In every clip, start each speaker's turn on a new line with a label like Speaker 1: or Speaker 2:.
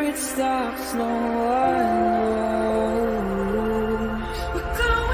Speaker 1: it stops, no one knows. We're going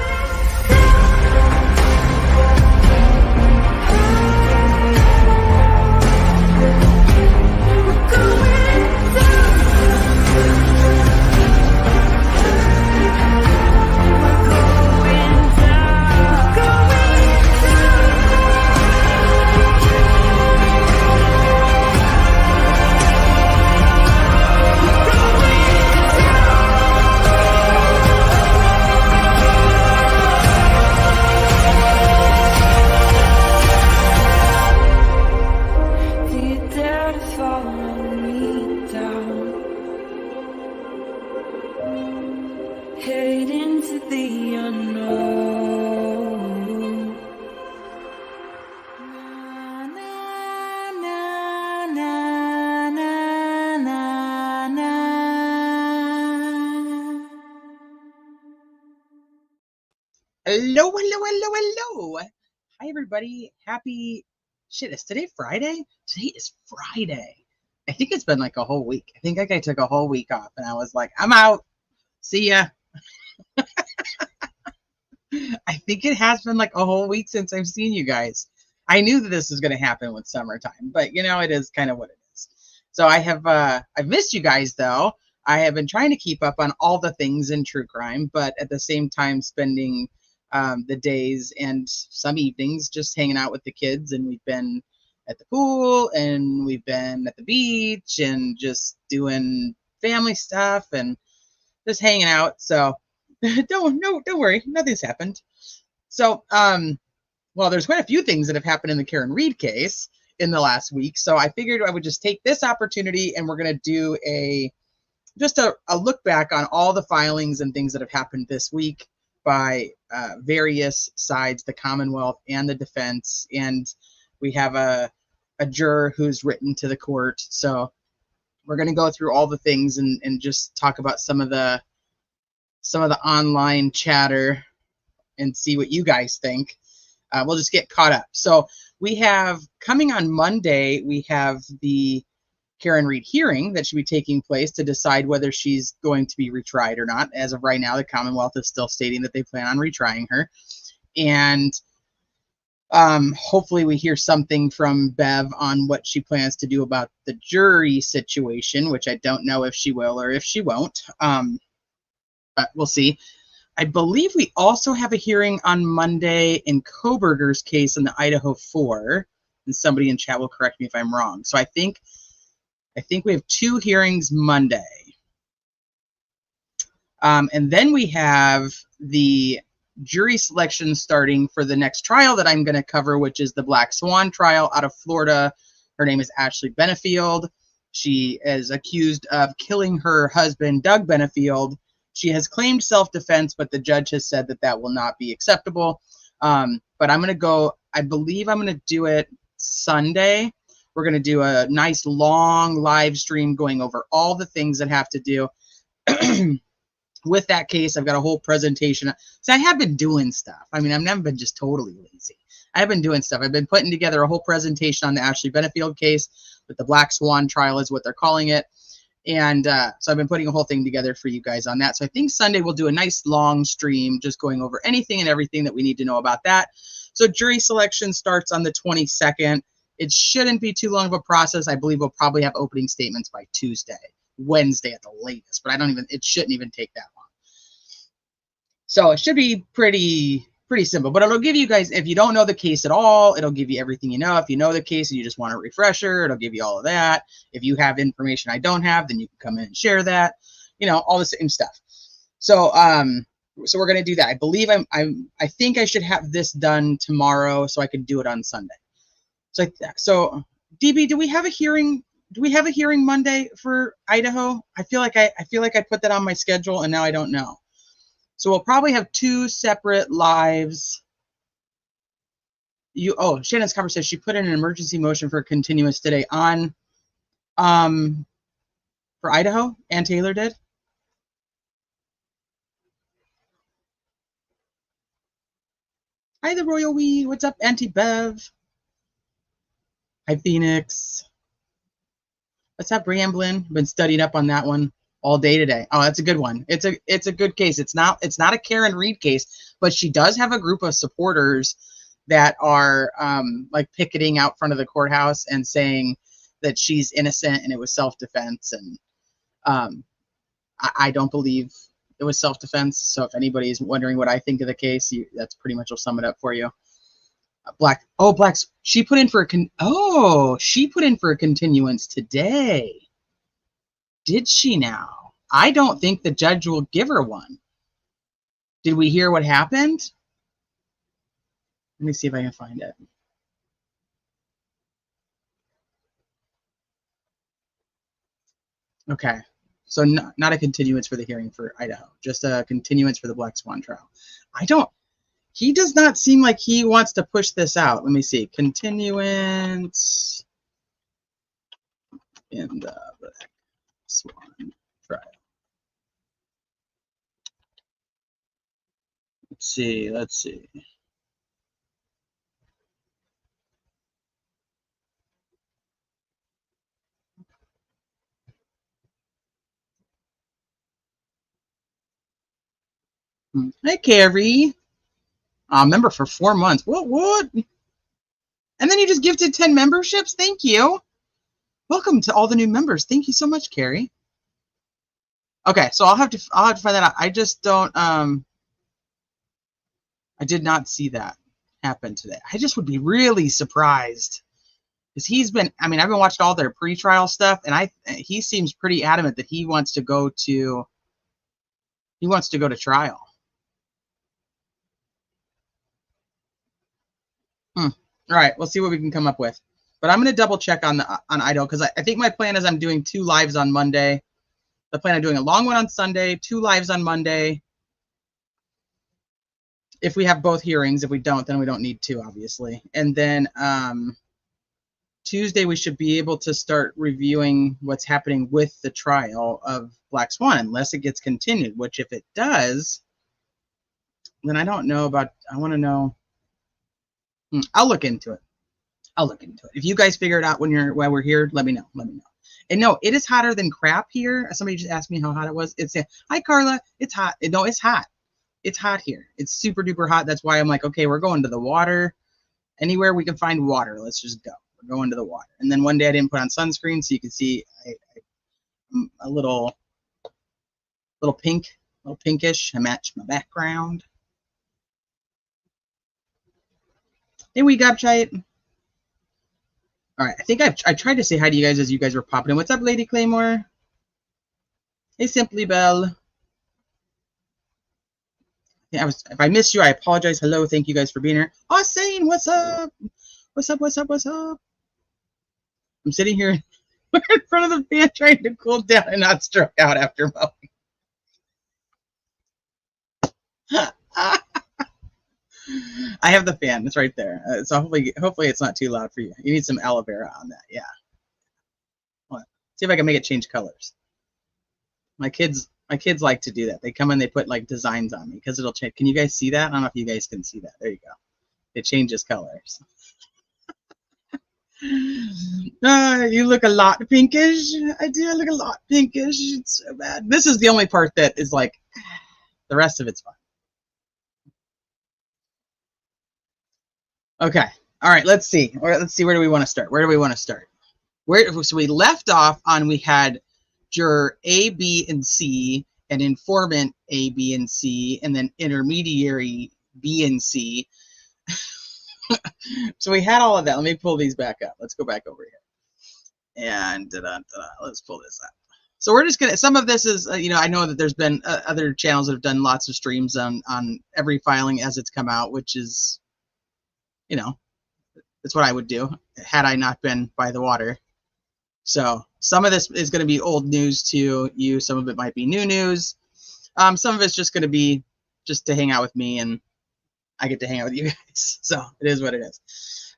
Speaker 1: head into the unknown. Na, na, na, na, na, na, na.
Speaker 2: Hello, hello, hello, hello. Hi, everybody. Happy, shit, is today Friday? Today is Friday. I think it's been like a whole week. I think I took a whole week off and I was like, I'm out. See ya. I think it has been like a whole week since I've seen you guys. I knew that this was going to happen with summertime, but you know, it is kind of what it is. So I've missed you guys though. I have been trying to keep up on all the things in true crime, but at the same time spending the days and some evenings just hanging out with the kids. And we've been at the pool and we've been at the beach and just doing family stuff and just hanging out. So don't worry, nothing's happened. So well, there's quite a few things that have happened in the Karen Reed case in the last week. So I figured I would just take this opportunity and we're going to do just a look back on all the filings and things that have happened this week by various sides, the Commonwealth and the defense. And we have a juror who's written to the court. So we're going to go through all the things and just talk about some of the online chatter and see what you guys think. We'll just get caught up. So we have coming on Monday, we have the Karen Reed hearing that should be taking place to decide whether she's going to be retried or not. As of right now, the Commonwealth is still stating that they plan on retrying her. And hopefully we hear something from Bev on what she plans to do about the jury situation, which I don't know if she will or if she won't. But we'll see. I believe we also have a hearing on Monday in Koberger's case in the Idaho 4. And somebody in chat will correct me if I'm wrong. So I think we have 2 hearings Monday. And then we have the jury selection starting for the next trial that I'm going to cover, which is the Black Swan trial out of Florida. Her name is Ashley Benefield. She is accused of killing her husband, Doug Benefield. She has claimed self-defense, but the judge has said that that will not be acceptable. But I'm going to go, I believe I'm going to do it Sunday. We're going to do a nice long live stream going over all the things that have to do with that case. I've got a whole presentation. So I have been doing stuff. I mean, I've never been just totally lazy. I've been doing stuff. I've been putting together a whole presentation on the Ashley Benefield case, but the Black Swan trial is what they're calling it. And so I've been putting a whole thing together for you guys on that. So I think Sunday we'll do a nice long stream just going over anything and everything that we need to know about that. So jury selection starts on the 22nd. It shouldn't be too long of a process. I believe we'll probably have opening statements by Wednesday at the latest, but it shouldn't even take that long. So it should be pretty simple, but it'll give you guys, if you don't know the case at all, it'll give you everything you know. If you know the case and you just want a refresher, it'll give you all of that. If you have information I don't have, then you can come in and share that, you know, all the same stuff. So so we're going to do that. I believe I think I should have this done tomorrow so I can do it on Sunday. So DB, do we have a hearing Monday for Idaho? I feel like I put that on my schedule and now I don't know. So we'll probably have 2 separate lives. Shannon's cover says she put in an emergency motion for continuance today on for Idaho. Ann Taylor did. Hi, the Royal We. What's up, Auntie Bev? Hi, Phoenix. What's up, Bramblin? Been studying up on that one all day today. Oh, that's a good one. It's a good case. It's not a Karen Reed case, but she does have a group of supporters that are like picketing out front of the courthouse and saying that she's innocent and it was self-defense. And I don't believe it was self-defense. So if anybody's wondering what I think of the case, that's pretty much will sum it up for you. Blacks. She put in for a continuance today. Did she now? I don't think the judge will give her one. Did we hear what happened? Let me see if I can find it. Okay. So not a continuance for the hearing for Idaho, just a continuance for the Black Swan trial. He does not seem like he wants to push this out. Let me see. Continuance in the Black Swan trial. Let's see. Hey, Carrie. Member for 4 months. What? And then you just gifted 10 memberships? Thank you. Welcome to all the new members. Thank you so much, Carrie. Okay, so I'll have to find that out. I just don't I did not see that happen today. I just would be really surprised. Because I've been watching all their pre-trial stuff, and he seems pretty adamant that he wants to go to trial. All right, we'll see what we can come up with. But I'm going to double check on Idaho, because I think my plan is I'm doing 2 lives on Monday. The plan of doing a long one on Sunday, 2 lives on Monday. If we have both hearings. If we don't, then we don't need 2, obviously. And then Tuesday we should be able to start reviewing what's happening with the trial of Black Swan, unless it gets continued, which if it does, then I don't know about, I want to know. I'll look into it. If you guys figure it out while we're here, let me know. And no, it is hotter than crap here. Somebody just asked me how hot it was. Hi, Carla. It's hot. No, it's hot. It's hot here. It's super duper hot. That's why I'm like, okay, we're going to the water. Anywhere we can find water, let's just go. We're going to the water. And then one day I didn't put on sunscreen, so you can see a little pinkish. I matched my background. Hey, we got it. All right, I think I tried to say hi to you guys as you guys were popping in. What's up, Lady Claymore? Hey, Simply Belle. Yeah, if I missed you, I apologize. Hello, thank you guys for being here. Sane, what's up? What's up? I'm sitting here in front of the fan trying to cool down and not stroke out after mowing. I have the fan. It's right there. So hopefully it's not too loud for you. You need some aloe vera on that. Yeah. See if I can make it change colors. My kids like to do that. They come and they put like designs on me because it'll change. Can you guys see that? I don't know if you guys can see that. There you go. It changes colors. You look a lot pinkish. I do look a lot pinkish. It's so bad. This is the only part that is like, the rest of it's fine. Okay. All right. Let's see. Where do we want to start? So we left off on, we had juror A, B, and C, and informant A, B, and C, and then intermediary B and C. So we had all of that. Let me pull these back up. Let's go back over here. And let's pull this up. So we're just gonna, some of this is, I know that there's been other channels that have done lots of streams on every filing as it's come out, which is, that's what I would do had I not been by the water. So some of this is going to be old news to you. Some of it might be new news. Some of it's just going to be just to hang out with me, and I get to hang out with you guys. So it is what it is.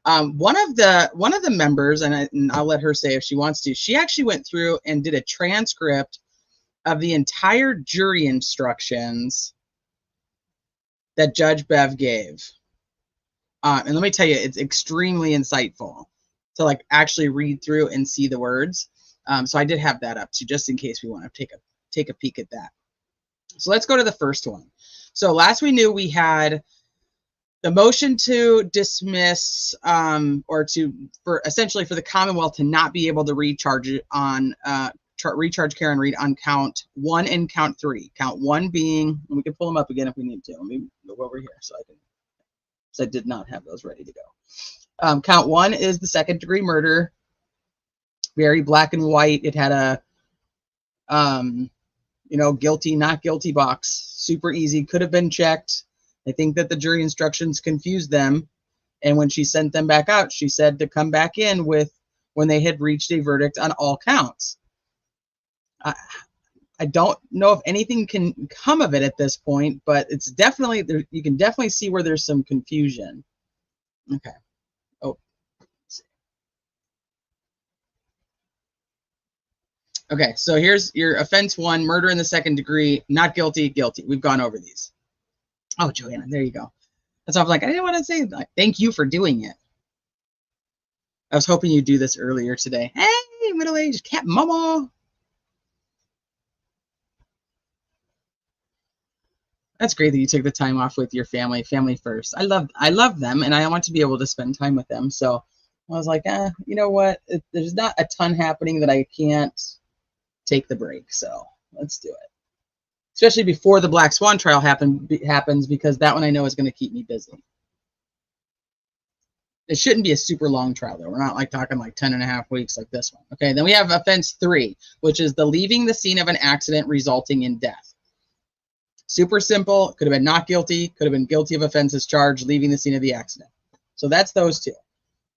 Speaker 2: One of the members, and I'll let her say if she wants to, she actually went through and did a transcript of the entire jury instructions that Judge Bev gave. And let me tell you, it's extremely insightful to like actually read through and see the words. So I did have that up too, just in case we want to take a peek at that. So let's go to the first one. So last we knew, we had the motion to dismiss, or essentially for the Commonwealth to not be able to recharge it on recharge Karen Read on count 1 and count 3. Count 1 being, and we can pull them up again if we need to. Let me go over here so I did not have those ready to go. Count 1 is the second-degree murder. Very black and white. It had a guilty, not guilty box. Super easy. Could have been checked. I think that the jury instructions confused them. And when she sent them back out, she said to come back in when they had reached a verdict on all counts. I don't know if anything can come of it at this point, but it's definitely there. You can definitely see where there's some confusion. Okay. Oh. Let's see. Okay, so here's your offense 1, murder in the second degree, not guilty, guilty. We've gone over these. Oh, Joanna, there you go. That's why I was like, I didn't want to say that. Thank you for doing it. I was hoping you'd do this earlier today. Hey, middle-aged cat mama. That's great that you took the time off with your family first. I love them, and I want to be able to spend time with them. So I was like, you know what? There's not a ton happening that I can't take the break. So let's do it. Especially before the Black Swan trial happens, because that one I know is going to keep me busy. It shouldn't be a super long trial, though. We're not like talking like 10.5 weeks like this one. Okay, then we have offense 3, which is the leaving the scene of an accident resulting in death. Super simple. Could have been not guilty. Could have been guilty of offenses charged, leaving the scene of the accident. So that's those two.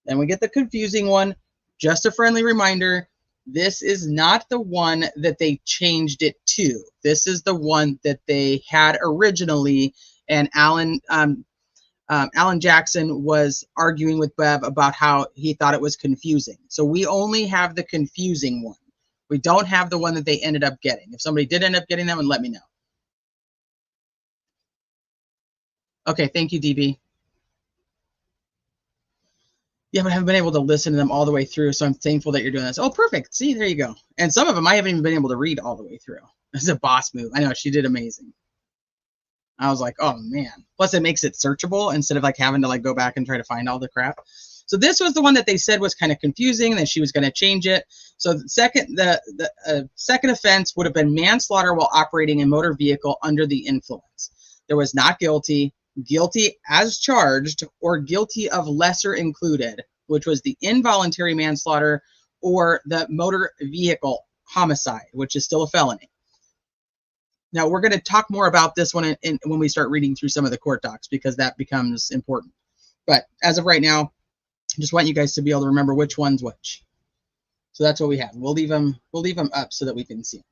Speaker 2: Then we get the confusing one. Just a friendly reminder, this is not the one that they changed it to. This is the one that they had originally, and Alan Jackson was arguing with Bev about how he thought it was confusing. So we only have the confusing one. We don't have the one that they ended up getting. If somebody did end up getting that one, let me know. Okay, thank you, DB. Yeah, but I haven't been able to listen to them all the way through, so I'm thankful that you're doing this. Oh, perfect. See, there you go. And some of them I haven't even been able to read all the way through. This is a boss move. I know, she did amazing. I was like, oh, man. Plus, it makes it searchable instead of like having to like go back and try to find all the crap. So this was the one that they said was kind of confusing, that she was going to change it. So the second offense would have been manslaughter while operating a motor vehicle under the influence. There was not guilty, guilty as charged, or guilty of lesser included, which was the involuntary manslaughter or the motor vehicle homicide, which is still a felony. Now, we're going to talk more about this one when we start reading through some of the court docs, because that becomes important. But as of right now, I just want you guys to be able to remember which one's which. So that's what we have. We'll leave them up so that we can see them.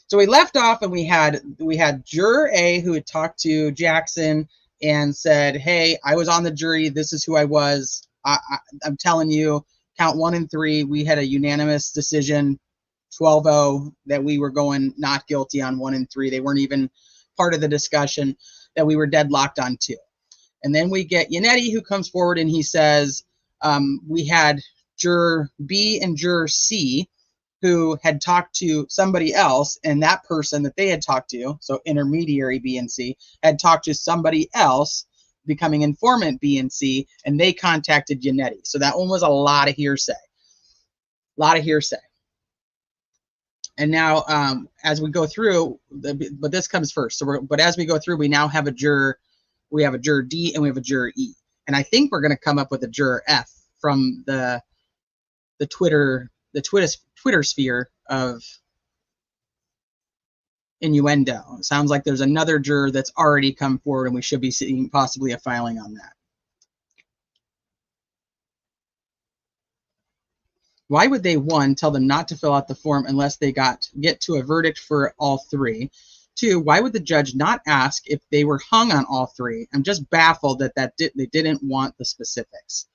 Speaker 2: So we left off, and we had Juror A, who had talked to Jackson and said, hey, I was on the jury. This is who I was. I'm telling you, count 1 and 3, we had a unanimous decision, 12-0, that we were going not guilty on 1 and 3. They weren't even part of the discussion, that we were deadlocked on 2. And then we get Yannetti, who comes forward, and he says, we had Juror B and Juror C, who had talked to somebody else, and that person that they had talked to, so intermediary B and C, had talked to somebody else, becoming informant B and C, and they contacted Yannetti. So that one was a lot of hearsay. And now, as we go through, but this comes first. So but as we go through, we now have a juror. We have a Juror D and we have a Juror E. And I think we're going to come up with a Juror F from the Twitter sphere of Innuendo. It sounds like there's another juror that's already come forward, and we should be seeing possibly a filing on that. Why would they, 1, tell them not to fill out the form unless they get to a verdict for all 3? 2, why would the judge not ask if they were hung on all 3? I'm just baffled that they didn't want the specifics.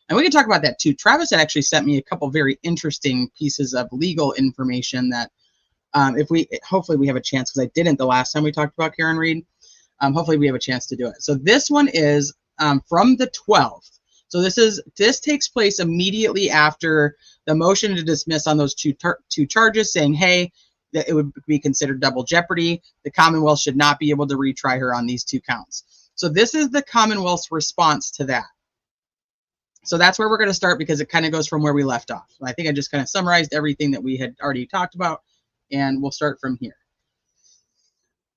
Speaker 2: And we can talk about that too. Travis had actually sent me a couple very interesting pieces of legal information that hopefully we have a chance, because I didn't the last time we talked about Karen Read. Hopefully we have a chance to do it. So this one is from the 12th. So this takes place immediately after the motion to dismiss on those two charges, saying, hey, that it would be considered double jeopardy. The Commonwealth should not be able to retry her on these 2 counts. So this is the Commonwealth's response to that. So that's where we're going to start, because it kind of goes from where we left off. I think I just kind of summarized everything that we had already talked about, and we'll start from here.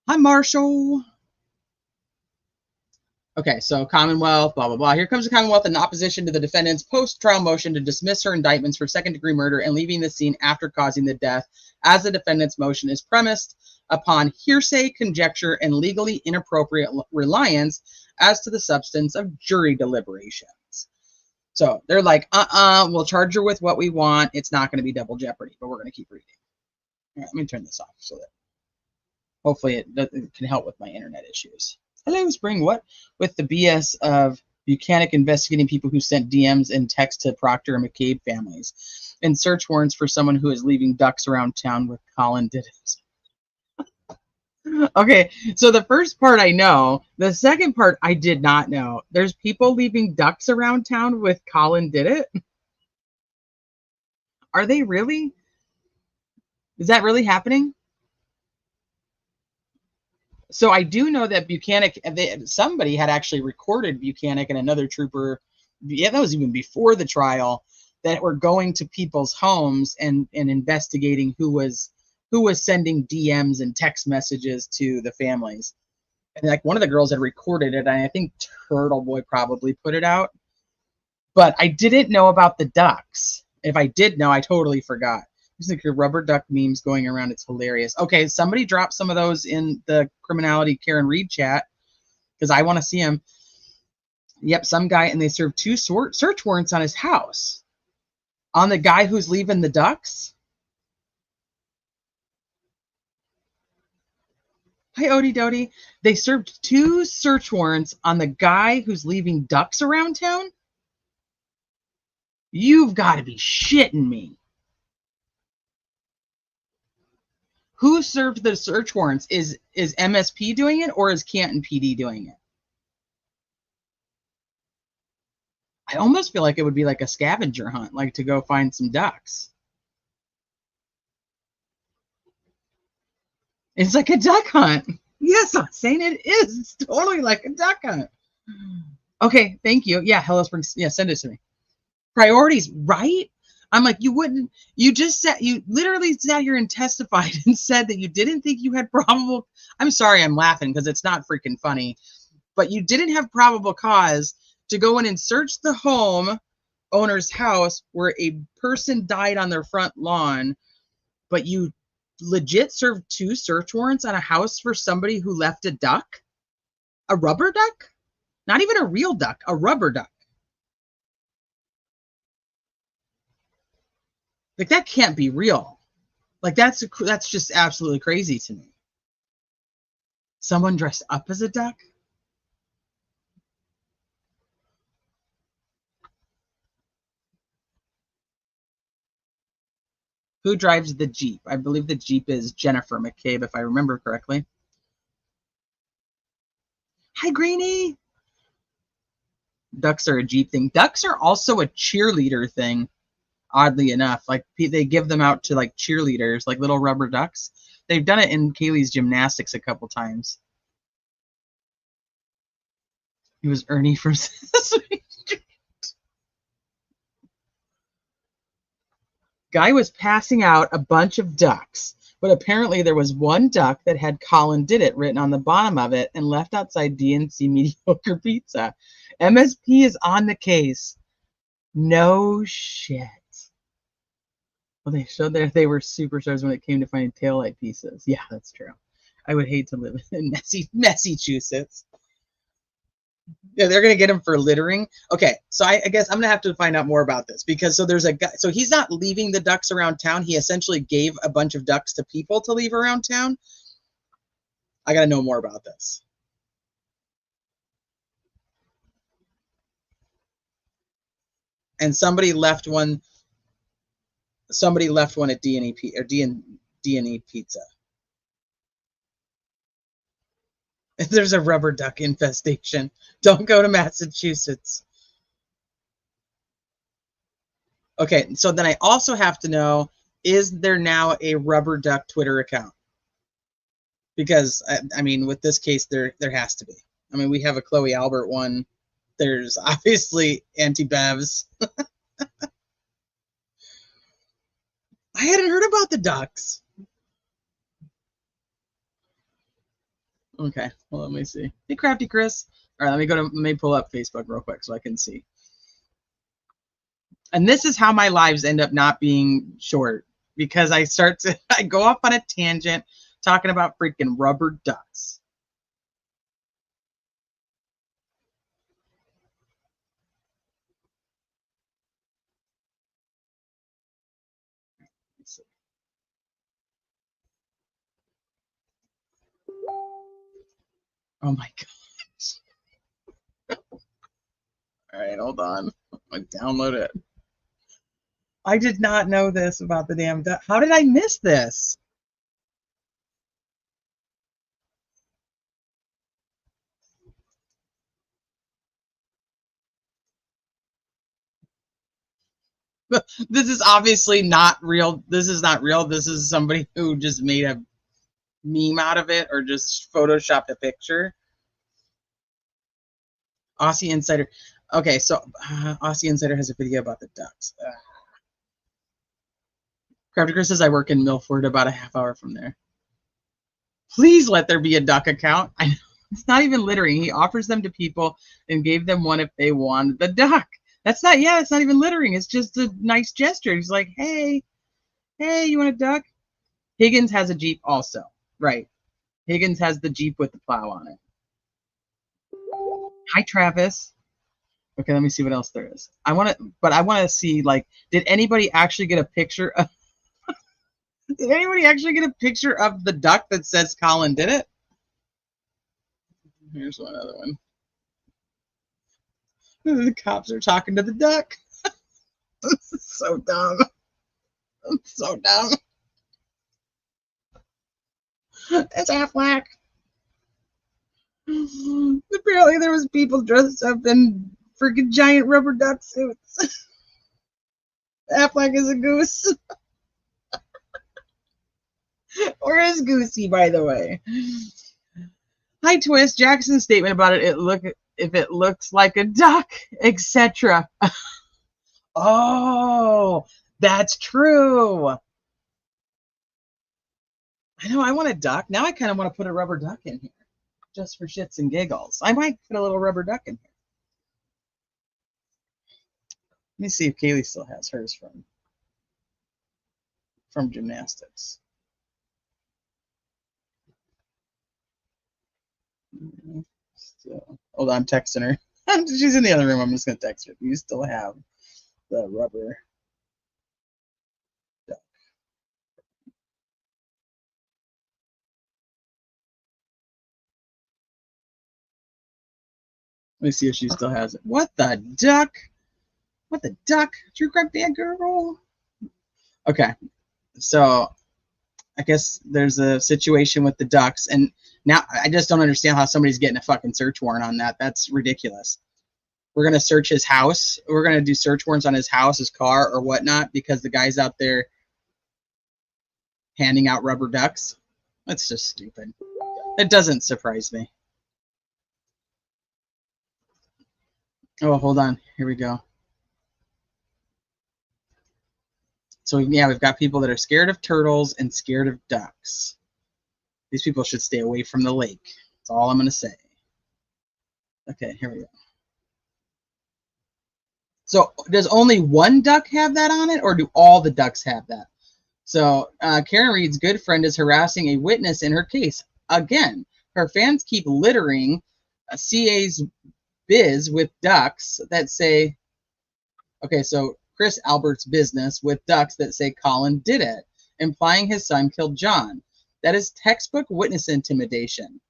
Speaker 2: Hi, Marshall. Okay, so Commonwealth, blah, blah, blah. Here comes the Commonwealth in opposition to the defendant's post-trial motion to dismiss her indictments for second-degree murder and leaving the scene after causing the death, as the defendant's motion is premised upon hearsay, conjecture, and legally inappropriate reliance as to the substance of jury deliberations. So they're like, we'll charge her with what we want. It's not going to be double jeopardy, but we're going to keep reading. All right, let me turn this off so that hopefully it can help with my internet issues. Hello, Spring. What with the BS of Buchanan investigating people who sent DMs and text to Proctor and McCabe families and search warrants for someone who is leaving ducks around town with Colin did it. Okay, so the first part I know. The second part I did not know. There's people leaving ducks around town with Colin did it. Are they really? Is that really happening? So I do know that Buchanan, somebody had actually recorded Buchanan and another trooper, yeah, that was even before the trial, that were going to people's homes and investigating who was sending DMs and text messages to the families. And like one of the girls had recorded it, and I think Turtle Boy probably put it out. But I didn't know about the ducks. If I did know, I totally forgot. There's like your rubber duck memes going around. It's hilarious. Okay, somebody dropped some of those in the criminality Karen Reed chat because I want to see them. Yep, some guy, and they served 2 search warrants on his house. On the guy who's leaving the ducks. Hi, Odie Doty. They served 2 search warrants on the guy who's leaving ducks around town? You've got to be shitting me. Who served the search warrants? Is MSP doing it, or is Canton PD doing it? I almost feel like it would be like a scavenger hunt, like to go find some ducks. It's like a duck hunt. Yes, I'm saying it is. It's totally like a duck hunt. Okay, thank you. Yeah, Hello Springs. Yeah, send it to me. Priorities, right? I'm like, you wouldn't, you literally sat here and testified and said that you didn't think you had probable, I'm sorry, I'm laughing because it's not freaking funny, but you didn't have probable cause to go in and search the home owner's house where a person died on their front lawn, but you legit served 2 search warrants on a house for somebody who left a duck? A rubber duck? Not even a real duck, a rubber duck. Like, that can't be real. Like, that's just absolutely crazy to me. Someone dressed up as a duck? Who drives the Jeep? I believe the Jeep is Jennifer McCabe, if I remember correctly. Hi, Greenie. Ducks are a Jeep thing. Ducks are also a cheerleader thing. Oddly enough, like they give them out to like cheerleaders, like little rubber ducks. They've done it in Kaylee's gymnastics a couple times. It was Ernie from Sesame Street. Guy was passing out a bunch of ducks, but apparently there was one duck that had Colin Did It written on the bottom of it and left outside DNC Mediocre Pizza. MSP is on the case. No shit. Well, they showed that they were superstars when it came to finding taillight pieces. Yeah, that's true. I would hate to live in Massachusetts. Yeah, they're going to get him for littering. Okay, so I guess I'm going to have to find out more about this because so there's a guy. So he's not leaving the ducks around town. He essentially gave a bunch of ducks to people to leave around town. I got to know more about this. And somebody left one at D&E or D&E Pizza. There's a rubber duck infestation. Don't go to Massachusetts. Okay, so then I also have to know, is there now a rubber duck Twitter account? Because I mean, with this case, there has to be. I mean, we have a Chloe Albert one. There's obviously anti-bevs. I hadn't heard about the ducks. Okay, well, let me see. Hey, Crafty Chris. All right, let me pull up Facebook real quick so I can see. And this is how my lives end up not being short, because I go off on a tangent talking about freaking rubber ducks. Oh my gosh. All right, hold on. I download it. I did not know this about the damn duck. How did I miss this? This is obviously not real. This is not real. This is somebody who just made a meme out of it or just photoshopped a picture. Aussie Insider. Okay, so Aussie Insider has a video about the ducks. Crafty Chris says I work in Milford, about a half hour from there. Please let there be a duck account. It's not even littering. He offers them to people and gave them one if they wanted the duck. That's not, yeah, it's not even littering. It's just a nice gesture. He's like, hey, you want a duck? Higgins has a Jeep also. Right. Higgins has the Jeep with the plow on it. Hi, Travis. Okay, let me see what else there is. I want to see, like, did anybody actually get a picture of did anybody actually get a picture of the duck that says Colin did it? Here's one other one. The cops are talking to the duck. This is so dumb. I'm so dumb. It's Affleck. Apparently there was people dressed up in freaking giant rubber duck suits. Affleck is a goose. Where is Goosey, by the way? Hi, Twist. Jackson's statement about it. If it looks like a duck, etc. Oh, that's true. I know. I want a duck. Now I kind of want to put a rubber duck in here, just for shits and giggles. I might put a little rubber duck in here. Let me see if Kaylee still has hers from gymnastics. Still, hold on, I'm texting her. She's in the other room. I'm just gonna text her. You still have the rubber duck. Let me see if she still has it. What the duck? What the duck? True crime bad girl. Okay, so I guess there's a situation with the ducks, and now I just don't understand how somebody's getting a fucking search warrant on that. That's ridiculous. We're gonna search his house. We're gonna do search warrants on his house, his car, or whatnot because the guy's out there handing out rubber ducks. That's just stupid. It doesn't surprise me. Oh, hold on. Here we go. So, yeah, we've got people that are scared of turtles and scared of ducks. These people should stay away from the lake. That's all I'm going to say. Okay, here we go. So, does only one duck have that on it, or do all the ducks have that? So, Karen Reed's good friend is harassing a witness in her case. Again, her fans keep littering CA's biz with ducks that say, okay, so Chris Albert's business with ducks that say Colin did it, implying his son killed John. That is textbook witness intimidation.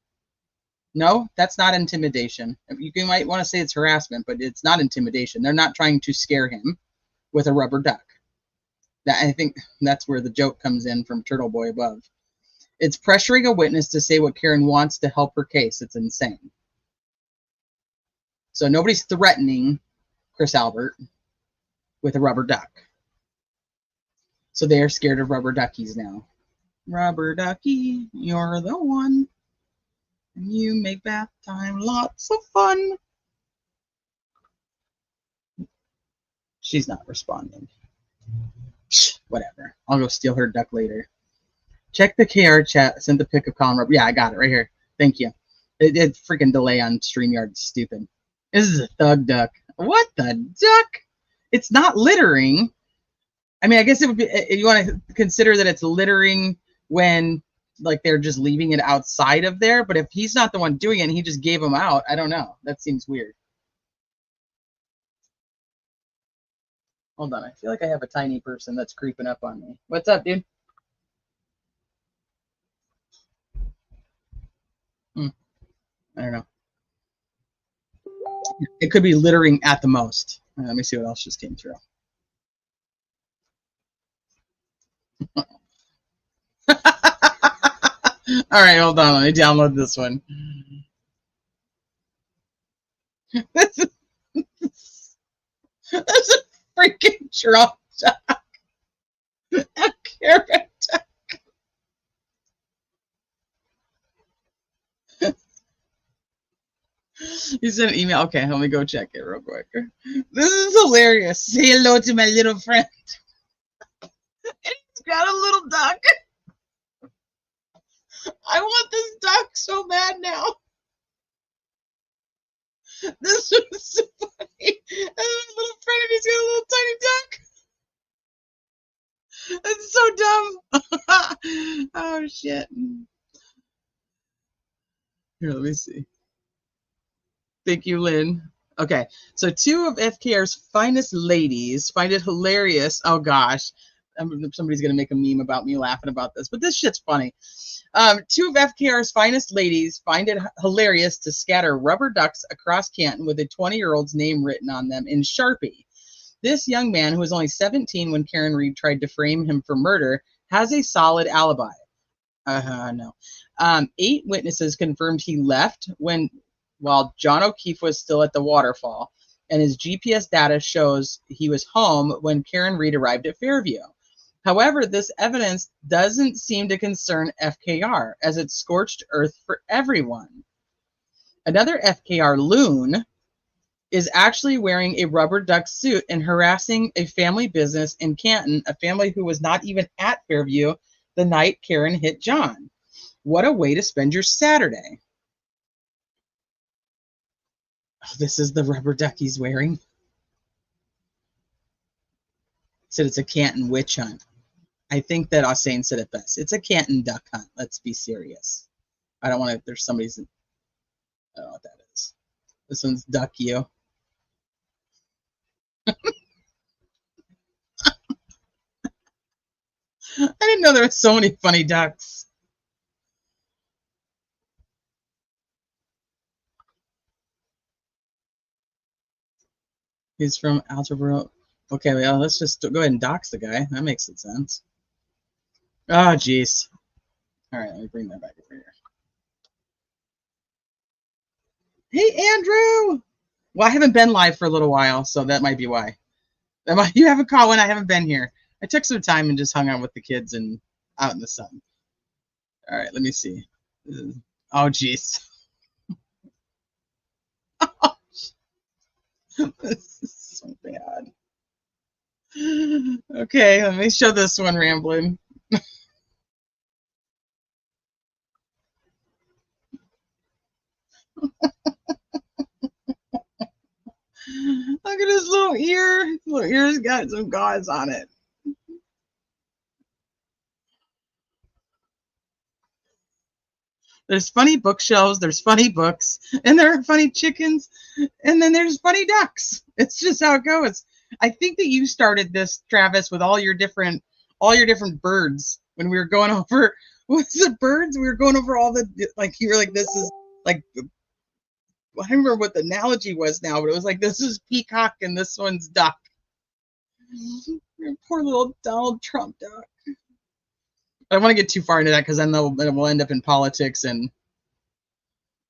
Speaker 2: No, that's not intimidation. You might want to say it's harassment, but it's not intimidation. They're not trying to scare him with a rubber duck. I think that's where the joke comes in from Turtle Boy above. It's pressuring a witness to say what Karen wants to help her case. It's insane. So nobody's threatening Chris Albert with a rubber duck. So they are scared of rubber duckies now. Rubber ducky, you're the one. You make bath time lots of fun. She's not responding. Whatever. I'll go steal her duck later. Check the KR chat. Send the pic of Colin rubber. Yeah, I got it right here. Thank you. It freaking delay on StreamYard. Stupid. This is a thug duck. What the duck? It's not littering. I mean, I guess it would be, if you want to consider that it's littering when like they're just leaving it outside of there, but if he's not the one doing it and he just gave them out, I don't know. That seems weird. Hold on, I feel like I have a tiny person that's creeping up on me. What's up, dude? I don't know. It could be littering at the most. Let me see what else just came through. All right, hold on. Let me download this one. This is a freaking drunk duck. A carrot duck. He sent an email. Okay, let me go check it real quick. This is hilarious. Say hello to my little friend. He's got a little duck. I want this duck so bad now. This was so funny. And a little friend, and he's got a little tiny duck. That's so dumb. Oh, shit. Here, let me see. Thank you, Lynn. Okay, so 2 of FKR's finest ladies find it hilarious. Oh, gosh. Somebody's going to make a meme about me laughing about this, but this shit's funny. 2 of FKR's finest ladies find it hilarious to scatter rubber ducks across Canton with a 20-year-old's name written on them in Sharpie. This young man, who was only 17 when Karen Reed tried to frame him for murder, has a solid alibi. No. 8 witnesses confirmed he left while John O'Keefe was still at the waterfall, and his GPS data shows he was home when Karen Reed arrived at Fairview. However, this evidence doesn't seem to concern FKR, as it's scorched earth for everyone. Another FKR loon is actually wearing a rubber duck suit and harassing a family business in Canton, a family who was not even at Fairview the night Karen hit John. What a way to spend your Saturday. Oh, this is the rubber duck he's wearing. Said it's a Canton witch hunt. I think that Osane said it best. It's a Canton duck hunt. Let's be serious. I don't want to, there's somebody's, I don't know what that is. This one's Duck You. I didn't know there were so many funny ducks. He's from Alterboro. Okay, well, let's just go ahead and dox the guy. That makes sense. Oh, jeez. All right, let me bring that back over here. Hey, Andrew! Well, I haven't been live for a little while, so that might be why. You haven't caught when I haven't been here. I took some time and just hung out with the kids and out in the sun. All right, let me see. Oh, jeez. This is so bad. Okay, let me show this one, Rambling. Look at his little ear. His little ear's got some gauze on it. There's funny bookshelves, there's funny books, and there are funny chickens, and then there's funny ducks. It's just how it goes. I think that you started this, Travis, with all your different birds when we were going over. What's the birds? We were going over all the, like, you were like, this is like, I don't remember what the analogy was now, but it was like, this is peacock and this one's duck. Poor little Donald Trump duck. I don't want to get too far into that because then we'll end up in politics and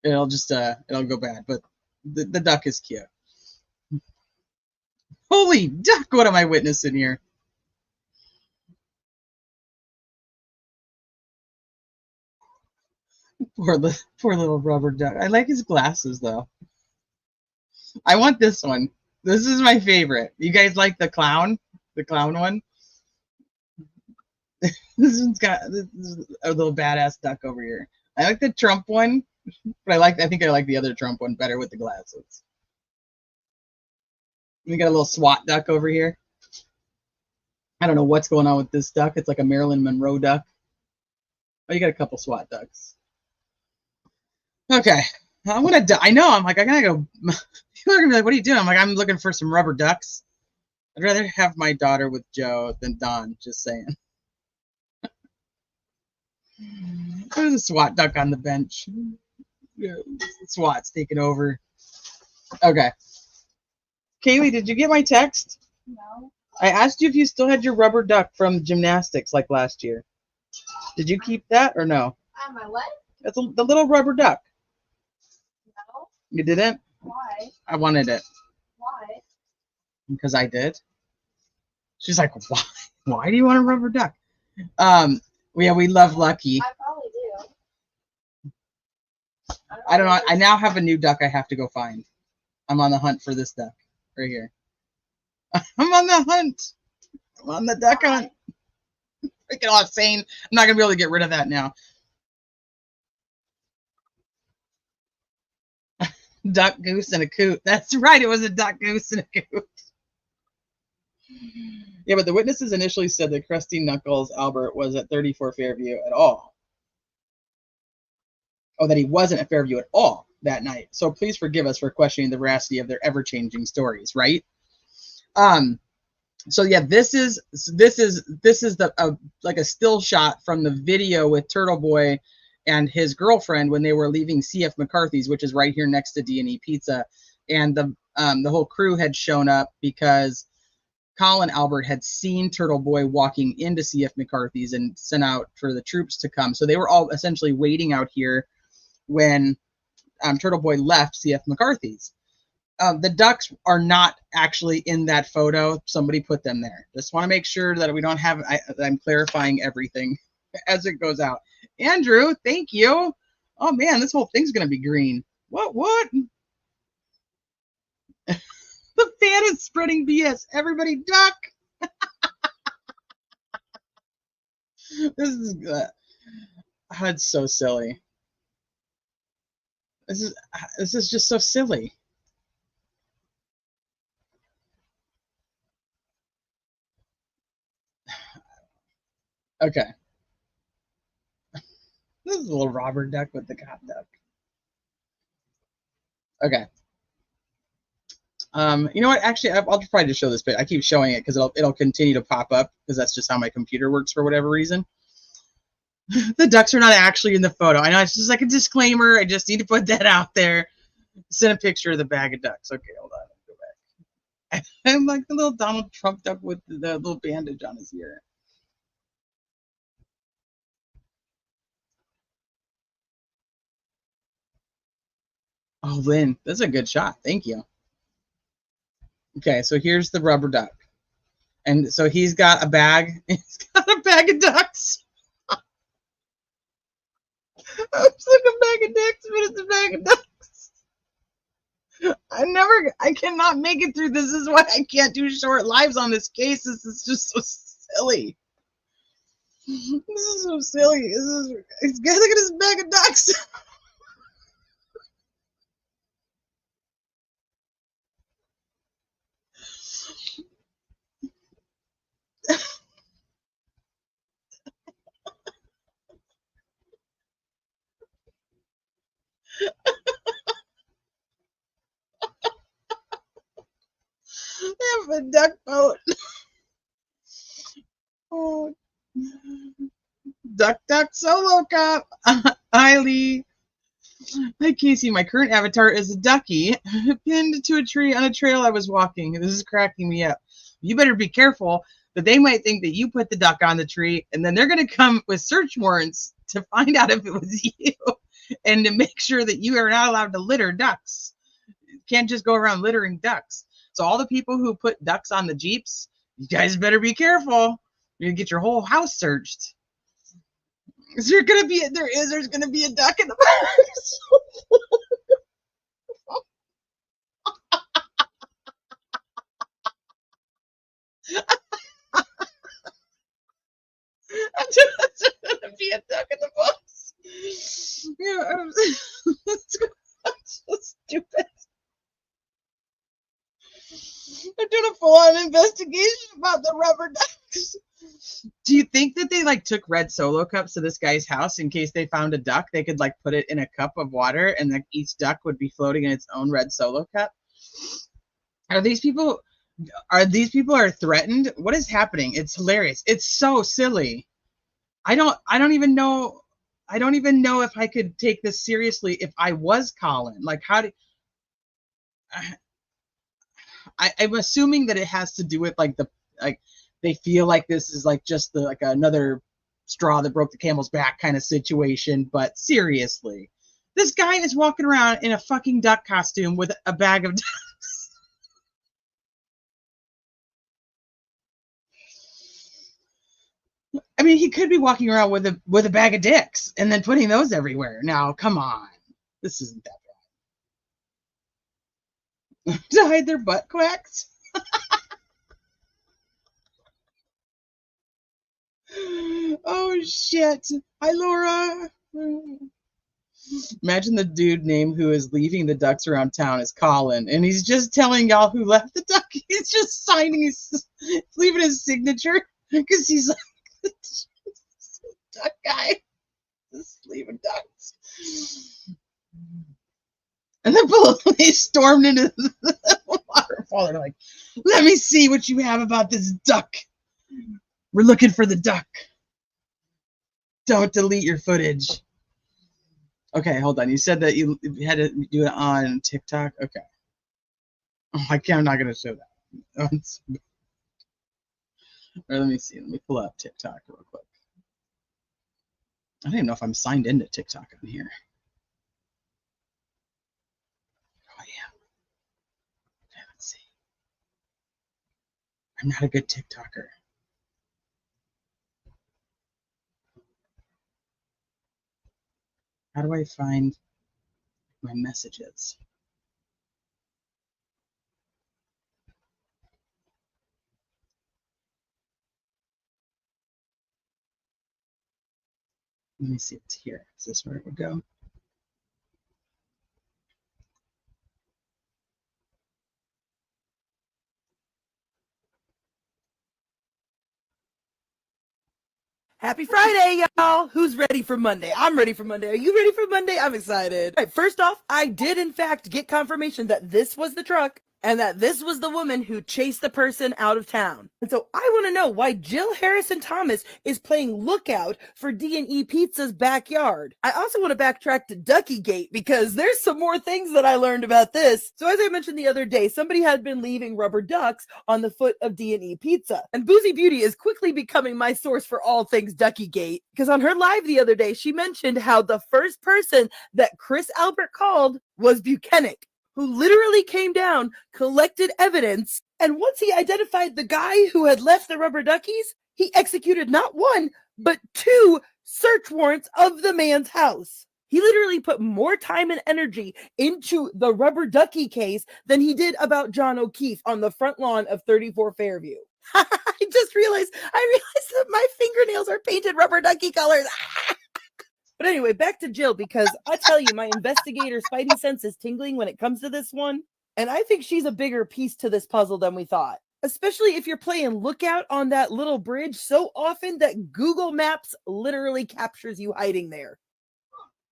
Speaker 2: it'll just it'll go bad. But the duck is cute. Holy duck! What am I witnessing here? Poor little rubber duck. I like his glasses though. I want this one. This is my favorite. You guys like the clown? The clown one? This one's got this is a little badass duck over here. I like the Trump one, but I think I like the other Trump one better with the glasses. We got a little SWAT duck over here. I don't know what's going on with this duck. It's like a Marilyn Monroe duck. Oh, you got a couple SWAT ducks. Okay. I know. I'm like, I gotta go. People are gonna be like, what are you doing? I'm like, I'm looking for some rubber ducks. I'd rather have my daughter with Joe than Don, just saying. There's a SWAT duck on the bench. Yeah, SWAT's taking over. Okay. Kaylee, did you get my text?
Speaker 3: No.
Speaker 2: I asked you if you still had your rubber duck from gymnastics like last year. Did you keep that or no?
Speaker 3: My what?
Speaker 2: That's the little rubber duck.
Speaker 3: No.
Speaker 2: You didn't?
Speaker 3: Why?
Speaker 2: I wanted it.
Speaker 3: Why?
Speaker 2: Because I did. She's like, why? Why do you want a rubber duck? Yeah, we love Lucky.
Speaker 3: I probably do.
Speaker 2: I don't know. I now have a new duck I have to go find. I'm on the hunt for this duck right here. I'm on the hunt. I'm on the duck hunt. Freaking off saying I'm not gonna be able to get rid of that now. Duck, goose, and a coot. That's right. It was a duck, goose, and a coot. Yeah, but the witnesses initially said that Crusty Knuckles Albert was at 34 Fairview at all. Oh, that he wasn't at Fairview at all that night. So please forgive us for questioning the veracity of their ever-changing stories, right? So yeah, this is the like a still shot from the video with Turtle Boy and his girlfriend when they were leaving CF McCarthy's, which is right here next to D&E Pizza, and the whole crew had shown up because Colin Albert had seen Turtle Boy walking into CF McCarthy's and sent out for the troops to come. So they were all essentially waiting out here when Turtle Boy left CF McCarthy's. The ducks are not actually in that photo. Somebody put them there. Just want to make sure that we don't have, I'm clarifying everything as it goes out. Andrew, thank you. Oh man, this whole thing's going to be green. What? The fan is spreading BS. Everybody duck. This is it's so silly. This is just so silly. Okay. This is a little Robert duck with the cop duck. Okay. You know what? Actually, I'll probably just show this bit. I keep showing it because it'll continue to pop up because that's just how my computer works for whatever reason. The ducks are not actually in the photo. I know it's just like a disclaimer. I just need to put that out there. Send a picture of the bag of ducks. Okay, hold on. Go back. I'm like the little Donald Trump duck with the little bandage on his ear. Oh, Lynn, that's a good shot. Thank you. Okay, so here's the rubber duck. And so he's got a bag. He's got a bag of ducks. It's like a bag of ducks, but it's a bag of ducks. I cannot make it through. This is why I can't do short lives on this case. This is just so silly. This is so silly. Look at his bag of ducks. I have a duck boat. Oh, duck solo cop. Hi, Lee. Hi, Casey. My current avatar is a ducky pinned to a tree on a trail I was walking. This is cracking me up. You better be careful that they might think that you put the duck on the tree, and then they're going to come with search warrants to find out if it was you and to make sure that you are not allowed to litter ducks. You can't just go around littering ducks. So all the people who put ducks on the Jeeps, you guys better be careful. You're going to get your whole house searched. There's gonna be a duck in the box. There's gonna be a duck in the box. Yeah, that's so stupid. They're doing a full-on investigation about the rubber ducks. Do you think that they like took red Solo cups to this guy's house in case they found a duck? They could like put it in a cup of water, and like each duck would be floating in its own red Solo cup. Are these people threatened? What is happening? It's hilarious. It's so silly. I don't even know if I could take this seriously if I was Colin. Like, how do I'm assuming that it has to do with like they feel like this is like just like another straw that broke the camel's back kind of situation. But seriously, this guy is walking around in a fucking duck costume with a bag of ducks. I mean, he could be walking around with a bag of dicks and then putting those everywhere. Now, come on, this isn't that bad. To hide their butt quacks. Oh shit. Hi, Laura. Imagine the dude name who is leaving the ducks around town is Colin, and he's just telling y'all who left the duck. He's just leaving his signature because he's like duck guy. Just leaving ducks. And the police stormed into the waterfall. They're like, let me see what you have about this duck. We're looking for the duck. Don't delete your footage. Okay, hold on. You said that you had to do it on TikTok? Okay. Oh, I'm not going to show that. Or let me see. Let me pull up TikTok real quick. I don't even know if I'm signed into TikTok on here. Oh, yeah. Okay, let's see. I'm not a good TikToker. How do I find my messages? Let me see if it's here. Is this where it would go?
Speaker 4: Happy Friday, y'all! Who's ready for Monday? I'm ready for Monday. Are you ready for Monday? I'm excited. All right, first off, I did in fact get confirmation that this was the truck and that this was the woman who chased the person out of town. And so I want to know why Jill Harrison Thomas is playing lookout for D&E Pizza's backyard. I also want to backtrack to Duckygate because there's some more things that I learned about this. So as I mentioned the other day, somebody had been leaving rubber ducks on the foot of D&E Pizza. And Boozy Beauty is quickly becoming my source for all things Duckygate because on her live the other day, she mentioned how the first person that Chris Albert called was Buchanan, who literally came down, collected evidence, and once he identified the guy who had left the rubber duckies, he executed not one, but 2 search warrants of the man's house. He literally put more time and energy into the rubber ducky case than he did about John O'Keefe on the front lawn of 34 Fairview. I just realized that my fingernails are painted rubber ducky colors. But anyway, back to Jill, because I tell you, my investigator spidey sense is tingling when it comes to this one. And I think she's a bigger piece to this puzzle than we thought. Especially if you're playing lookout on that little bridge so often that Google Maps literally captures you hiding there.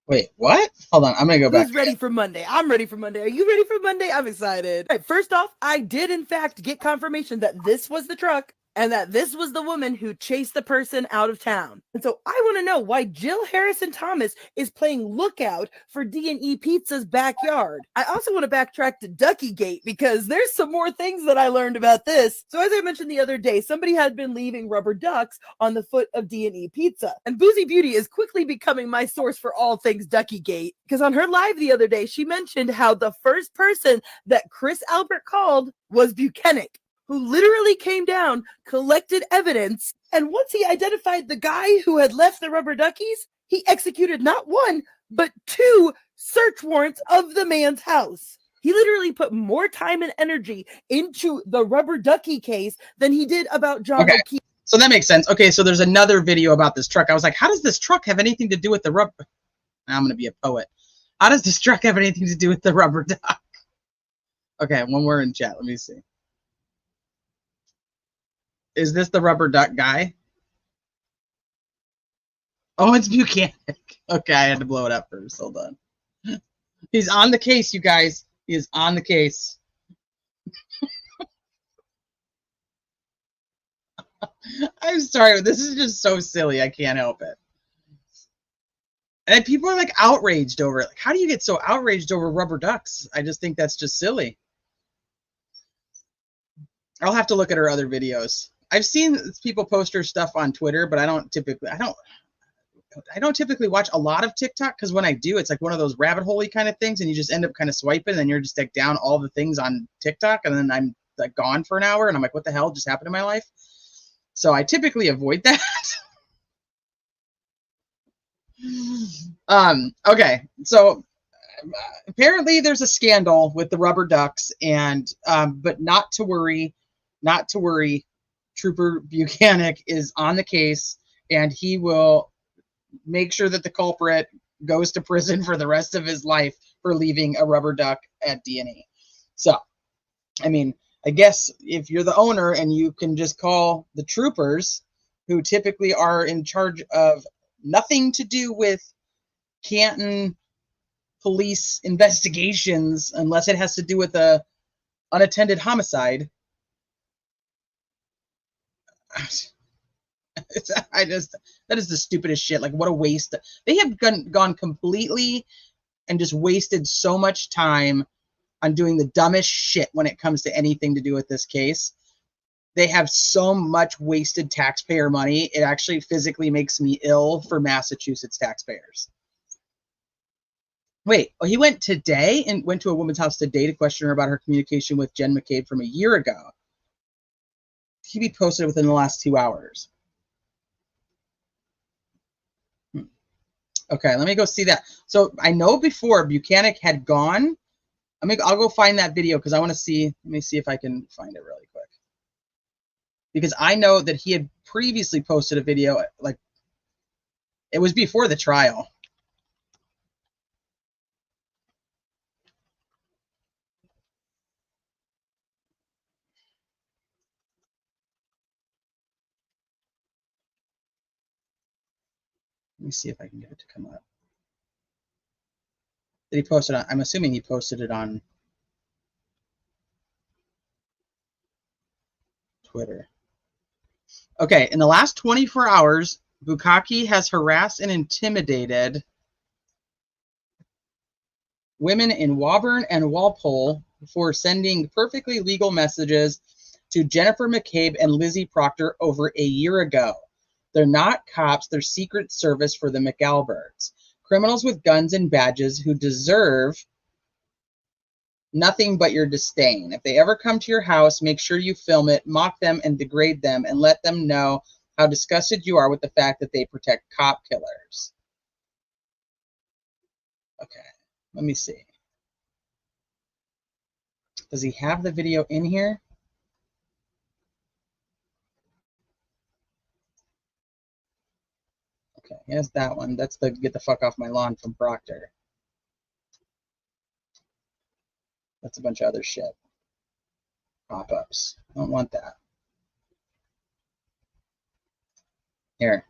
Speaker 2: Wait, what? Hold on, I'm going to go back.
Speaker 4: Who's ready for Monday? I'm ready for Monday. Are you ready for Monday? I'm excited. All right, first off, I did in fact get confirmation that this was the truck and that this was the woman who chased the person out of town. And so I want to know why Jill Harrison Thomas is playing lookout for D&E Pizza's backyard. I also want to backtrack to Duckygate because there's some more things that I learned about this. So as I mentioned the other day, somebody had been leaving rubber ducks on the foot of D&E Pizza. And Boozy Beauty is quickly becoming my source for all things Duckygate because on her live the other day, she mentioned how the first person that Chris Albert called was Buchanan, who literally came down, collected evidence, And once he identified the guy who had left the rubber duckies, he executed not one, but 2 search warrants of the man's house. He literally put more time and energy into the rubber ducky case than he did about John O'Keefe.
Speaker 2: So that makes sense. Okay, so there's another video about this truck. I was like, how does this truck have anything to do with the rubber? Now I'm going to be a poet. How does this truck have anything to do with the rubber duck? Okay, one more in chat. Let me see. Is this the rubber duck guy? Oh, it's Buchanan. Okay, I had to blow it up first. Hold on. He's on the case, you guys. He is on the case. I'm sorry, but this is just so silly. I can't help it. And people are like outraged over it. Like, how do you get so outraged over rubber ducks? I just think that's just silly. I'll have to look at her other videos. I've seen people post her stuff on Twitter, but I don't typically watch a lot of TikTok, because when I do, it's like one of those rabbit hole-y kind of things, and you just end up kind of swiping, and then you're just like down all the things on TikTok, and then I'm like gone for an hour, and I'm like, what the hell just happened in my life? So I typically avoid that. Okay, so apparently there's a scandal with the rubber ducks, and but not to worry. Trooper Buchanan is on the case, and he will make sure that the culprit goes to prison for the rest of his life for leaving a rubber duck at D&E. So, I mean, I guess if you're the owner and you can just call the troopers, who typically are in charge of nothing to do with Canton police investigations, unless it has to do with a unattended homicide. That is the stupidest shit. Like, what a waste. They have gone completely and just wasted so much time on doing the dumbest shit when it comes to anything to do with this case. They have so much wasted taxpayer money. It actually physically makes me ill for Massachusetts taxpayers. Wait, oh, he went today and went to a woman's house today to question her about her communication with Jen McCabe from a year ago. He be posted within the last 2 hours. Okay, let me go see that. So I know before Buchanan had gone. I'll go find that video because I want to see. Let me see if I can find it really quick. Because I know that he had previously posted a video, like it was before the trial. Let me see if I can get it to come up. Did he post it on? I'm assuming he posted it on Twitter. Okay, in the last 24 hours, Bukaki has harassed and intimidated women in Woburn and Walpole for sending perfectly legal messages to Jennifer McCabe and Lizzie Proctor over a year ago. They're not cops, they're Secret Service for the McAlberts. Criminals with guns and badges who deserve nothing but your disdain. If they ever come to your house, make sure you film it, mock them, and degrade them, and let them know how disgusted you are with the fact that they protect cop killers. Okay, let me see. Does he have the video in here? Okay, here's that one. That's the get the fuck off my lawn from Proctor. That's a bunch of other shit. Pop-ups. I don't want that. Here.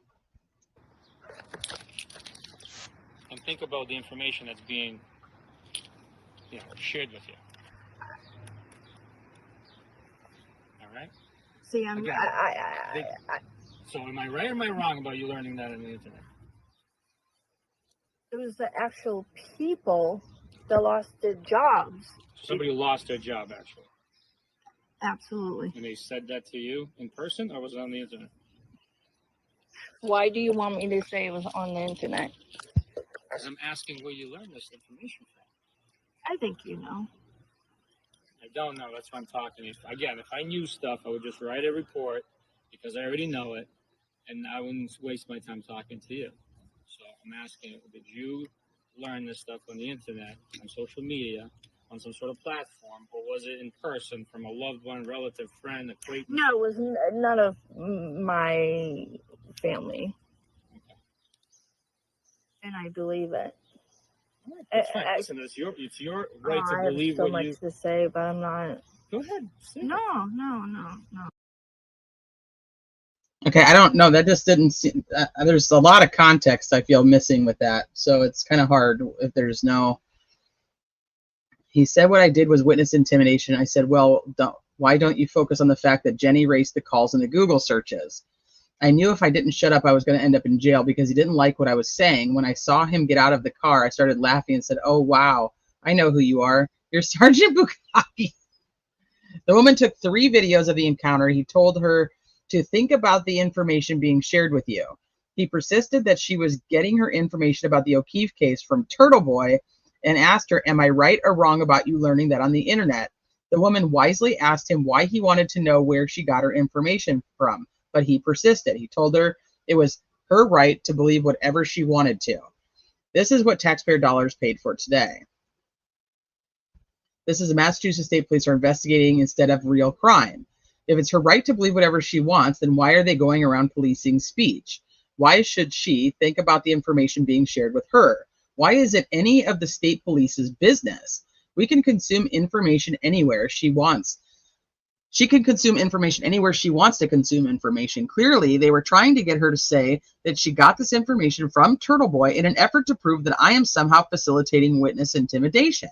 Speaker 5: And think about the information that's being, shared with you. All right?
Speaker 3: See,
Speaker 5: Again, so am I right or am I wrong about you learning that on the internet?
Speaker 3: it was the actual people that lost their jobs.
Speaker 5: Somebody lost their job, actually.
Speaker 3: Absolutely.
Speaker 5: And they said that to you in person, or was it on the internet?
Speaker 3: Why do you want me to say it was on the internet?
Speaker 5: Because I'm asking where you learned this information from.
Speaker 3: I think you know.
Speaker 5: I don't know. That's why I'm talking. Again, if I knew stuff, I would just write a report because I already know it. and I wouldn't waste my time talking to you. So I'm asking, did you learn this stuff on the internet, on social media, on some sort of platform, or was it in person from a loved one, relative, friend, acquaintance?
Speaker 3: No, it was none of my family.
Speaker 5: Okay.
Speaker 3: And I believe it.
Speaker 5: All right, that's fine. Listen, it's your right to
Speaker 3: I
Speaker 5: believe
Speaker 3: have so
Speaker 5: what
Speaker 3: much
Speaker 5: you.
Speaker 3: to say, but I'm not.
Speaker 5: Go ahead. Say it.
Speaker 3: No.
Speaker 2: Okay, I don't know. That just didn't seem. There's a lot of context I feel missing with that, so it's kind of hard if there's no. He said what I did was witness intimidation. I said, well, why don't you focus on the fact that Jenny erased the calls in the Google searches? I knew if I didn't shut up, I was going to end up in jail because he didn't like what I was saying. When I saw him get out of the car, I started laughing and said, oh, wow, I know who you are. You're Sergeant Bukkake. The woman took 3 videos of the encounter. He told her to think about the information being shared with you. He persisted that she was getting her information about the O'Keefe case from Turtle Boy and asked her, am I right or wrong about you learning that on the internet? The woman wisely asked him why he wanted to know where she got her information from, but he persisted. He told her it was her right to believe whatever she wanted to. This is what taxpayer dollars paid for today. This is the Massachusetts State Police are investigating instead of real crime. If it's her right to believe whatever she wants, then why are they going around policing speech? Why should she think about the information being shared with her? Why is it any of the state police's business? We can consume information anywhere she wants. She can consume information anywhere she wants to consume information. Clearly, they were trying to get her to say that she got this information from Turtle Boy in an effort to prove that I am somehow facilitating witness intimidation.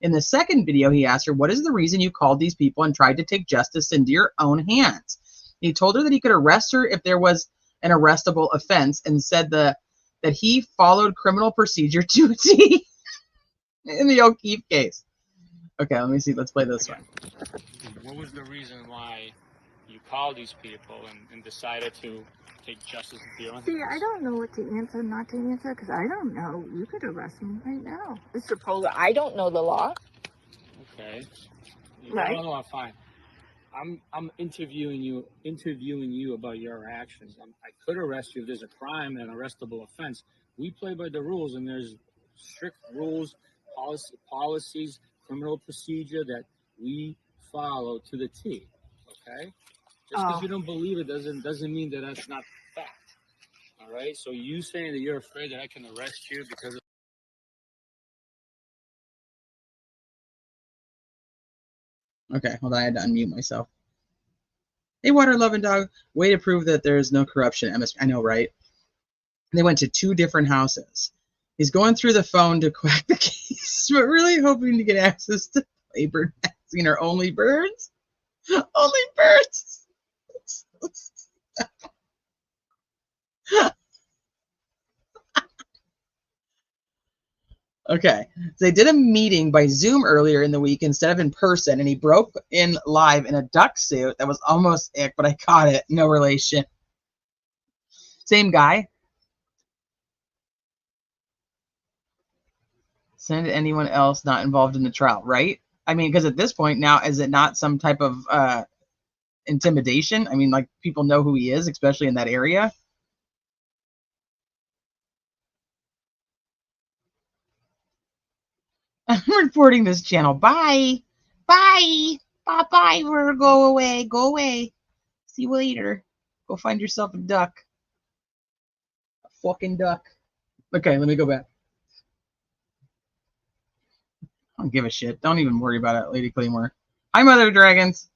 Speaker 2: In the second video, he asked her, what is the reason you called these people and tried to take justice into your own hands? He told her that he could arrest her if there was an arrestable offense and said that he followed criminal procedure to a T in the O'Keefe case. Okay, let me see. Let's play this one.
Speaker 5: What was the reason why you called these people and decided to take justice into your own hands?
Speaker 3: See, I don't know what to answer, not to answer, because I don't know. You could arrest me right now. Mr. Polar, I don't know the law.
Speaker 5: Okay.
Speaker 3: Right.
Speaker 5: No, I'm fine. I'm interviewing you about your actions. I could arrest you if there's a crime and an arrestable offense. We play by the rules, and there's strict rules, policies, criminal procedure that we follow to the T. Okay. Just because you don't believe it doesn't mean that that's not fact. All right. So you saying that you're afraid that I can arrest you because of
Speaker 2: Okay, hold on. I had to unmute myself. Hey, Water Loving Dog. Way to prove that there is no corruption at MSP. I know, right? They went to 2 different houses. He's going through the phone to crack the case, but really hoping to get access to Playbird magazine or Only Birds. Only Birds. Okay, so they did a meeting by Zoom earlier in the week instead of in person, and he broke in live in a duck suit that was almost ick, but I caught it. No relation. Same guy. Send anyone else not involved in the trial, right? I mean, because at this point now, is it not some type of intimidation? I mean, like, people know who he is, especially in that area. I'm reporting this channel. Bye. Bye. Bye-bye. Go away. Go away. See you later. Go find yourself a duck. A fucking duck. Okay, let me go back. I don't give a shit. Don't even worry about it, Lady Claymore. Hi, Mother Dragons.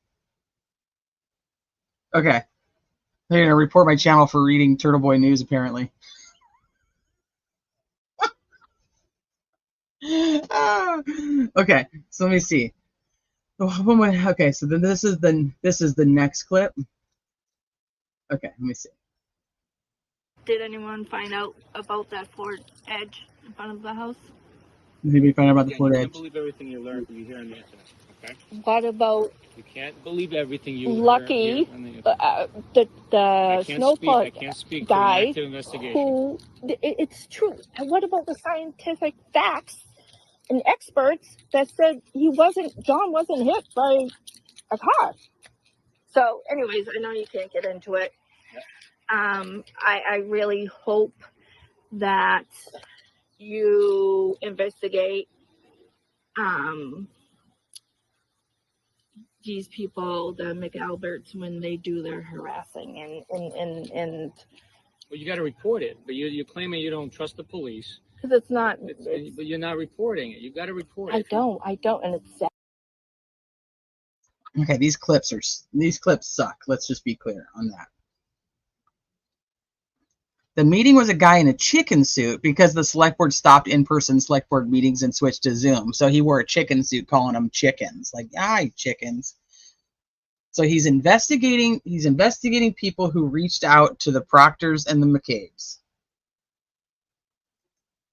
Speaker 2: Okay. They're going to report my channel for reading Turtle Boy News, apparently. Okay, so let me see. Okay, so then this is the next clip. Okay, let me see.
Speaker 3: Did anyone find out about that Ford Edge in front of the house?
Speaker 2: Maybe find out about the
Speaker 5: Again,
Speaker 2: Ford
Speaker 5: you
Speaker 2: Edge.
Speaker 5: can't believe everything you learn you hear on the internet. Okay.
Speaker 3: What about
Speaker 5: You can't believe everything you
Speaker 3: Lucky,
Speaker 5: hear on the internet.
Speaker 3: the
Speaker 5: I
Speaker 3: snowplow
Speaker 5: can't speak to an
Speaker 3: guy
Speaker 5: active investigation.
Speaker 3: who, it's true. And what about the scientific facts and experts that said John wasn't hit by a car? So anyways, I know you can't get into it.
Speaker 5: Yep.
Speaker 3: I really hope that you investigate these people, the McAlberts, when they do their harassing and
Speaker 5: Well, you got to report it, but you're claiming you don't trust the police.
Speaker 3: because it's not.
Speaker 5: But you're not reporting it. You got to report it.
Speaker 3: I don't, and it's sad.
Speaker 2: Okay, these clips suck. Let's just be clear on that. The meeting was a guy in a chicken suit because the select board stopped in-person select board meetings and switched to Zoom. So he wore a chicken suit, calling them chickens. Like, aye, chickens. So he's investigating people who reached out to the Proctors and the McCabe's.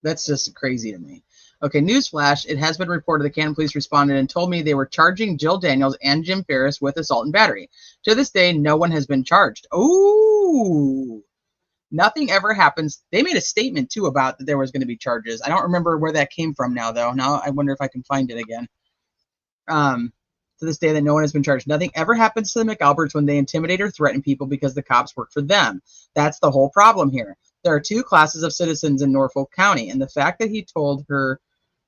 Speaker 2: That's just crazy to me. Okay, newsflash. It has been reported the Canton police responded and told me they were charging Jill Daniels and Jim Ferris with assault and battery. To this day, no one has been charged. Ooh. Nothing ever happens. They made a statement, too, about that there was going to be charges. I don't remember where that came from now, though. Now I wonder if I can find it again. To this day, that no one has been charged. Nothing ever happens to the McAlberts when they intimidate or threaten people because the cops work for them. That's the whole problem here. There are two classes of citizens in Norfolk County, and the fact that he told her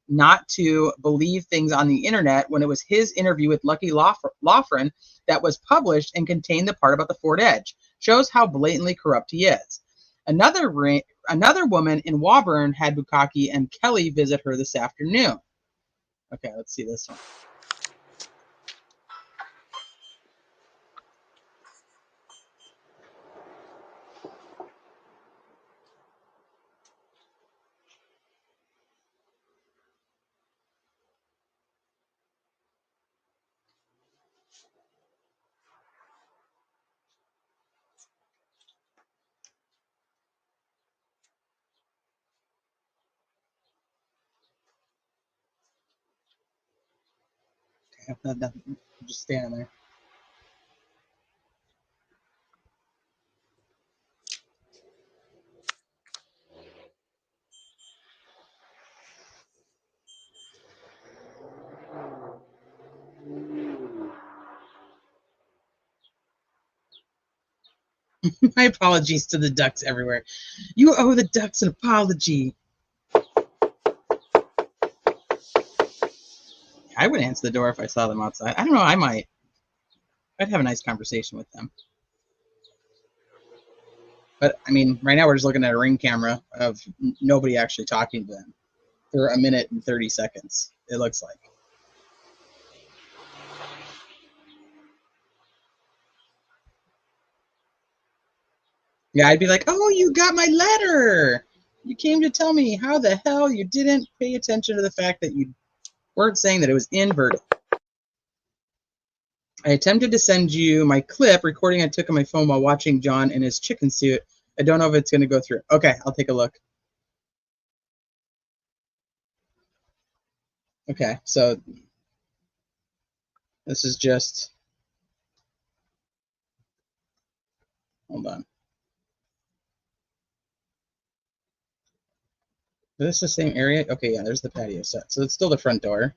Speaker 2: not to believe things on the internet when it was his interview with Lucky Loughran that was published and contained the part about the Ford Edge shows how blatantly corrupt he is. Another woman in Woburn had Bukaki and Kelly visit her this afternoon. Okay, let's see this one. I'm just standing there. My apologies to the ducks everywhere. You owe the ducks an apology. I would answer the door if I saw them outside. I don't know. I might. I'd have a nice conversation with them. But, I mean, right now we're just looking at a ring camera of nobody actually talking to them for 1 minute and 30 seconds, it looks like. Yeah, I'd be like, oh, you got my letter. You came to tell me how the hell you didn't pay attention to the fact that you weren't saying that it was inverted. I attempted to send you my clip recording I took on my phone while watching John in his chicken suit. I don't know if it's going to go through. Okay, I'll take a look. Okay, so this is just, hold on. Is this the same area? Okay, yeah, there's the patio set. So it's still the front door.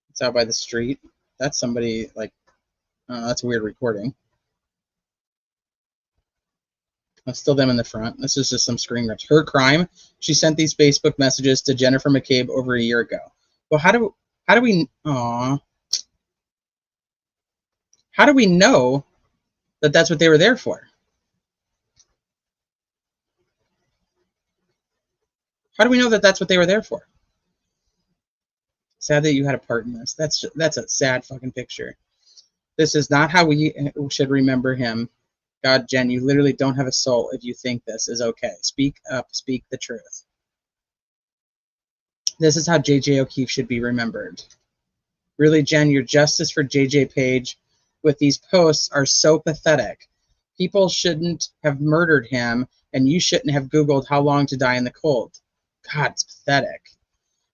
Speaker 2: It's out by the street. That's somebody, like, that's a weird recording. That's still them in the front. This is just some screen rips. Her crime, she sent these Facebook messages to Jennifer McCabe over a year ago. Well, how do we, how do we know that that's what they were there for? How do we know that that's what they were there for? Sad that you had a part in this. That's a sad fucking picture. This is not how we should remember him. God, Jen, you literally don't have a soul if you think this is okay. Speak up. Speak the truth. This is how J.J. O'Keefe should be remembered. Really, Jen, your justice for J.J. Page with these posts are so pathetic. People shouldn't have murdered him, and you shouldn't have Googled how long to die in the cold. God, it's pathetic.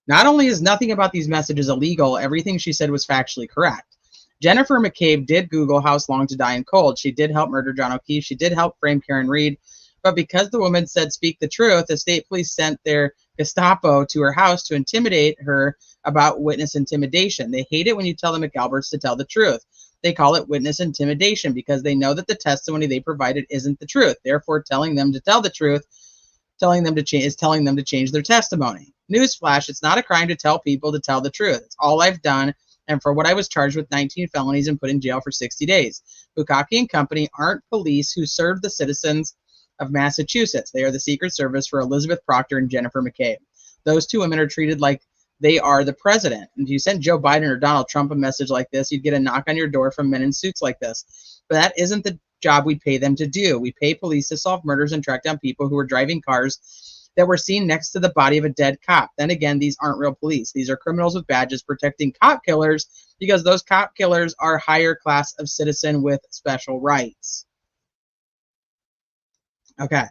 Speaker 2: Not only is nothing about these messages illegal, everything she said was factually correct. Jennifer McCabe did Google how long to die in cold. She did help murder John O'Keefe. She did help frame Karen Reed. But because the woman said speak the truth, the state police sent their Gestapo to her house to intimidate her about witness intimidation. They hate it when you tell the McAlberts to tell the truth. They call it witness intimidation because they know that the testimony they provided isn't the truth. Therefore, telling them to tell the truth, telling them to change their testimony. Newsflash, it's not a crime to tell people to tell the truth. It's all I've done, and for what I was charged with 19 felonies and put in jail for 60 days. Bukaki and Company aren't police who serve the citizens of Massachusetts. They are the Secret Service for Elizabeth Proctor and Jennifer McCabe. Those two women are treated like they are the president. And if you sent Joe Biden or Donald Trump a message like this, you'd get a knock on your door from men in suits like this. But that isn't the job we pay them to do. We pay police to solve murders and track down people who are driving cars that were seen next to the body of a dead cop. Then again, these aren't real police. These are criminals with badges protecting cop killers because those cop killers are higher class of citizen with special rights. Okay.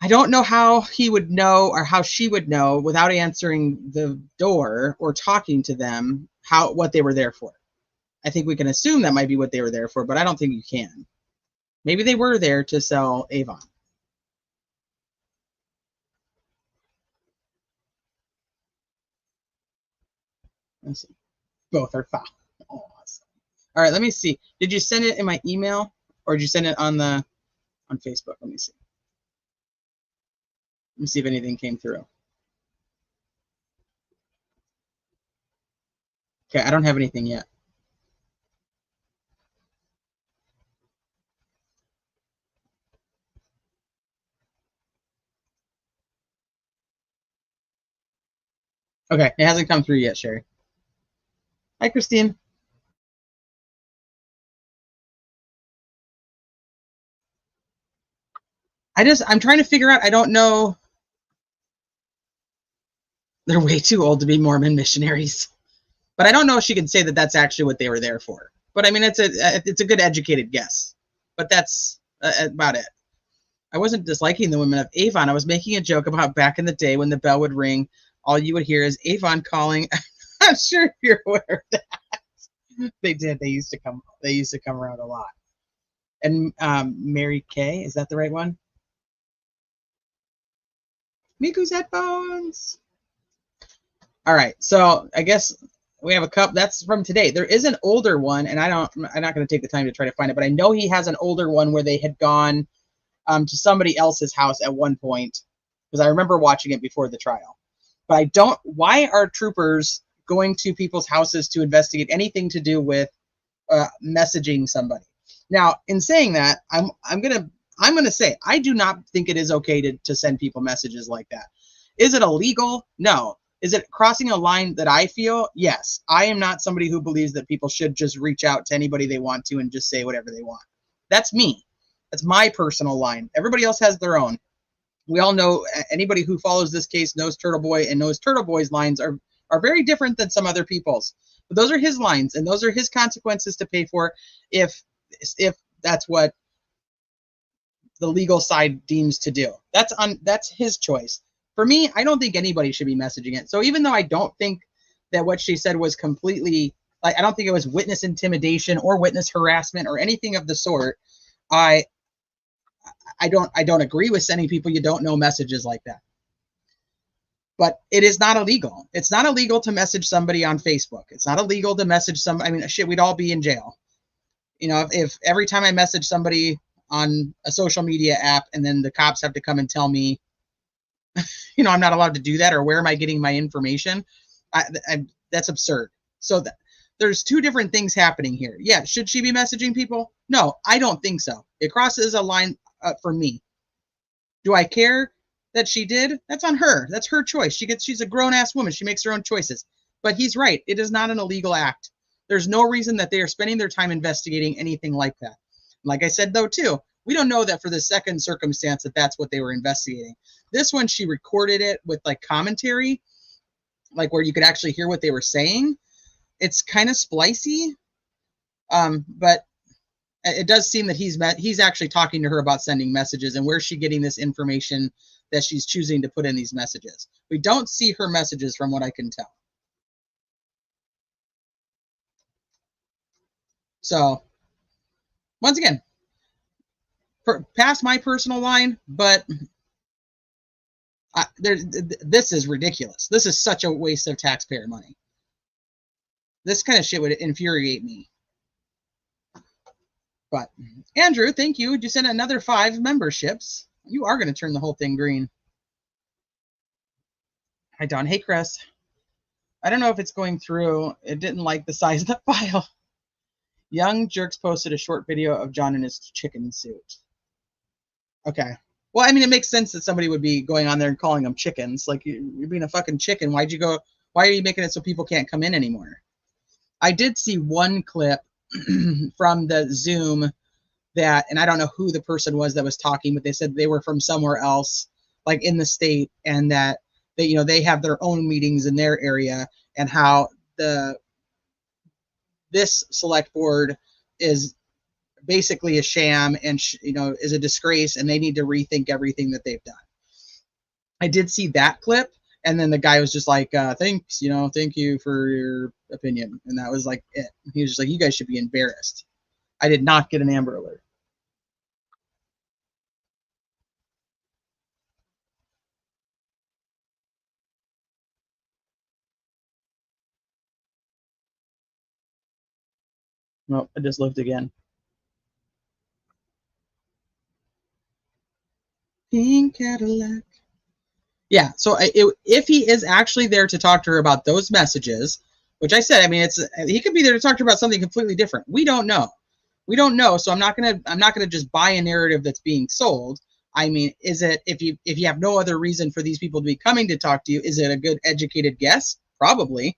Speaker 2: I don't know how he would know or how she would know without answering the door or talking to them what they were there for. I think we can assume that might be what they were there for, but I don't think you can. Maybe they were there to sell Avon. Let's see. Both are foul. Awesome. All right, let me see. Did you send it in my email or did you send it on Facebook? Let me see. Let me see if anything came through. Okay, I don't have anything yet. Okay, it hasn't come through yet, Sherry. Hi, Christine. I'm trying to figure out, I don't know. They're way too old to be Mormon missionaries. But I don't know if she can say that that's actually what they were there for. But I mean, it's a good educated guess. But that's about it. I wasn't disliking the women of Avon. I was making a joke about back in the day when the bell would ring, all you would hear is Avon calling. I'm sure you're aware of that. They did. They used to come around a lot. And Mary Kay, is that the right one? Miku's headphones. All right, so I guess we have a cup. That's from today. There is an older one, and I'm not going to take the time to try to find it, but I know he has an older one where they had gone to somebody else's house at one point, because I remember watching it before the trial. But why are troopers going to people's houses to investigate anything to do with messaging somebody? Now, in saying that, I'm gonna say I do not think it is okay to send people messages like that. Is it illegal? No. Is it crossing a line that I feel? Yes. I am not somebody who believes that people should just reach out to anybody they want to and just say whatever they want. That's me. That's my personal line. Everybody else has their own. We all know, anybody who follows this case knows Turtle Boy and knows Turtle Boy's lines are very different than some other people's. But those are his lines, and those are his consequences to pay for if that's what the legal side deems to do. That's his choice. For me, I don't think anybody should be messaging it. So even though I don't think that what she said was completely, like, I don't think it was witness intimidation or witness harassment or anything of the sort, I don't agree with sending people you don't know messages like that. But it is not illegal. It's not illegal to message somebody on Facebook. It's not illegal to message I mean, shit, we'd all be in jail. You know, if every time I message somebody on a social media app and then the cops have to come and tell me, you know, I'm not allowed to do that, or where am I getting my information? That's absurd. So there's two different things happening here. Yeah, should she be messaging people? No, I don't think so. It crosses a line for me. Do I care that she did? That's on her. That's her choice. She's a grown-ass woman. She makes her own choices. But he's right. It is not an illegal act. There's no reason that they are spending their time investigating anything like that. Like I said, though, too, we don't know that for the second circumstance that that's what they were investigating. This one, she recorded it with like commentary, like where you could actually hear what they were saying. It's kind of splicey, but it does seem that he's actually talking to her about sending messages and where's she getting this information that she's choosing to put in these messages. We don't see her messages from what I can tell. So once again, past my personal line, but this is ridiculous. This is such a waste of taxpayer money. This kind of shit would infuriate me. But Andrew, thank you. You sent another 5 memberships. You are going to turn the whole thing green. Hi, Don. Hey, Chris. I don't know if it's going through. It didn't like the size of the file. Young Jerks posted a short video of John in his chicken suit. Okay. Well, I mean, it makes sense that somebody would be going on there and calling them chickens. Like, you're being a fucking chicken. Why are you making it so people can't come in anymore? I did see one clip from the Zoom that, and I don't know who the person was that was talking, but they said they were from somewhere else, like in the state, and that they have their own meetings in their area, and how this select board is basically a sham and is a disgrace, and they need to rethink everything that they've done. I did see that clip, and then the guy was just like, thanks, thank you for your opinion, and that was like it. He was just like, you guys should be embarrassed. I did not get an Amber Alert. Nope, I just looked again. Pink Cadillac. Yeah, so if he is actually there to talk to her about those messages, which I said, I mean, he could be there to talk to her about something completely different. We don't know. So I'm not gonna just buy a narrative that's being sold. I mean, is it, if you have no other reason for these people to be coming to talk to you, is it a good educated guess? Probably,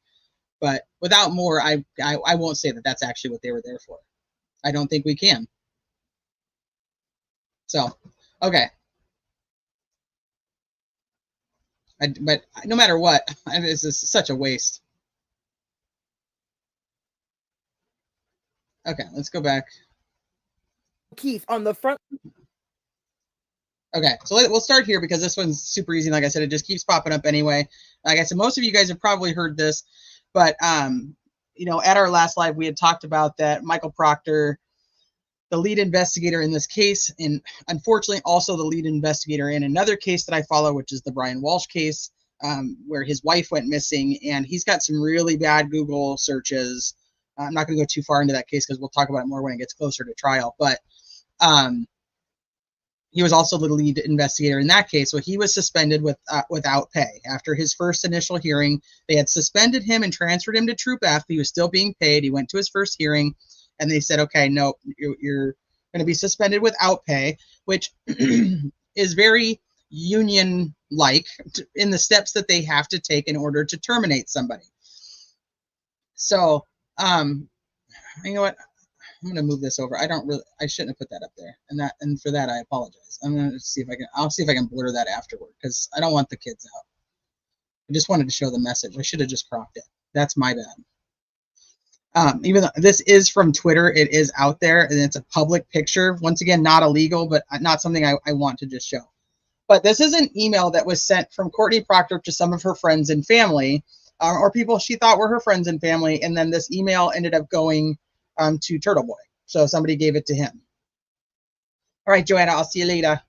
Speaker 2: but without more, I won't say that that's actually what they were there for. I don't think we can. So, okay. But no matter what, this is such a waste. Okay, let's go back.
Speaker 4: Keith on the front.
Speaker 2: Okay, so we'll start here because this one's super easy. Like I said, it just keeps popping up anyway. Like I said, most of you guys have probably heard this, but at our last live, we had talked about that Michael Proctor, the lead investigator in this case, and unfortunately also the lead investigator in another case that I follow, which is the Brian Walsh case, where his wife went missing, and he's got some really bad Google searches. I'm not going to go too far into that case because we'll talk about it more when it gets closer to trial, but he was also the lead investigator in that case. So he was suspended without pay. After his first initial hearing, they had suspended him and transferred him to Troop F. He was still being paid. He went to his first hearing, and they said, okay, no, you're going to be suspended without pay, which is very union-like in the steps that they have to take in order to terminate somebody. So, you know what? I'm going to move this over. I shouldn't have put that up there. And for that, I apologize. I'll see if I can blur that afterward because I don't want the kids out. I just wanted to show the message. I should have just cropped it. That's my bad. Even though this is from Twitter, it is out there and it's a public picture. Once again, not illegal, but not something I want to just show. But this is an email that was sent from Courtney Proctor to some of her friends and family, or people she thought were her friends and family. And then this email ended up going to Turtle Boy. So somebody gave it to him. All right, Joanna, I'll see you later.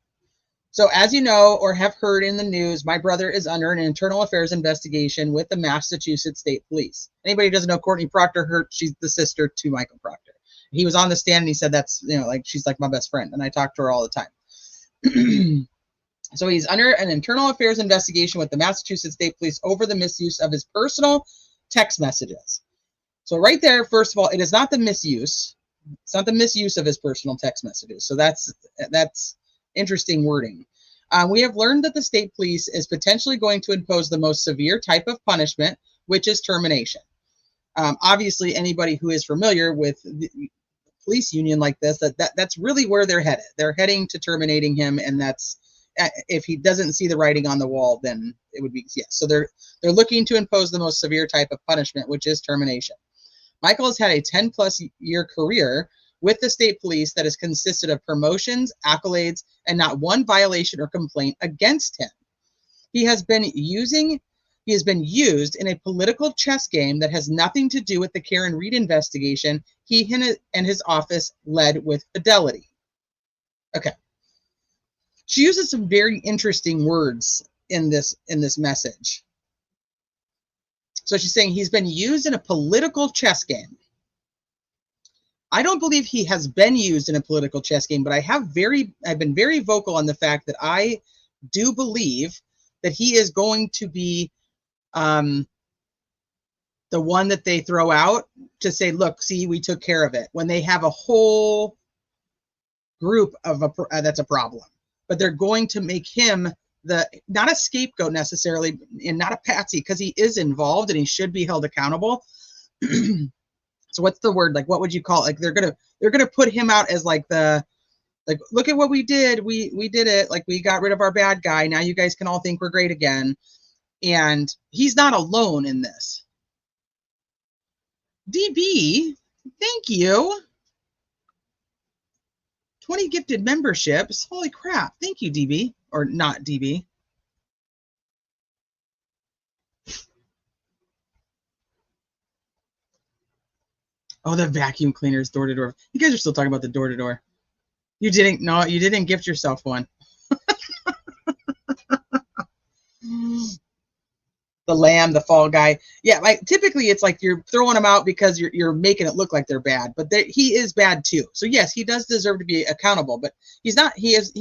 Speaker 2: So as you know or have heard in the news, my brother is under an internal affairs investigation with the Massachusetts State Police. Anybody who doesn't know Courtney Proctor, she's the sister to Michael Proctor. He was on the stand and he said that's, she's like my best friend, and I talk to her all the time. So he's under an internal affairs investigation with the Massachusetts State Police over the misuse of his personal text messages. So right there, first of all, it is not the misuse. It's not the misuse of his personal text messages. So that's interesting wording. We have learned that the state police is potentially going to impose the most severe type of punishment, which is termination. Obviously, anybody who is familiar with the police union like this, that's really where they're headed. They're heading to terminating him, and that's, if he doesn't see the writing on the wall, then it would be yes. So they're looking to impose the most severe type of punishment, which is termination. Michael has had a 10-plus year career with the state police that has consisted of promotions, accolades, and not one violation or complaint against him. He has been used in a political chess game that has nothing to do with the Karen Reed investigation he and his office led with fidelity. Okay. She uses some very interesting words in this message. So she's saying he's been used in a political chess game. I don't believe he has been used in a political chess game, but I've been very vocal on the fact that I do believe that he is going to be the one that they throw out to say, look, see, we took care of it, when they have a whole group of that's a problem. But they're going to make him not a scapegoat necessarily, and not a patsy, because he is involved and he should be held accountable. So what's the word? Like, what would you call it? Like, they're gonna put him out as like look at what we did. We did it. Like, we got rid of our bad guy. Now you guys can all think we're great again. And he's not alone in this. DB, thank you. 20 gifted memberships. Holy crap. Thank you, DB. Or not DB. Oh, the vacuum cleaners, door to door. You guys are still talking about the door to door. You didn't gift yourself one. The lamb, the fall guy. Yeah, like typically it's like you're throwing them out because you're making it look like they're bad, but he is bad too. So yes, he does deserve to be accountable, but he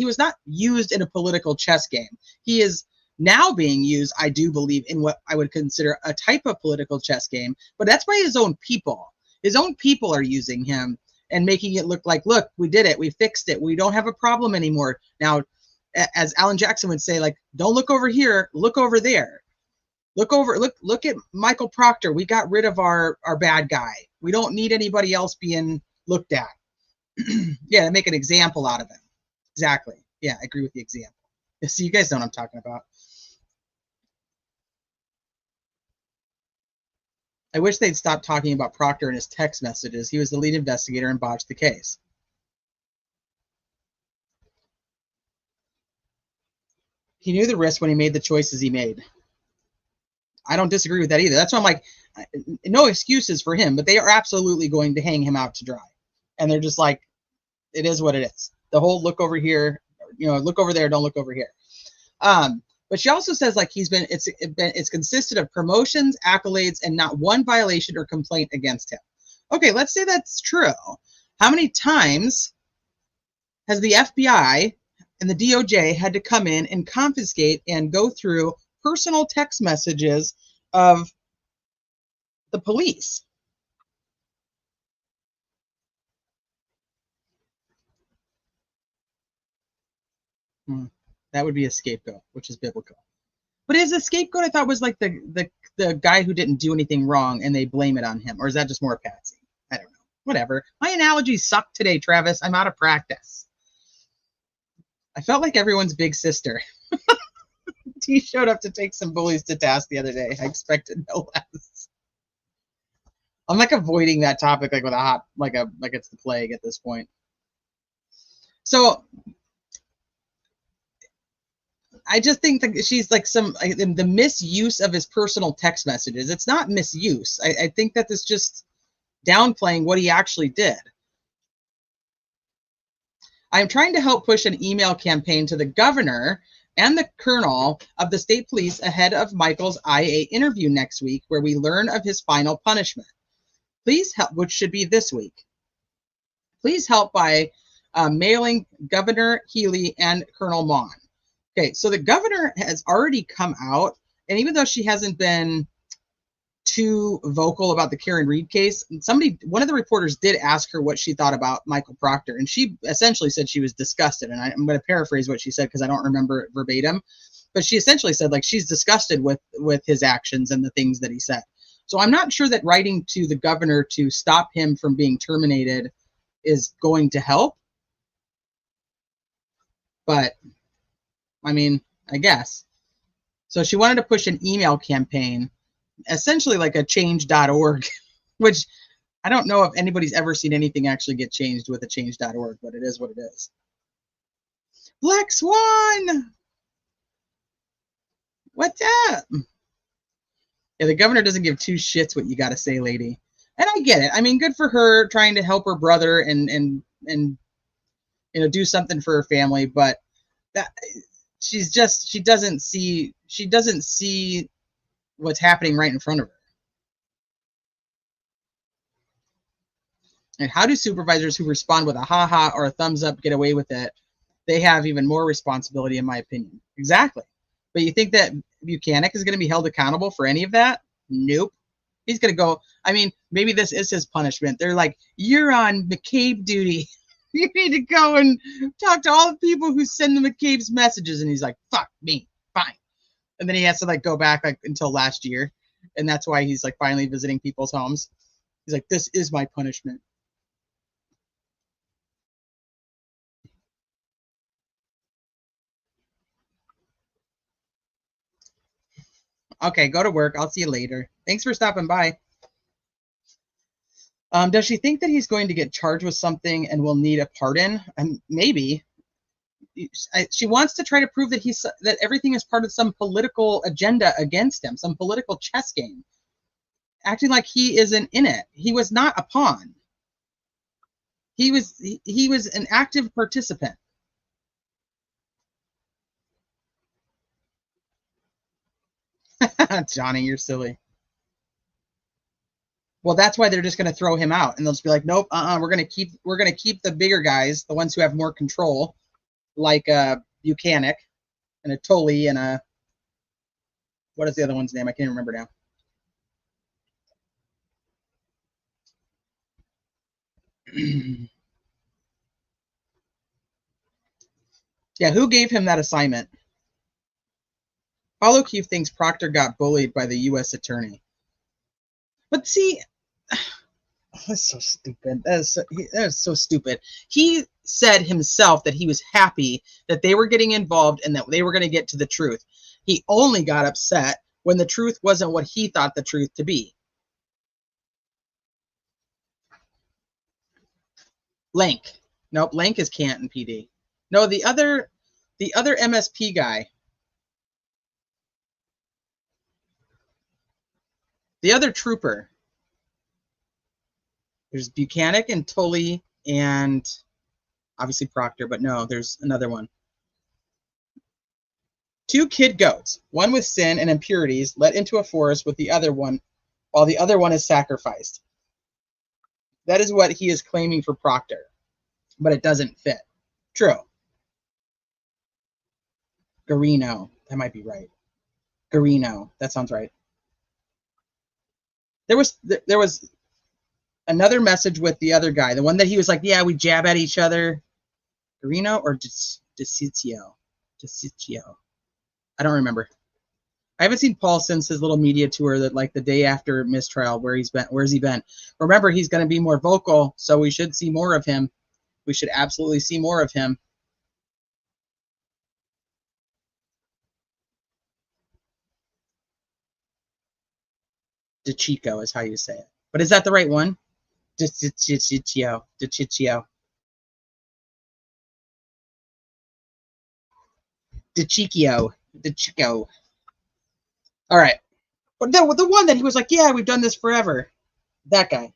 Speaker 2: was not used in a political chess game. He is now being used, I do believe, in what I would consider a type of political chess game, but that's by his own people. His own people are using him and making it look like, look, we did it, we fixed it, we don't have a problem anymore. Now, as Alan Jackson would say, like, don't look over here, look over there. Look at Michael Proctor. We got rid of our bad guy. We don't need anybody else being looked at. Yeah, make an example out of him. Exactly. Yeah, I agree with the example. See, you guys know what I'm talking about. I wish they'd stop talking about Proctor in his text messages. He was the lead investigator and botched the case. He knew the risk when he made the choices he made. I don't disagree with that either. That's why I'm like, no excuses for him, but they are absolutely going to hang him out to dry. And they're just like, it is what it is. The whole look over here, look over there, don't look over here. But she also says, like, it's consisted of promotions, accolades, and not one violation or complaint against him. Okay, let's say that's true. How many times has the FBI and the DOJ had to come in and confiscate and go through personal text messages of the police? That would be a scapegoat, which is biblical. But is a scapegoat, I thought, was like the guy who didn't do anything wrong and they blame it on him? Or is that just more patsy? I don't know. Whatever. My analogies suck today, Travis. I'm out of practice. I felt like everyone's big sister. He showed up to take some bullies to task the other day. I expected no less. I'm like avoiding that topic like with a hot, like it's the plague at this point. So I just think that she's like the misuse of his personal text messages. It's not misuse. I think that this just downplaying what he actually did. I'm trying to help push an email campaign to the governor and the colonel of the state police ahead of Michael's IA interview next week, where we learn of his final punishment. Please help, which should be this week. Please help by mailing Governor Healy and Colonel Mon. Okay, so the governor has already come out, and even though she hasn't been too vocal about the Karen Reed case, one of the reporters did ask her what she thought about Michael Proctor, and she essentially said she was disgusted. And I'm going to paraphrase what she said because I don't remember it verbatim, but she essentially said, like, she's disgusted with his actions and the things that he said. So I'm not sure that writing to the governor to stop him from being terminated is going to help. But I mean, I guess. So she wanted to push an email campaign, essentially like a change.org, which I don't know if anybody's ever seen anything actually get changed with a change.org, but it is what it is. Black Swan! What's up? Yeah, the governor doesn't give two shits what you got to say, lady. And I get it. I mean, good for her trying to help her brother and do something for her family, but that she doesn't see what's happening right in front of her. And how do supervisors who respond with a ha-ha or a thumbs up get away with it? They have even more responsibility, in my opinion. Exactly. But you think that Buchanan is going to be held accountable for any of that? Nope. He's going to go, I mean, maybe this is his punishment. They're like, you're on McCabe duty. You need to go and talk to all the people who send the McCabe's messages. And he's like, fuck me, fine. And then he has to like go back like until last year. And that's why he's like finally visiting people's homes. He's like, this is my punishment. Okay, go to work. I'll see you later. Thanks for stopping by. Does she think that he's going to get charged with something and will need a pardon? Maybe. She wants to try to prove that that everything is part of some political agenda against him, some political chess game, acting like he isn't in it. He was not a pawn. He was an active participant. Johnny, you're silly. Well, that's why they're just going to throw him out, and they'll just be like, nope, we're going to keep the bigger guys, the ones who have more control, like Buchanan and a Tully and a, what is the other one's name? I can't remember now. Yeah, who gave him that assignment? Paul O'Keefe thinks Proctor got bullied by the U.S. attorney. But see, that's so stupid. That is so stupid. He said himself that he was happy that they were getting involved and that they were going to get to the truth. He only got upset when the truth wasn't what he thought the truth to be. Lank. Nope, Lank is Canton PD. No, the other MSP guy. The other trooper. There's Buchanan and Tully and obviously Proctor, but no, there's another one. 2 kid goats, one with sin and impurities, let into a forest with the other one, while the other one is sacrificed. That is what he is claiming for Proctor, but it doesn't fit. True. Garino, that might be right. Garino, that sounds right. There was another message with the other guy, the one that he was like, yeah, we jab at each other. Garino or Deciccio? I don't remember. I haven't seen Paul since his little media tour that like the day after Mistrial. Where's he been? Remember, he's going to be more vocal, so we should see more of him. We should absolutely see more of him. DeChico is how you say it. But is that the right one? DeCiccio. DeChico. All right. But the one that he was like, yeah, we've done this forever. That guy.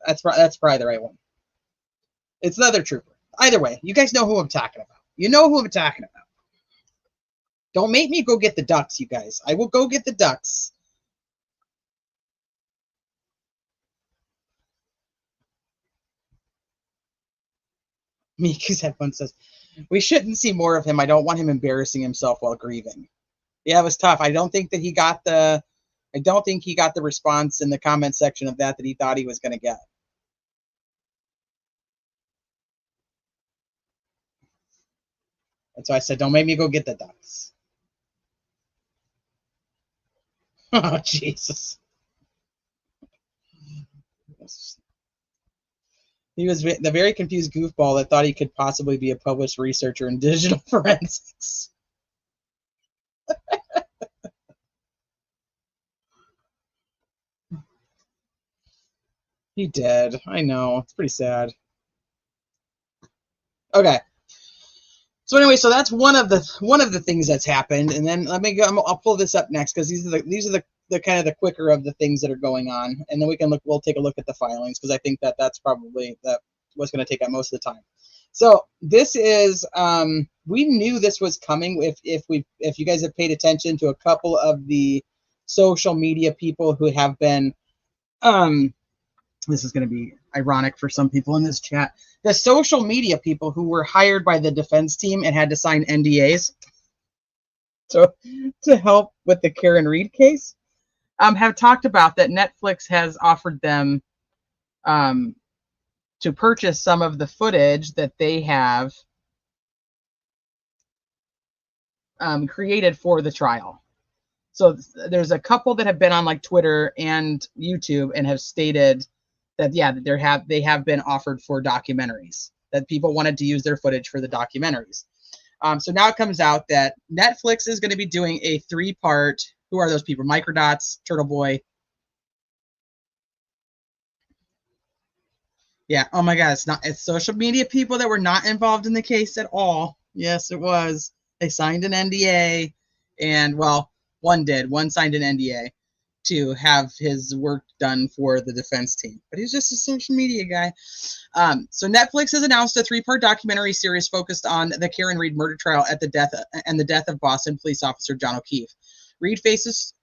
Speaker 2: That's probably the right one. It's another trooper. Either way, you guys know who I'm talking about. You know who I'm talking about. Don't make me go get the ducks, you guys. I will go get the ducks. Miku's headphone says, we shouldn't see more of him. I don't want him embarrassing himself while grieving. Yeah, it was tough. I don't think he got the response in the comment section of that he thought he was going to get. That's why I said, don't make me go get the ducks. Oh, Jesus. He was the very confused goofball that thought he could possibly be a published researcher in digital forensics. He did. I know. It's pretty sad. Okay. So anyway, so that's one of the things that's happened, and then let me go. I'll pull this up next because these are the kind of the quicker of the things that are going on, and then we'll take a look at the filings because I think that's probably what's going to take up most of the time. So this is we knew this was coming if you guys have paid attention to a couple of the social media people who have been this is going to be ironic for some people in this chat. The social media people who were hired by the defense team and had to sign NDAs to help with the Karen Reed case have talked about that Netflix has offered them to purchase some of the footage that they have created for the trial. So there's a couple that have been on like Twitter and YouTube and have stated that, yeah, that they have been offered for documentaries, that people wanted to use their footage for the documentaries. So now it comes out that Netflix is going to be doing a 3-part. Who are those people? Microdots, Turtle Boy. Yeah. Oh my God. It's social media people that were not involved in the case at all. Yes, it was. They signed an NDA, and well, one signed an NDA to have his work done for the defense team, but he's just a social media guy. So Netflix has announced a 3-part documentary series focused on the Karen Reed murder trial at the death of Boston police officer John O'Keefe. Reed faced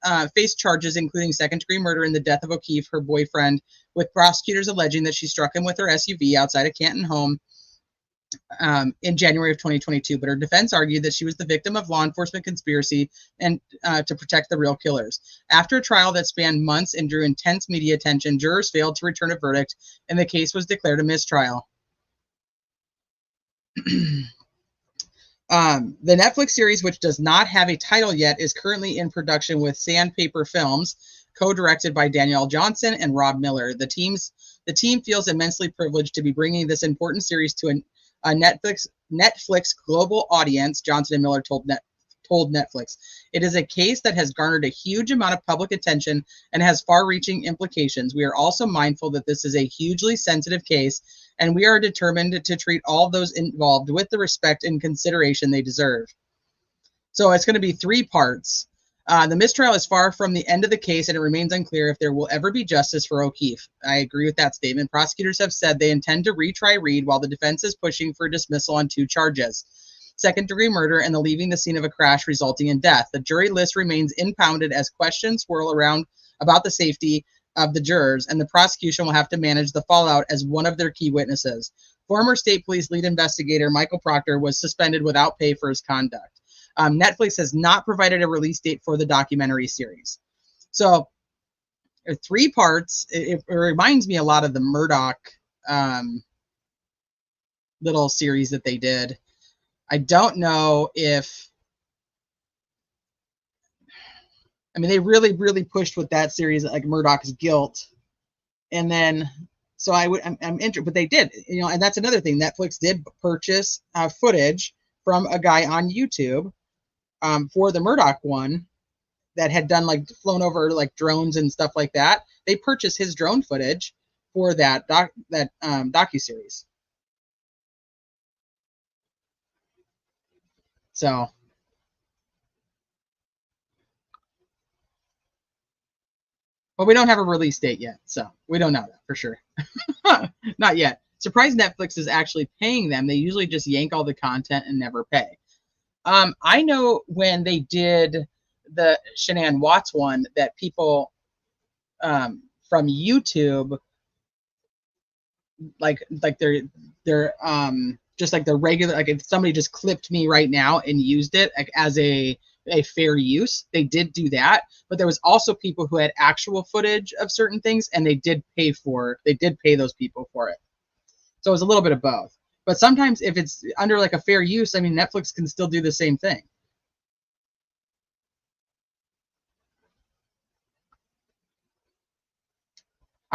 Speaker 2: charges including second-degree murder in the death of O'Keefe, her boyfriend, with prosecutors alleging that she struck him with her SUV outside a Canton home in January of 2022, but her defense argued that she was the victim of law enforcement conspiracy and to protect the real killers. After a trial that spanned months and drew intense media attention, jurors failed to return a verdict, and the case was declared a mistrial. The Netflix series, which does not have a title yet, is currently in production with Sandpaper Films, co-directed by Danielle Johnson and Rob Miller. The team feels immensely privileged to be bringing this important series to a Netflix global audience, Johnson and Miller told Netflix. It is a case that has garnered a huge amount of public attention and has far-reaching implications. We are also mindful that this is a hugely sensitive case, and we are determined to treat all those involved with the respect and consideration they deserve. So it's going to be 3 parts. The mistrial is far from the end of the case, and it remains unclear if there will ever be justice for O'Keefe. I agree with that statement. Prosecutors have said they intend to retry Reed, while the defense is pushing for dismissal on 2 charges: second-degree murder and the leaving the scene of a crash resulting in death. The jury list remains impounded as questions swirl around about the safety of the jurors, and the prosecution will have to manage the fallout as one of their key witnesses. Former state police lead investigator Michael Proctor was suspended without pay for his conduct. Netflix has not provided a release date for the documentary series. So 3 parts. It reminds me a lot of the Murdoch little series that they did. I don't know if, I mean, they really, really pushed with that series, like Murdoch's Guilt. And then, so I'm interested, but they did, and that's another thing. Netflix did purchase footage from a guy on YouTube for the Murdoch one that had done like flown over like drones and stuff like that. They purchased his drone footage for that docuseries. So, well, we don't have a release date yet, so we don't know that for sure. Not yet. Surprised Netflix is actually paying them. They usually just yank all the content and never pay. I know when they did the Shanann Watts one that people from YouTube, like they're just like the regular, like if somebody just clipped me right now and used it like as a fair use, they did do that. But there was also people who had actual footage of certain things, and they did pay those people for it. So it was a little bit of both. But sometimes if it's under like a fair use, I mean, Netflix can still do the same thing.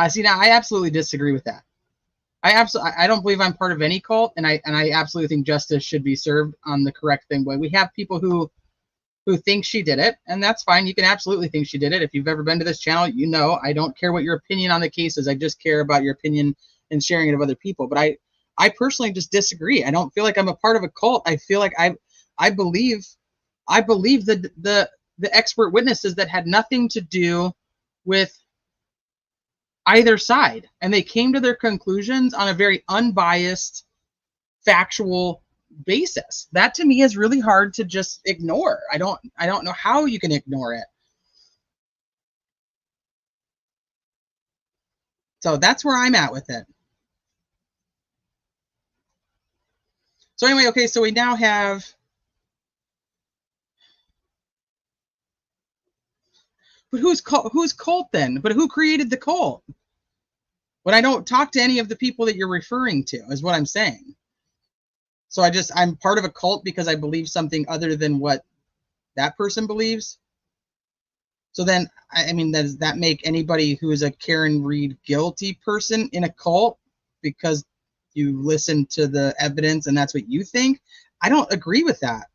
Speaker 2: See, now I absolutely disagree with that. I don't believe I'm part of any cult, and I absolutely think justice should be served on the correct thing way. We have people who think she did it, and that's fine. You can absolutely think she did it. If you've ever been to this channel, I don't care what your opinion on the case is. I just care about your opinion and sharing it with other people. But I personally just disagree. I don't feel like I'm a part of a cult. I feel like I believe the expert witnesses that had nothing to do with either side, and they came to their conclusions on a very unbiased, factual basis. That to me is really hard to just ignore. I don't know how you can ignore it. So that's where I'm at with it. So anyway, okay, so we now have, but who's cult then? But who created the cult? But I don't talk to any of the people that you're referring to, is what I'm saying. So I'm part of a cult because I believe something other than what that person believes. So then, I mean, does that make anybody who is a Karen Reed guilty person in a cult because you listen to the evidence and that's what you think? I don't agree with that.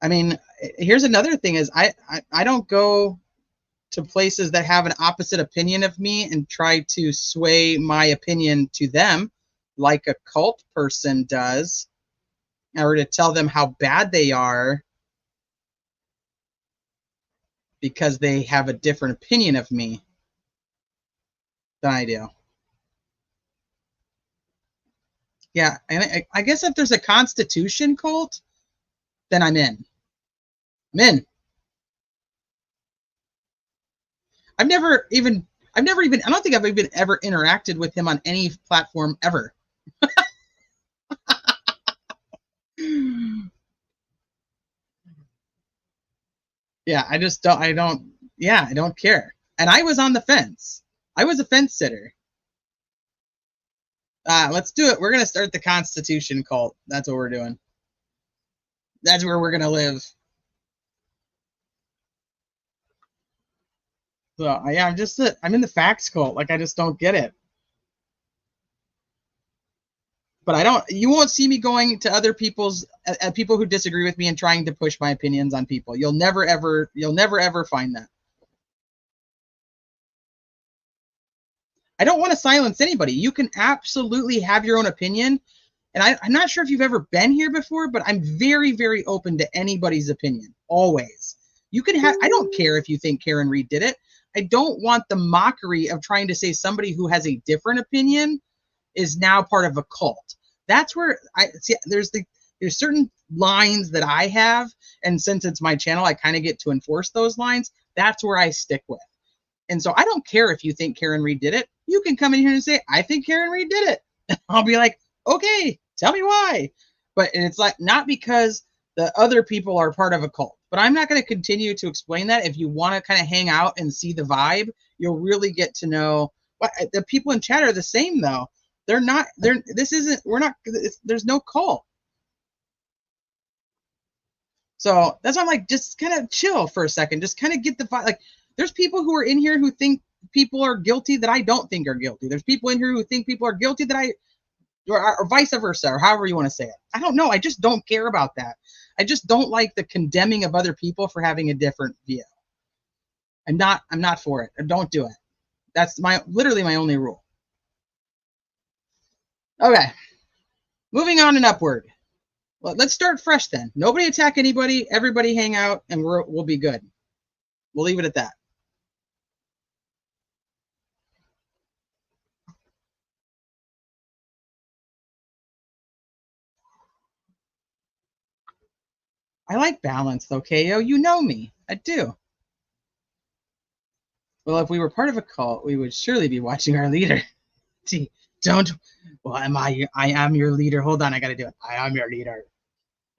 Speaker 2: I mean, here's another thing is I don't go to places that have an opposite opinion of me and try to sway my opinion to them like a cult person does, or to tell them how bad they are because they have a different opinion of me than I do. Yeah, and I guess if there's a Constitution cult, then I'm in. I'm in. I don't think I've even ever interacted with him on any platform ever. Yeah, I don't care. And I was on the fence. I was a fence sitter. Let's do it. We're going to start the Constitution cult. That's what we're doing. That's where we're going to live. So yeah, I'm in the facts cult. Like, I just don't get it. But you won't see me going to other people's, people who disagree with me and trying to push my opinions on people. You'll never ever find that. I don't want to silence anybody. You can absolutely have your own opinion. And I'm not sure if you've ever been here before, but I'm very, very open to anybody's opinion. Always. You can have, I don't care if you think Karen Reed did it. I don't want the mockery of trying to say somebody who has a different opinion is now part of a cult. That's where I see there's certain lines that I have, and since it's my channel, I kind of get to enforce those lines. That's where I stick with. And so I don't care if you think Karen Reed did it. You can come in here and say, I think Karen Reed did it. I'll be like, okay, tell me why. But it's like, not because the other people are part of a cult. But I'm not going to continue to explain that. If you want to kind of hang out and see the vibe, you'll really get to know. The people in chat are the same, though. There's no cult. So that's why I'm like, just kind of chill for a second. Just kind of get the vibe. Like, there's people who are in here who think people are guilty that I don't think are guilty. There's people in here who think people are guilty that or vice versa, or however you want to say it. I don't know. I just don't care about that. I just don't like the condemning of other people for having a different view. I'm not for it. Don't do it. That's literally my only rule. Okay. Moving on and upward. Well, let's start fresh then. Nobody attack anybody. Everybody hang out, and we'll be good. We'll leave it at that. I like balance, though, KO. You know me. I do. Well, if we were part of a cult, we would surely be watching our leader. See, don't. Well, I am your leader. Hold on, I got to do it. I am your leader.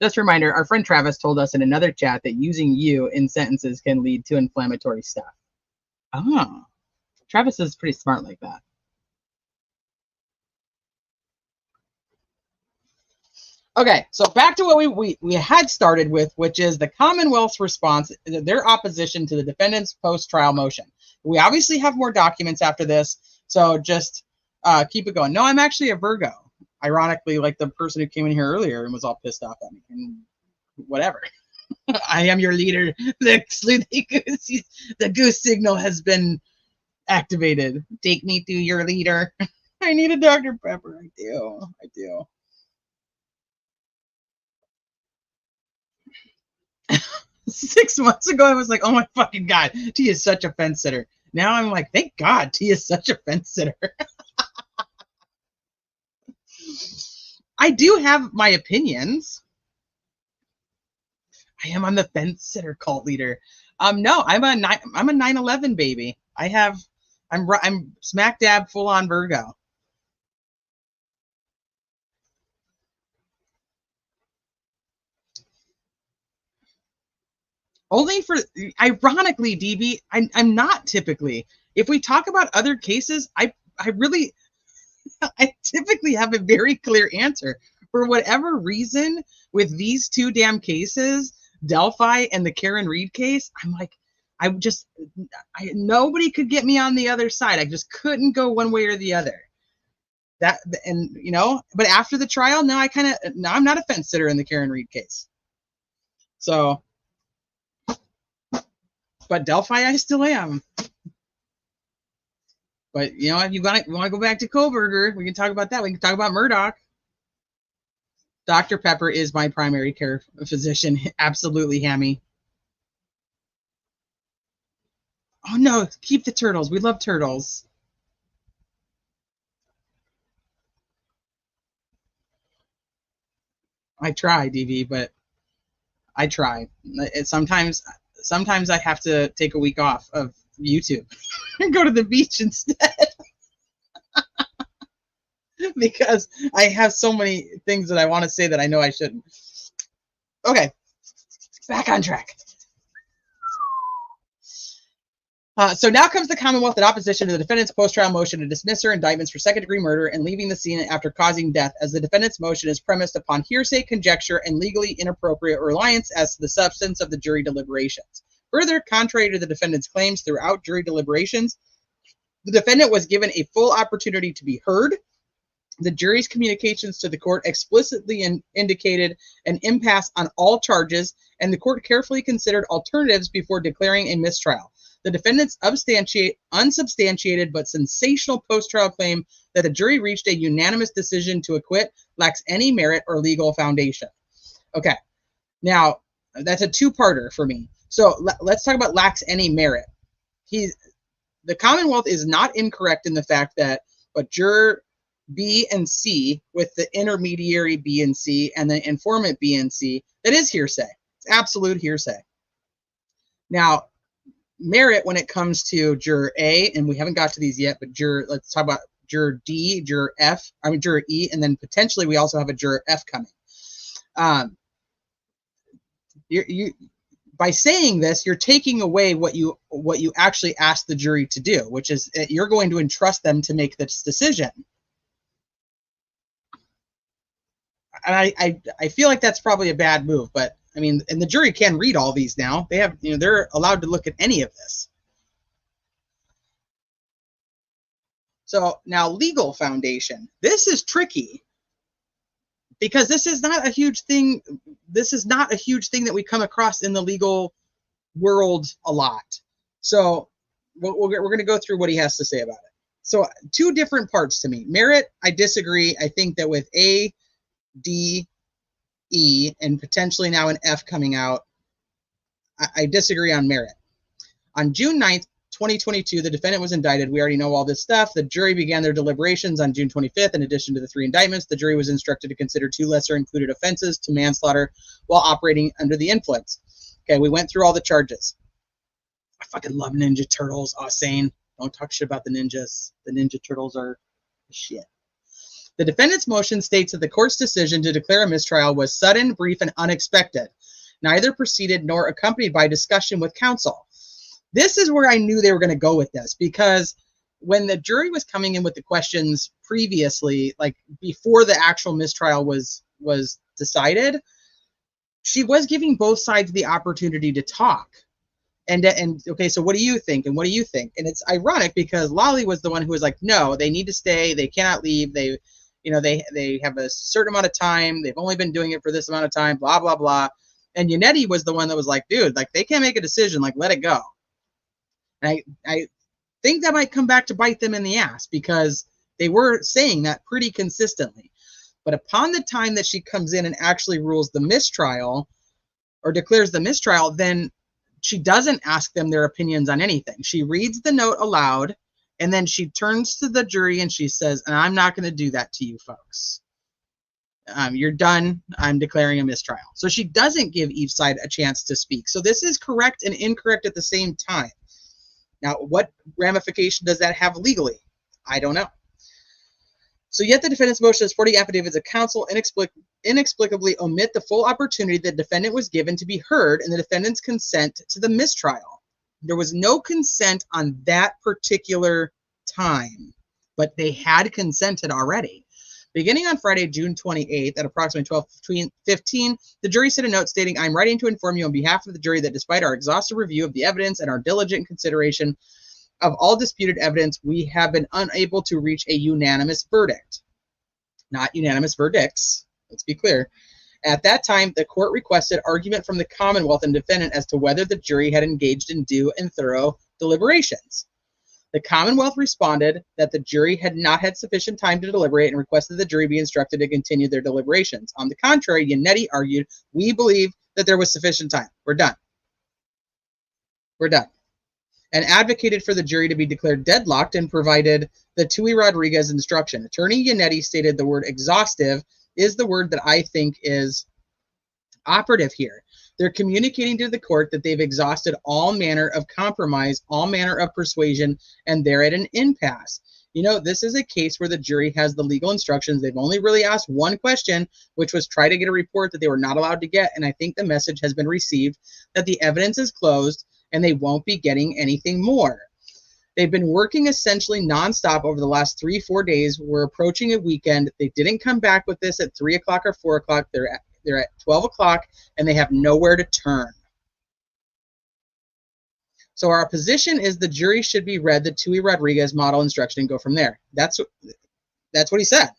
Speaker 2: Just a reminder, our friend Travis told us in another chat that using you in sentences can lead to inflammatory stuff. Oh, Travis is pretty smart like that. Okay, so back to what we had started with, which is the Commonwealth's response, their opposition to the defendant's post-trial motion. We obviously have more documents after this, so just keep it going. No, I'm actually a Virgo. Ironically, like the person who came in here earlier and was all pissed off at me, and whatever. I am your leader. The goose signal has been activated. Take me to your leader. I need a Dr. Pepper. I do. 6 months ago, I was like, oh my fucking God, T is such a fence sitter. Now I'm like, thank God T is such a fence sitter. I do have my opinions. I am on the fence sitter cult leader. No, I'm a 9/11 baby. I'm smack dab full on Virgo. Only for, ironically, DB, I'm not typically. If we talk about other cases, I really, I typically have a very clear answer. For whatever reason, with these two damn cases, Delphi and the Karen Reed case, I'm like, nobody could get me on the other side. I just couldn't go one way or the other. That, and but after the trial, now I'm not a fence sitter in the Karen Reed case. So, but Delphi, I still am. But if you want to go back to Koberger, we can talk about that. We can talk about Murdoch. Dr. Pepper is my primary care physician. Absolutely, Hammy. Oh no, keep the turtles. We love turtles. I try, DV, but I try. Sometimes I have to take a week off of YouTube and go to the beach instead. Because I have so many things that I want to say that I know I shouldn't. Okay, back on track. So now comes the Commonwealth in opposition to the defendant's post-trial motion to dismiss her indictments for second-degree murder and leaving the scene after causing death, as the defendant's motion is premised upon hearsay, conjecture, and legally inappropriate reliance as to the substance of the jury deliberations. Further, contrary to the defendant's claims throughout jury deliberations, the defendant was given a full opportunity to be heard. The jury's communications to the court explicitly indicated an impasse on all charges, and the court carefully considered alternatives before declaring a mistrial. The defendant's unsubstantiated but sensational post-trial claim that the jury reached a unanimous decision to acquit lacks any merit or legal foundation. Okay, now that's a two-parter for me. So let's talk about lacks any merit. The Commonwealth is not incorrect in the fact that but juror B and C, with the intermediary B and C and the informant B and C, that is hearsay. It's absolute hearsay. Now, merit when it comes to juror A, and we haven't got to these yet, but let's talk about juror D, juror E, and then potentially we also have a juror F coming. By saying this, you're taking away what you actually asked the jury to do, which is you're going to entrust them to make this decision. And I feel like that's probably a bad move, but I mean, and the jury can read all these now. They have, they're allowed to look at any of this. So now legal foundation. This is tricky because this is not a huge thing. This is not a huge thing that we come across in the legal world a lot. So we're going to go through what he has to say about it. So two different parts to me. Merit, I disagree. I think that with A, D, E, and potentially now an F coming out, I disagree on merit. On June 9th, 2022, the defendant was indicted. We already know all this stuff. The jury began their deliberations on June 25th. In addition to the 3 indictments, the jury was instructed to consider 2 lesser included offenses to manslaughter while operating under the influence. Okay, we went through all the charges. I fucking love Ninja Turtles. Sane. Don't talk shit about the ninjas. The Ninja Turtles are shit. The defendant's motion states that the court's decision to declare a mistrial was sudden, brief, and unexpected, neither preceded nor accompanied by discussion with counsel. This is where I knew they were going to go with this, because when the jury was coming in with the questions previously, like before the actual mistrial was decided, she was giving both sides the opportunity to talk. And okay, so what do you think? And what do you think? And it's ironic because Lolly was the one who was like, no, they need to stay. They cannot leave. They have a certain amount of time. They've only been doing it for this amount of time, blah, blah, blah. And Yannetti was the one that was like, dude, like they can't make a decision. Like, let it go. And I think that might come back to bite them in the ass because they were saying that pretty consistently. But upon the time that she comes in and actually rules the mistrial or declares the mistrial, then she doesn't ask them their opinions on anything. She reads the note aloud, and then she turns to the jury and she says, and I'm not going to do that to you folks. You're done. I'm declaring a mistrial. So she doesn't give each side a chance to speak. So this is correct and incorrect at the same time. Now, what ramification does that have legally? I don't know. So yet the defendant's motion supporting affidavits of counsel inexplicably omit the full opportunity the defendant was given to be heard and the defendant's consent to the mistrial. There was no consent on that particular time, but they had consented already. Beginning on Friday, June 28th at approximately 12:15, the jury sent a note stating, "I'm writing to inform you on behalf of the jury that despite our exhaustive review of the evidence and our diligent consideration of all disputed evidence, we have been unable to reach a unanimous verdict." Not unanimous verdicts, let's be clear. At that time, the court requested argument from the Commonwealth and defendant as to whether the jury had engaged in due and thorough deliberations. The Commonwealth responded that the jury had not had sufficient time to deliberate and requested the jury be instructed to continue their deliberations. On the contrary, Yannetti argued, "We believe that there was sufficient time. We're done. We're done." And advocated for the jury to be declared deadlocked and provided the Tui Rodriguez instruction. Attorney Yannetti stated the word exhaustive is the word that I think is operative here. They're communicating to the court that they've exhausted all manner of compromise, all manner of persuasion, and they're at an impasse. You know, this is a case where the jury has the legal instructions. They've only really asked one question, which was try to get a report that they were not allowed to get. And I think the message has been received that the evidence is closed and they won't be getting anything more. They've been working essentially nonstop over the last 3-4 days. We're approaching a weekend. They didn't come back with this at 3 o'clock or 4 o'clock. They're at 12 o'clock and they have nowhere to turn. So our position is the jury should be read the Tui Rodriguez model instruction and go from there. That's what he said.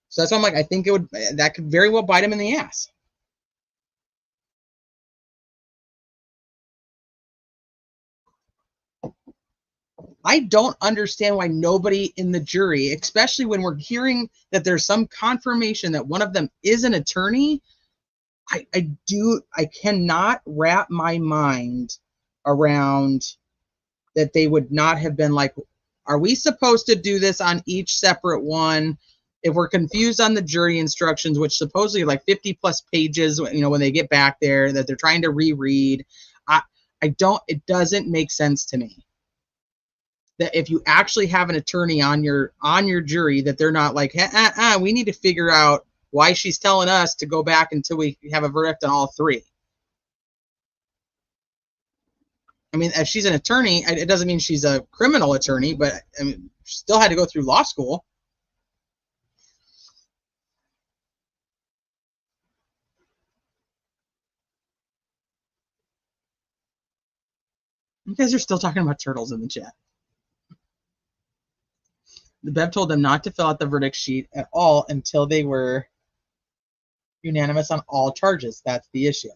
Speaker 2: So that's why I'm like, I think that could very well bite him in the ass. I don't understand why nobody in the jury, especially when we're hearing that there's some confirmation that one of them is an attorney, I cannot wrap my mind around that they would not have been like, are we supposed to do this on each separate one? If we're confused on the jury instructions, which supposedly are like 50 plus pages, you know, when they get back there that they're trying to reread, it doesn't make sense to me. That if you actually have an attorney on your jury, that they're not like, we need to figure out why she's telling us to go back until we have a verdict on all three. I mean, if she's an attorney, it doesn't mean she's a criminal attorney, but I mean, she still had to go through law school. You guys are still talking about turtles in the chat. The Bev told them not to fill out the verdict sheet at all until they were unanimous on all charges. That's the issue.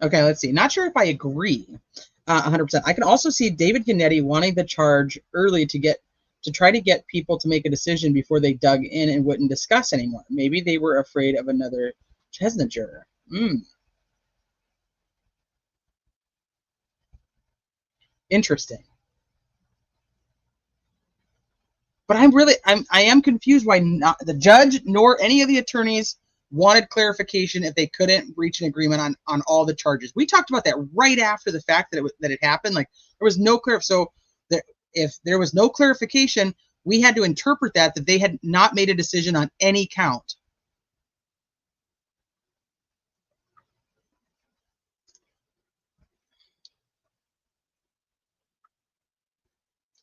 Speaker 2: Okay, let's see. Not sure if I agree 100%. I can also see David Yannetti wanting the charge early to try to get people to make a decision before they dug in and wouldn't discuss anymore. Maybe they were afraid of another Chestnut juror. Interesting. But I am confused why not the judge nor any of the attorneys wanted clarification if they couldn't reach an agreement on all the charges. We talked about that right after the fact that it happened. Like there was no clear. So if there was no clarification, we had to interpret that they had not made a decision on any count.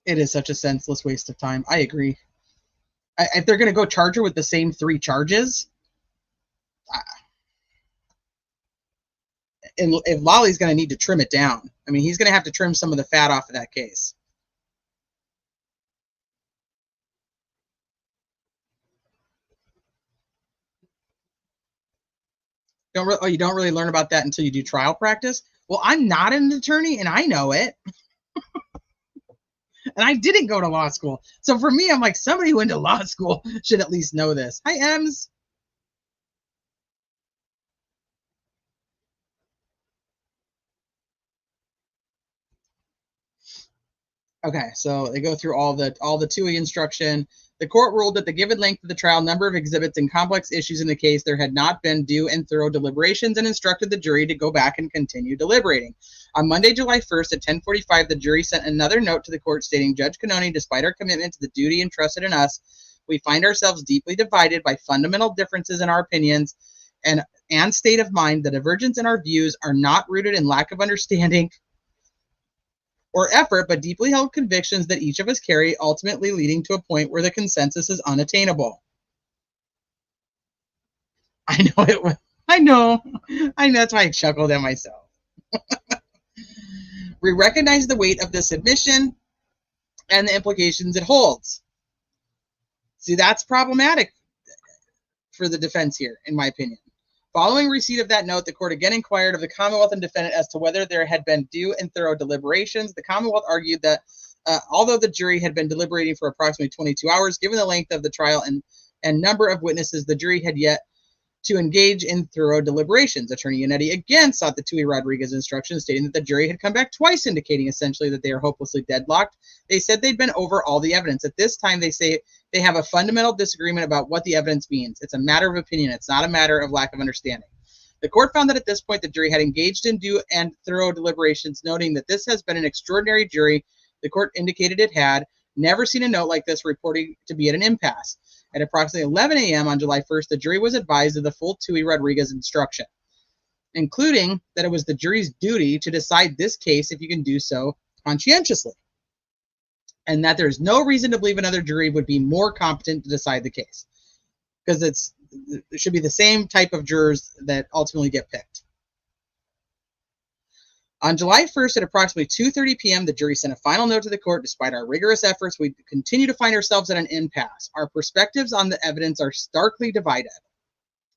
Speaker 2: It is such a senseless waste of time. I agree. If they're going to go charge her with the same 3 charges, and if Lolly's going to need to trim it down, I mean, he's going to have to trim some of the fat off of that case. You don't really learn about that until you do trial practice? Well, I'm not an attorney, and I know it. And I didn't go to law school. So for me, I'm like, somebody who went to law school should at least know this. Hi, Ems. Okay, so they go through all the TUI instruction. The court ruled that the given length of the trial, number of exhibits, and complex issues in the case, there had not been due and thorough deliberations, and instructed the jury to go back and continue deliberating. On Monday, July 1st at 10:45, the jury sent another note to the court stating, Judge Cannoni, despite our commitment to the duty entrusted in us, we find ourselves deeply divided by fundamental differences in our opinions and state of mind. The divergence in our views are not rooted in lack of understanding or effort, but deeply held convictions that each of us carry, ultimately leading to a point where the consensus is unattainable. I know it was. I know. That's why I chuckled at myself. We recognize the weight of this admission and the implications it holds. See, that's problematic for the defense here, in my opinion. Following receipt of that note, the court again inquired of the Commonwealth and defendant as to whether there had been due and thorough deliberations. The Commonwealth argued that although the jury had been deliberating for approximately 22 hours, given the length of the trial and number of witnesses, the jury had yet to engage in thorough deliberations. Attorney Yannetti again sought the Tui Rodriguez instructions, stating that the jury had come back twice, indicating essentially that they are hopelessly deadlocked. They said they'd been over all the evidence. At this time, they say they have a fundamental disagreement about what the evidence means. It's a matter of opinion. It's not a matter of lack of understanding. The court found that at this point, the jury had engaged in due and thorough deliberations, noting that this has been an extraordinary jury. The court indicated it had never seen a note like this reporting to be at an impasse. At approximately 11 a.m. on July 1st, the jury was advised of the full Tui Rodriguez instruction, including that it was the jury's duty to decide this case if you can do so conscientiously, and that there's no reason to believe another jury would be more competent to decide the case, because it should be the same type of jurors that ultimately get picked. On July 1st at approximately 2:30 p.m., the jury sent a final note to the court. Despite our rigorous efforts, we continue to find ourselves at an impasse. Our perspectives on the evidence are starkly divided.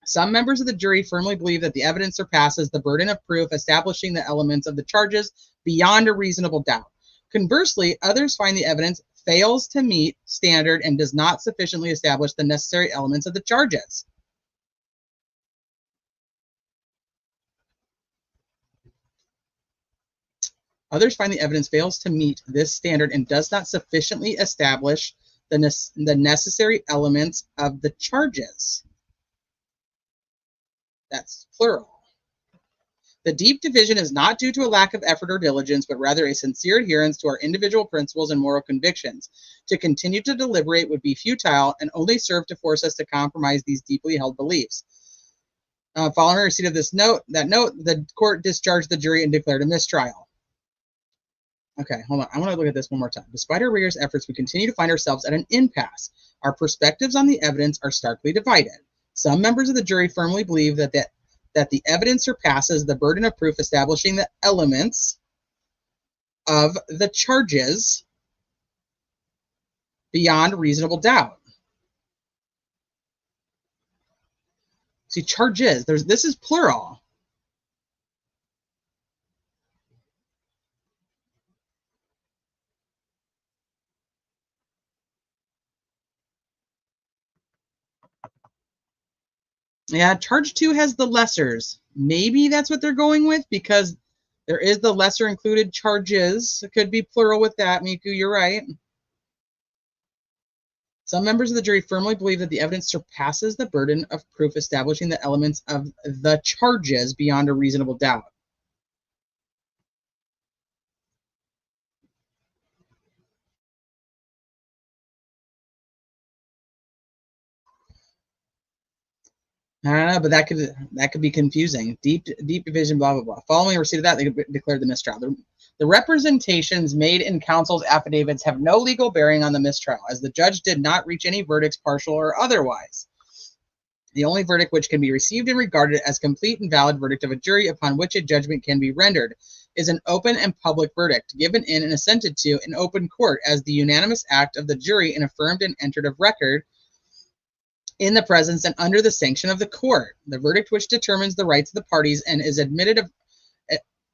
Speaker 2: Some members of the jury firmly believe that the evidence surpasses the burden of proof, establishing the elements of the charges beyond a reasonable doubt. Conversely, others find the evidence fails to meet standard and does not sufficiently establish the necessary elements of the charges. Others find the evidence fails to meet this standard and does not sufficiently establish the necessary elements of the charges. That's plural. The deep division is not due to a lack of effort or diligence, but rather a sincere adherence to our individual principles and moral convictions. To continue to deliberate would be futile and only serve to force us to compromise these deeply held beliefs. Following receipt of the court discharged the jury and declared a mistrial. Okay, hold on. I want to look at this one more time. Despite our rigorous efforts, we continue to find ourselves at an impasse. Our perspectives on the evidence are starkly divided. Some members of the jury firmly believe that the evidence surpasses the burden of proof, establishing the elements of the charges beyond reasonable doubt. See, charges. This is plural. Yeah, charge 2 has the lessers. Maybe that's what they're going with, because there is the lesser included charges. It could be plural with that, Miku, you're right. Some members of the jury firmly believe that the evidence surpasses the burden of proof, establishing the elements of the charges beyond a reasonable doubt. I don't know, but that could be confusing. Deep division, blah blah blah. Following receipt of that, they declared the mistrial. The representations made in counsel's affidavits have no legal bearing on the mistrial, as the judge did not reach any verdicts, partial or otherwise. The only verdict which can be received and regarded as complete and valid verdict of a jury upon which a judgment can be rendered is an open and public verdict, given in and assented to in open court as the unanimous act of the jury and affirmed and entered of record in the presence and under the sanction of the court. The verdict which determines the rights of the parties and is admitted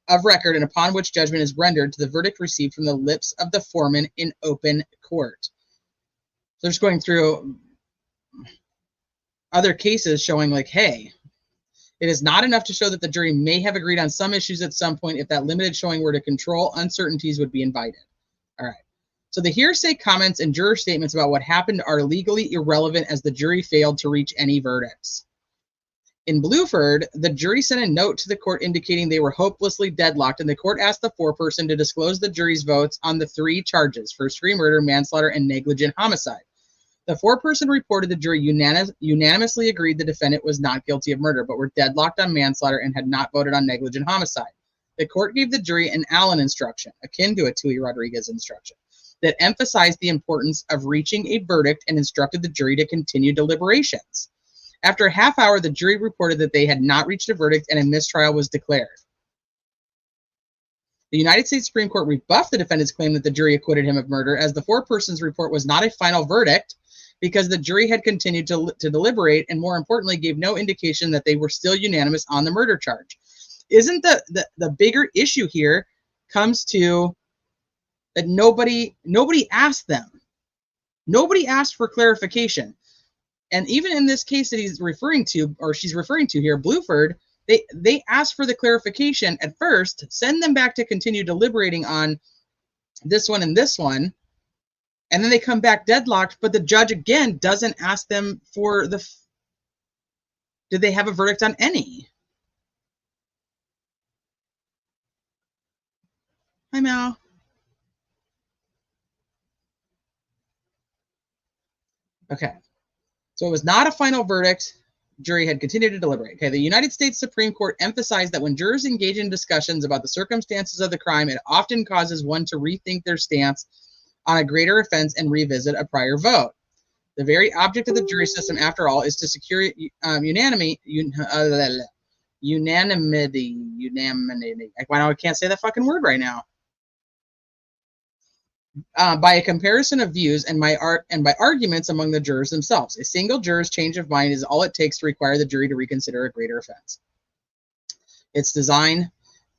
Speaker 2: of record and upon which judgment is rendered to the verdict received from the lips of the foreman in open court. So just going through other cases showing like, hey, it is not enough to show that the jury may have agreed on some issues at some point. If that limited showing were to control, uncertainties would be invited. All right. So the hearsay comments and juror statements about what happened are legally irrelevant as the jury failed to reach any verdicts. In Bluford, the jury sent a note to the court indicating they were hopelessly deadlocked, and the court asked the foreperson to disclose the jury's votes on the 3 charges: first-degree murder, manslaughter, and negligent homicide. The foreperson reported the jury unanimously agreed the defendant was not guilty of murder, but were deadlocked on manslaughter and had not voted on negligent homicide. The court gave the jury an Allen instruction, akin to a Tui Rodriguez instruction, that emphasized the importance of reaching a verdict and instructed the jury to continue deliberations. After a half hour, the jury reported that they had not reached a verdict and a mistrial was declared. The United States Supreme Court rebuffed the defendant's claim that the jury acquitted him of murder, as the foreperson's report was not a final verdict because the jury had continued to deliberate and, more importantly, gave no indication that they were still unanimous on the murder charge. Isn't the bigger issue here comes to that nobody asked them. Nobody asked for clarification. And even in this case that he's referring to, or she's referring to here, Bluford, they asked for the clarification at first, send them back to continue deliberating on this one and this one, and then they come back deadlocked, but the judge again doesn't ask them for did they have a verdict on any? Hi, Mal. Okay. So it was not a final verdict. Jury had continued to deliberate. Okay, the United States Supreme Court emphasized that when jurors engage in discussions about the circumstances of the crime, it often causes one to rethink their stance on a greater offense and revisit a prior vote. The very object of the jury system, after all, is to secure unanimity. I can't say that fucking word right now. By a comparison of views and by arguments among the jurors themselves. A single juror's change of mind is all it takes to require the jury to reconsider a greater offense. It's designed,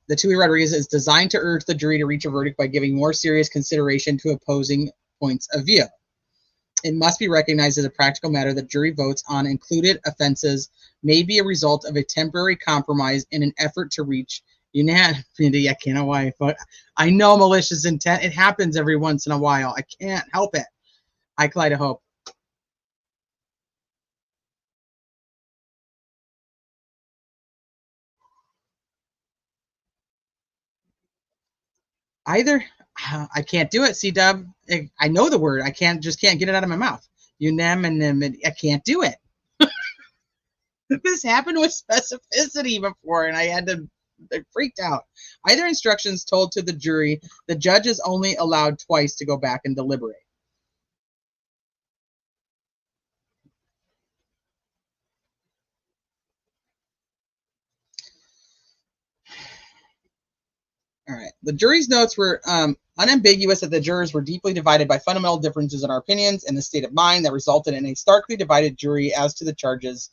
Speaker 2: the Tui Rodriguez is designed to urge the jury to reach a verdict by giving more serious consideration to opposing points of view. It must be recognized as a practical matter that jury votes on included offenses may be a result of a temporary compromise in an effort to reach unanimity. I can't know why, but I know malicious intent. It happens every once in a while. I can't help it. I collide a hope. I can't do it, C-Dub. I know the word. I can't get it out of my mouth. Unanimity. I can't do it. This happened with specificity before, and I freaked out. Either instructions told to the jury, the judge is only allowed twice to go back and deliberate. All right. The jury's notes were unambiguous that the jurors were deeply divided by fundamental differences in our opinions and the state of mind that resulted in a starkly divided jury as to the charges.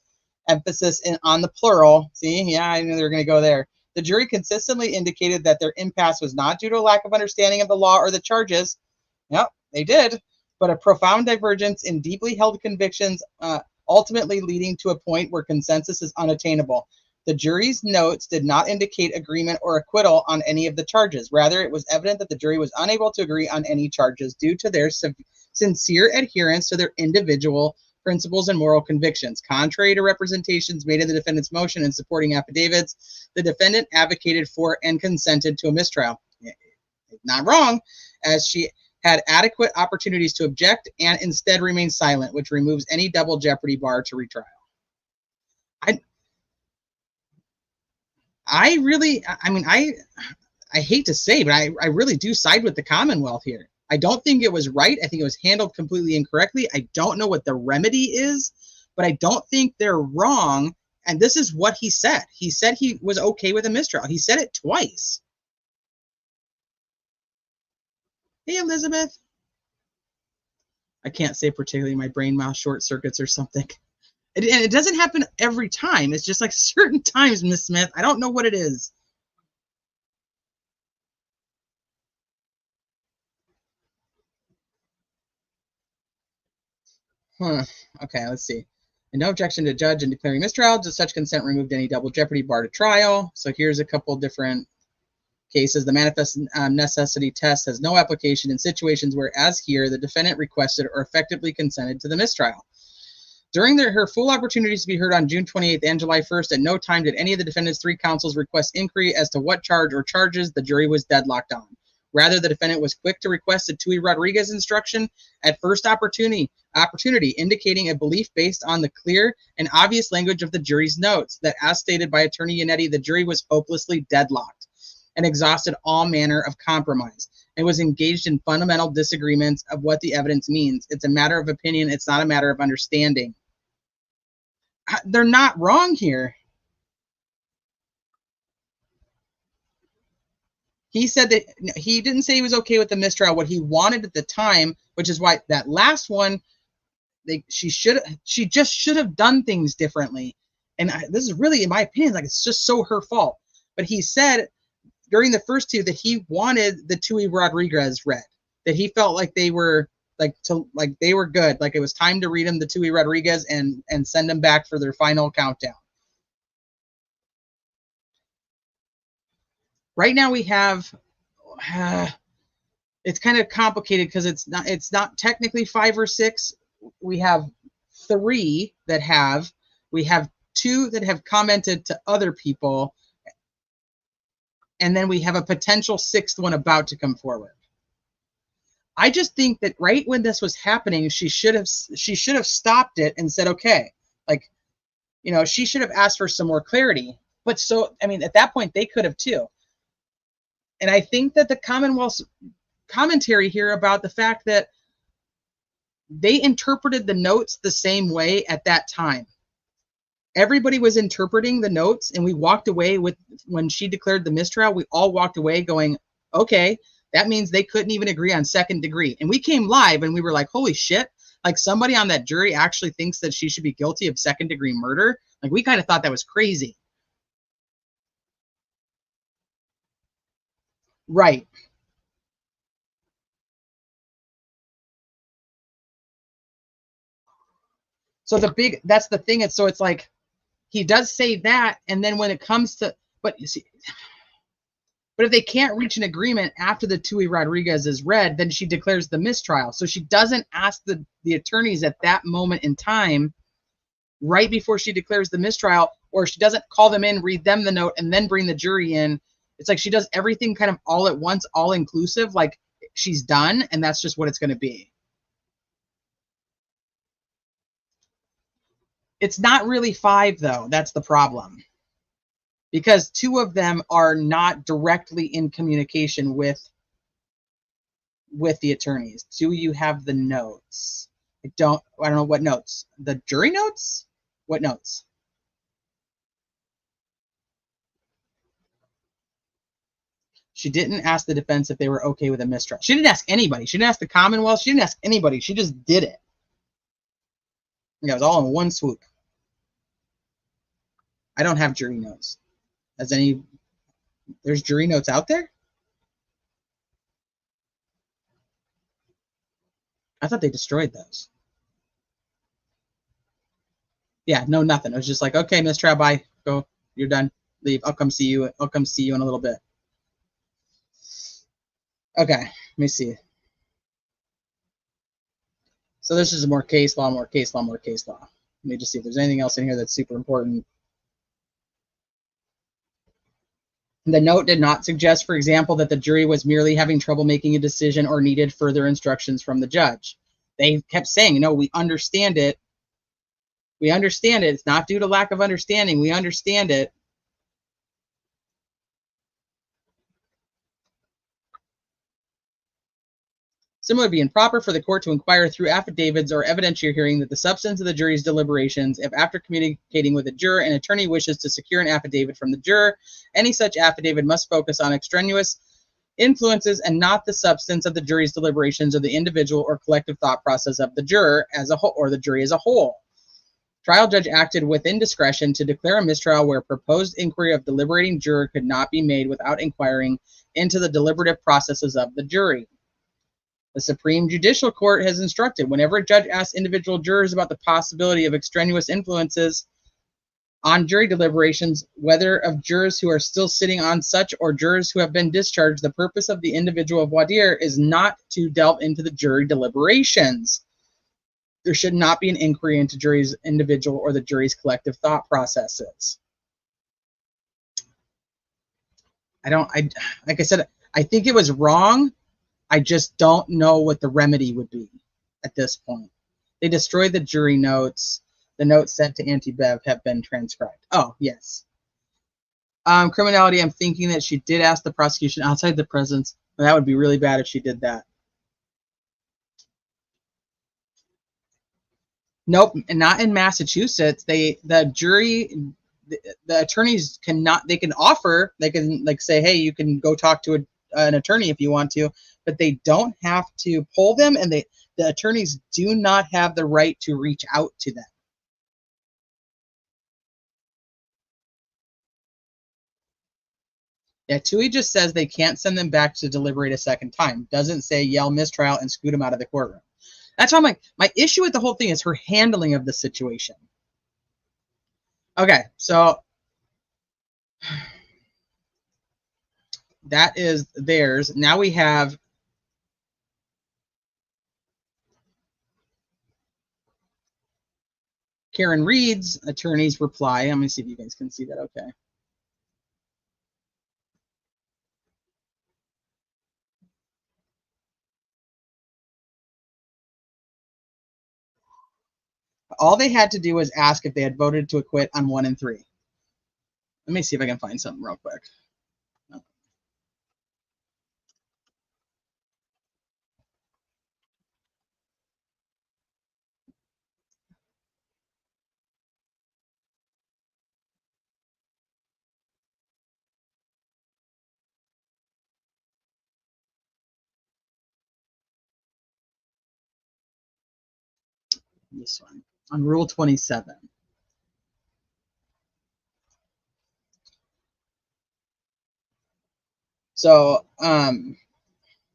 Speaker 2: Emphasis on the plural. See, yeah, I knew they were going to go there. The jury consistently indicated that their impasse was not due to a lack of understanding of the law or the charges. Yep, they did. But a profound divergence in deeply held convictions, ultimately leading to a point where consensus is unattainable. The jury's notes did not indicate agreement or acquittal on any of the charges. Rather, it was evident that the jury was unable to agree on any charges due to their sincere adherence to their individual principles and moral convictions. Contrary to representations made in the defendant's motion and supporting affidavits, the defendant advocated for and consented to a mistrial. Not wrong, as she had adequate opportunities to object and instead remained silent, which removes any double jeopardy bar to retrial. I hate to say, but I really do side with the Commonwealth here. I don't think it was right. I think it was handled completely incorrectly. I don't know what the remedy is, but I don't think they're wrong. And this is what he said. He said he was okay with a mistrial. He said it twice. Hey, Elizabeth. I can't say particularly my brain mouth short circuits or something. And it doesn't happen every time. It's just like certain times, Miss Smith. I don't know what it is. Okay, let's see. And no objection to judge in declaring mistrial. Does such consent removed any double jeopardy bar to trial? So here's a couple different cases, the manifest necessity test has no application in situations where, as here, the defendant requested or effectively consented to the mistrial. During her full opportunities to be heard on June 28th and July 1st, at no time did any of the defendant's three counsels request inquiry as to what charge or charges the jury was deadlocked on. Rather, the defendant was quick to request a Tui Rodriguez instruction at first opportunity, indicating a belief based on the clear and obvious language of the jury's notes that, as stated by Attorney Yannetti, the jury was hopelessly deadlocked and exhausted all manner of compromise and was engaged in fundamental disagreements of what the evidence means. It's a matter of opinion. It's not a matter of understanding. They're not wrong here. He said that he didn't say he was okay with the mistrial. What he wanted at the time, which is why that last one, she just should have done things differently. And this is really, in my opinion, like it's just so her fault. But he said during the first two that he wanted the Tui Rodriguez read, that he felt like they were they were good, like it was time to read them the Tui Rodriguez and send them back for their final countdown. Right now we have, it's kind of complicated because it's not technically 5 or 6. We have 3 that have, we have 2 that have commented to other people, and then we have a potential 6th one about to come forward. I just think that right when this was happening, she should have stopped it and said, okay, like, you know, she should have asked for some more clarity. But so, I mean, at that point they could have too. And I think that the Commonwealth's commentary here about the fact that they interpreted the notes the same way at that time. Everybody was interpreting the notes, and we walked away with, when she declared the mistrial, we all walked away going, okay, that means they couldn't even agree on second degree. And we came live and we were like, holy shit, like somebody on that jury actually thinks that she should be guilty of second degree murder. Like we kind of thought that was crazy. Right. So that's the thing. So it's like, he does say that. And then when it comes to, but you see, but if they can't reach an agreement after the Tui Rodriguez is read, then she declares the mistrial. So she doesn't ask the attorneys at that moment in time, right before she declares the mistrial, or she doesn't call them in, read them the note, and then bring the jury in. It's like she does everything kind of all at once, all inclusive, like she's done, and that's just what it's going to be. It's not really 5, though. That's the problem. Because 2 of them are not directly in communication with the attorneys. 2, you have the notes. I don't know what notes. The jury notes? What notes? She didn't ask the defense if they were okay with a mistrial. She didn't ask anybody. She didn't ask the Commonwealth. She didn't ask anybody. She just did it. And it was all in one swoop. I don't have jury notes. There's jury notes out there? I thought they destroyed those. Yeah, no, nothing. It was just like, okay, mistrial, bye. Go. You're done. Leave. I'll come see you. I'll come see you in a little bit. Okay, let me see. So this is more case law, more case law, more case law. Let me just see if there's anything else in here that's super important. The note did not suggest, for example, that the jury was merely having trouble making a decision or needed further instructions from the judge. They kept saying, no, we understand it. We understand it. It's not due to lack of understanding. We understand it. Similarly, it would be improper for the court to inquire through affidavits or evidentiary hearing that the substance of the jury's deliberations, if after communicating with a juror, an attorney wishes to secure an affidavit from the juror, any such affidavit must focus on extraneous influences and not the substance of the jury's deliberations or the individual or collective thought process of the juror as a whole or the jury as a whole. Trial judge acted within discretion to declare a mistrial where proposed inquiry of deliberating juror could not be made without inquiring into the deliberative processes of the jury. The Supreme Judicial Court has instructed whenever a judge asks individual jurors about the possibility of extraneous influences on jury deliberations, whether of jurors who are still sitting on such or jurors who have been discharged, the purpose of the individual voir dire is not to delve into the jury deliberations. There should not be an inquiry into jury's individual or the jury's collective thought processes. Like I said, I think it was wrong. I just don't know what the remedy would be at this point. They destroyed the jury notes. The notes sent to Auntie Bev have been transcribed. Oh, yes. Criminality, I'm thinking that she did ask the prosecution outside the presence. That would be really bad if she did that. Nope, and not in Massachusetts. The attorneys cannot, they can offer, they can like say, hey, you can go talk to an attorney if you want to, but they don't have to poll them, and the attorneys do not have the right to reach out to them. Yeah, Tui just says they can't send them back to deliberate a second time. Doesn't say yell mistrial and scoot them out of the courtroom. That's why I'm like, my issue with the whole thing is her handling of the situation. Okay, so that is theirs. Now we have Karen Reed's attorney's reply. Let me see if you guys can see that okay. All they had to do was ask if they had voted to acquit on 1 and 3. Let me see if I can find something real quick. This one on Rule 27. So the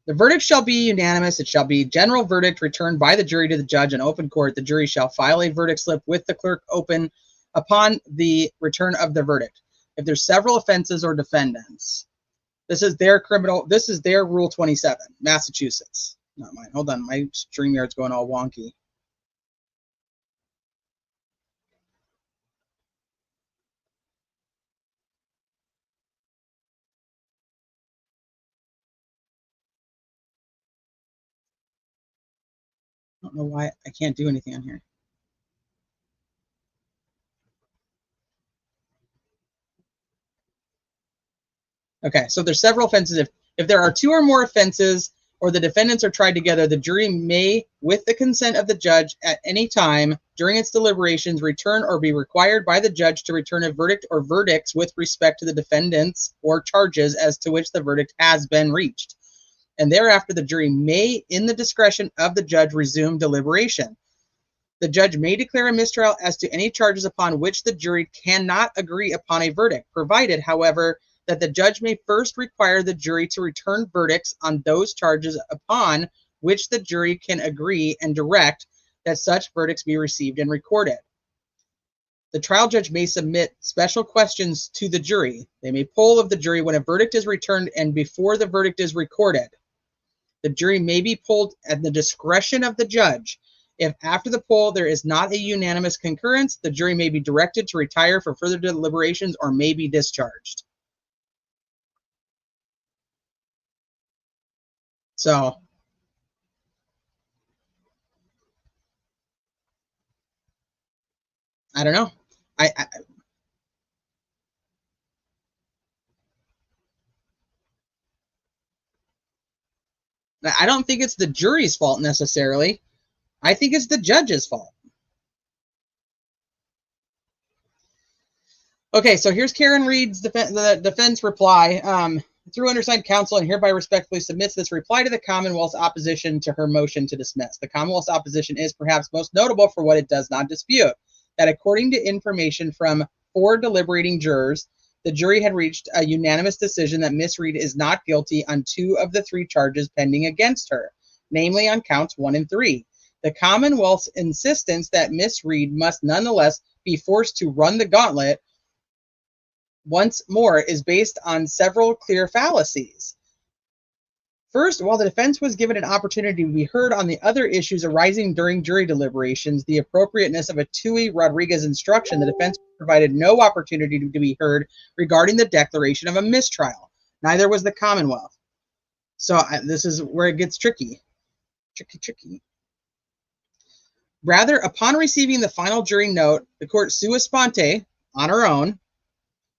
Speaker 2: verdict shall be unanimous. It shall be general verdict returned by the jury to the judge in open court. The jury shall file a verdict slip with the clerk open upon the return of the verdict. If there's several offenses or defendants, this is their Rule 27, Massachusetts. Not mine. Hold on, my StreamYard's going all wonky. I don't know why I can't do anything on here. Okay, so there's several offenses. If there are 2 or more offenses or the defendants are tried together, the jury may, with the consent of the judge at any time during its deliberations, return or be required by the judge to return a verdict or verdicts with respect to the defendants or charges as to which the verdict has been reached. And thereafter, the jury may, in the discretion of the judge, resume deliberation. The judge may declare a mistrial as to any charges upon which the jury cannot agree upon a verdict, provided, however, that the judge may first require the jury to return verdicts on those charges upon which the jury can agree and direct that such verdicts be received and recorded. The trial judge may submit special questions to the jury. They may poll of the jury when a verdict is returned and before the verdict is recorded. The jury may be polled at the discretion of the judge. If after the poll there is not a unanimous concurrence, the jury may be directed to retire for further deliberations or may be discharged. So, I don't know. I don't think it's the jury's fault necessarily. I think it's the judge's fault. Okay, so here's Karen Reed's defense reply. Through undersigned counsel, and hereby respectfully submits this reply to the Commonwealth's opposition to her motion to dismiss. The Commonwealth's opposition is perhaps most notable for what it does not dispute, that according to information from 4 deliberating jurors, the jury had reached a unanimous decision that Miss Reed is not guilty on 2 of the 3 charges pending against her, namely on counts 1 and 3. The Commonwealth's insistence that Miss Reed must nonetheless be forced to run the gauntlet once more is based on several clear fallacies. First, while the defense was given an opportunity to be heard on the other issues arising during jury deliberations, the appropriateness of a Tui-Rodriguez instruction, the defense provided no opportunity to be heard regarding the declaration of a mistrial. Neither was the Commonwealth. So this is where it gets tricky. Tricky. Rather, upon receiving the final jury note, the court sua sponte, on her own,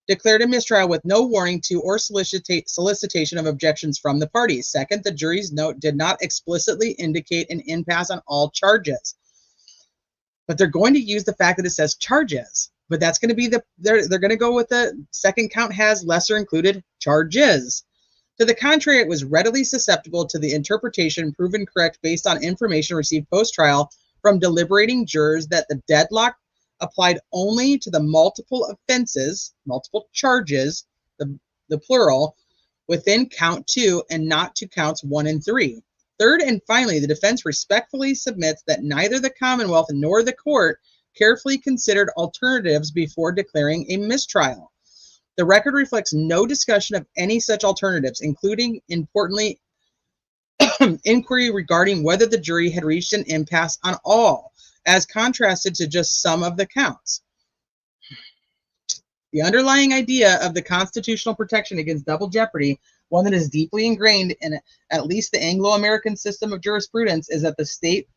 Speaker 2: declared a mistrial with no warning to or solicitation of objections from the parties. Second, the jury's note did not explicitly indicate an impasse on all charges. But they're going to use the fact that it says charges. But that's going to be they're going to go with the second count has lesser included charges. To the contrary, it was readily susceptible to the interpretation proven correct based on information received post-trial from deliberating jurors that the deadlock applied only to the multiple offenses, multiple charges, the plural, within count 2 and not to counts 1 and 3. Third and finally, the defense respectfully submits that neither the Commonwealth nor the court carefully considered alternatives before declaring a mistrial. The record reflects no discussion of any such alternatives, including, importantly, inquiry regarding whether the jury had reached an impasse on all, as contrasted to just some of the counts. The underlying idea of the constitutional protection against double jeopardy, one that is deeply ingrained in at least the Anglo-American system of jurisprudence, is that the state,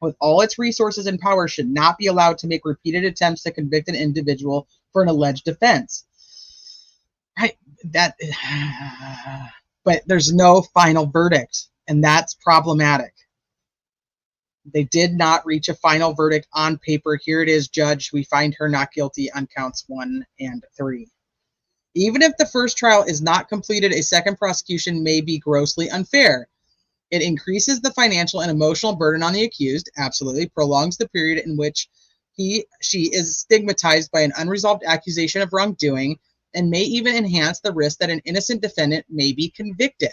Speaker 2: with all its resources and power, should not be allowed to make repeated attempts to convict an individual for an alleged offense. Right, but there's no final verdict, and that's problematic. They did not reach a final verdict on paper. Here it is, Judge. We find her not guilty on counts 1 and 3. Even if the first trial is not completed, a second prosecution may be grossly unfair. It increases the financial and emotional burden on the accused, absolutely, prolongs the period in which she is stigmatized by an unresolved accusation of wrongdoing, and may even enhance the risk that an innocent defendant may be convicted.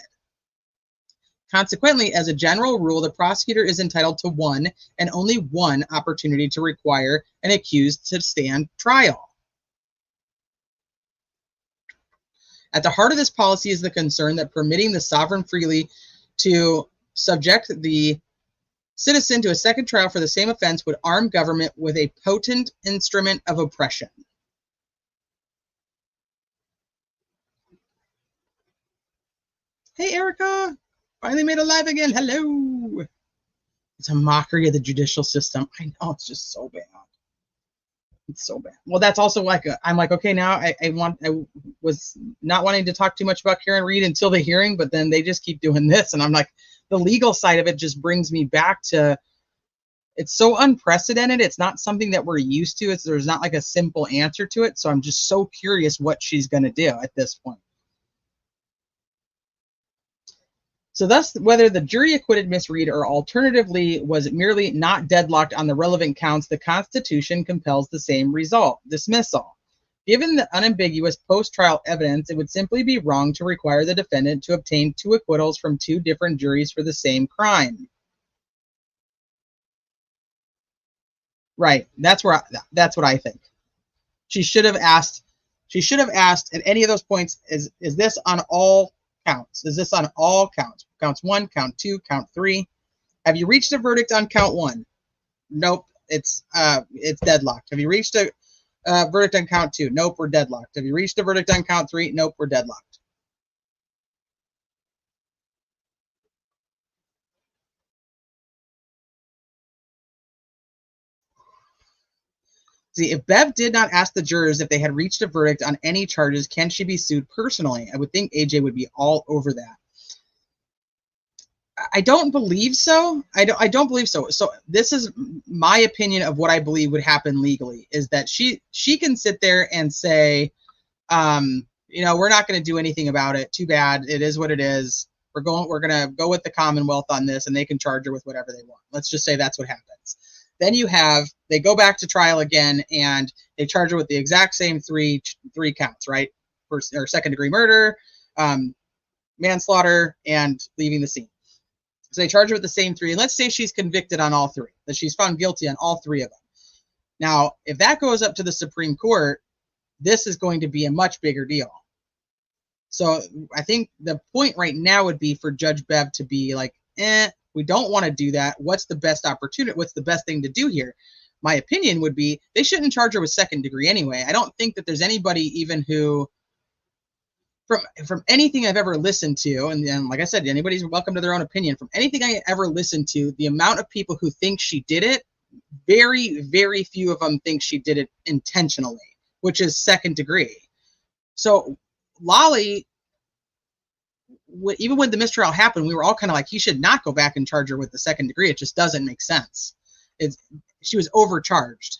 Speaker 2: Consequently, as a general rule, the prosecutor is entitled to one and only one opportunity to require an accused to stand trial. At the heart of this policy is the concern that permitting the sovereign freely to subject the citizen to a second trial for the same offense would arm government with a potent instrument of oppression. Hey, Erica. Finally made it live again. Hello. It's a mockery of the judicial system. I know, it's just so bad. It's so bad. Well, that's also like, I'm like, okay, now I was not wanting to talk too much about Karen Reed until the hearing, but then they just keep doing this. And I'm like, the legal side of it just brings me back to, it's so unprecedented. It's not something that we're used to. There's not like a simple answer to it. So I'm just so curious what she's going to do at this point. So thus, whether the jury acquitted Miss Reed or alternatively was merely not deadlocked on the relevant counts, the Constitution compels the same result, dismissal. Given the unambiguous post-trial evidence, it would simply be wrong to require the defendant to obtain 2 acquittals from 2 different juries for the same crime. Right, that's what I think. She should have asked at any of those points, is this on all counts? Is this on all counts? Counts 1, count 2, count 3. Have you reached a verdict on count 1? Nope, it's deadlocked. Have you reached a verdict on count 2? Nope, we're deadlocked. Have you reached a verdict on count 3? Nope, we're deadlocked. See, if Bev did not ask the jurors if they had reached a verdict on any charges, can she be sued personally? I would think AJ would be all over that. I don't believe so. I don't believe so. So this is my opinion of what I believe would happen legally, is that she can sit there and say, you know, we're not going to do anything about it. Too bad. It is what it is. We're going to go with the Commonwealth on this, and they can charge her with whatever they want. Let's just say that's what happens. Then they go back to trial again, and they charge her with the exact same three counts, right? First or second degree murder, manslaughter, and leaving the scene. So they charge her with the same 3. And let's say she's convicted on all 3, that she's found guilty on all 3 of them. Now, if that goes up to the Supreme Court, this is going to be a much bigger deal. So I think the point right now would be for Judge Bev to be like, we don't want to do that. What's the best opportunity? What's the best thing to do here? My opinion would be they shouldn't charge her with second degree anyway. I don't think that there's anybody even who, from anything I've ever listened to, and like I said, anybody's welcome to their own opinion. From anything I ever listened to, the amount of people who think she did it, very, very few of them think she did it intentionally, which is second degree. So Lolly, even when the mistrial happened, we were all kind of like, he should not go back and charge her with the second degree. It just doesn't make sense. She was overcharged.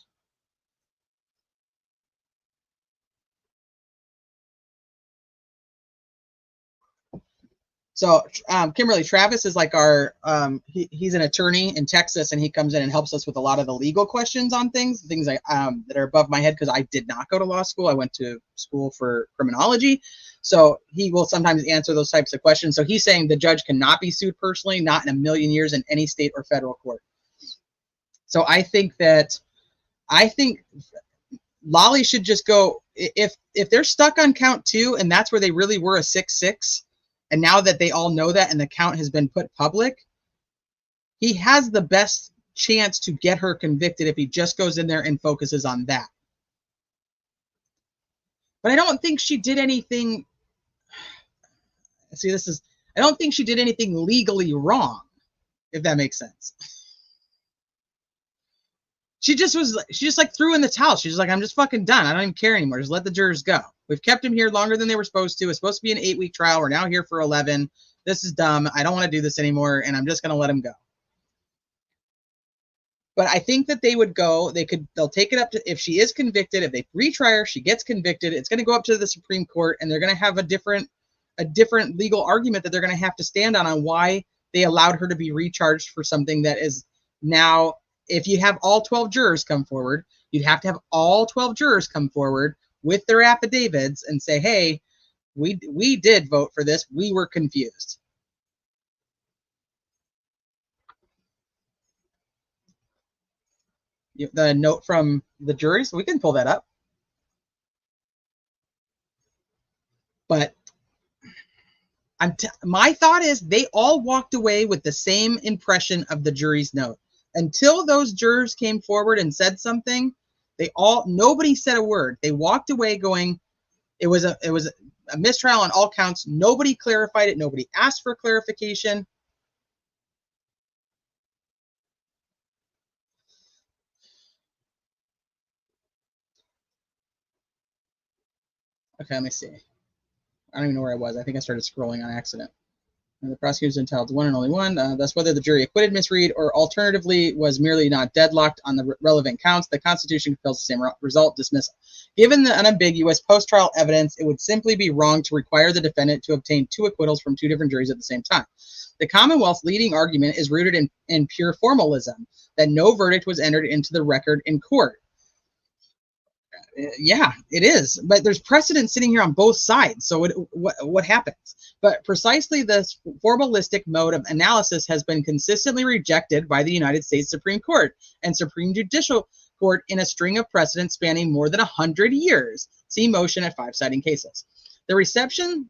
Speaker 2: So Kimberly, Travis is like our, he's an attorney in Texas, and he comes in and helps us with a lot of the legal questions on things that are above my head, because I did not go to law school. I went to school for criminology. So he will sometimes answer those types of questions. So he's saying the judge cannot be sued personally, not in a million years in any state or federal court. So I think Lolly should just go, if they're stuck on count 2 and that's where they really were a 6-6, and now that they all know that and the count has been put public, he has the best chance to get her convicted if he just goes in there and focuses on that. But I don't think she did anything. See, I don't think she did anything legally wrong, if that makes sense. She just like threw in the towel. She's like, I'm just fucking done. I don't even care anymore. Just let the jurors go. We've kept him here longer than they were supposed to. It's supposed to be an 8-week trial. We're now here for 11. This is dumb. I don't want to do this anymore, and I'm just going to let him go. But I think that they would go, they'll take it up to, if she is convicted, if they retry her, she gets convicted, it's going to go up to the Supreme Court, and they're going to have a different legal argument that they're going to have to stand on why they allowed her to be recharged for something that is now, if you have all 12 jurors come forward, you'd have to have all 12 jurors come forward with their affidavits and say, hey, we did vote for this. We were confused. The note from the juries, we can pull that up. But my thought is they all walked away with the same impression of the jury's note. Until those jurors came forward and said something, nobody said a word. They walked away going, it was a mistrial on all counts. Nobody clarified it. Nobody asked for clarification. Okay, let me see. I don't even know where I was. I think I started scrolling on accident. And the prosecutor is entitled to one and only one. Thus, whether the jury acquitted Miss Reed or alternatively was merely not deadlocked on the relevant counts, the Constitution compels the same result, dismissal. Given the unambiguous post-trial evidence, it would simply be wrong to require the defendant to obtain 2 acquittals from 2 different juries at the same time. The Commonwealth's leading argument is rooted in pure formalism, that no verdict was entered into the record in court. Yeah, it is. But there's precedent sitting here on both sides. So what happens? But precisely this formalistic mode of analysis has been consistently rejected by the United States Supreme Court and Supreme Judicial Court in a string of precedents spanning more than 100 years. See motion at 5 citing cases. The reception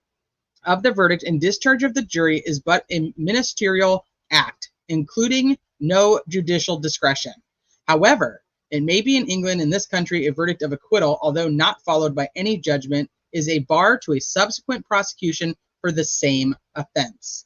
Speaker 2: of the verdict and discharge of the jury is but a ministerial act, including no judicial discretion. However, it may be in England, in this country, a verdict of acquittal, although not followed by any judgment, is a bar to a subsequent prosecution for the same offense.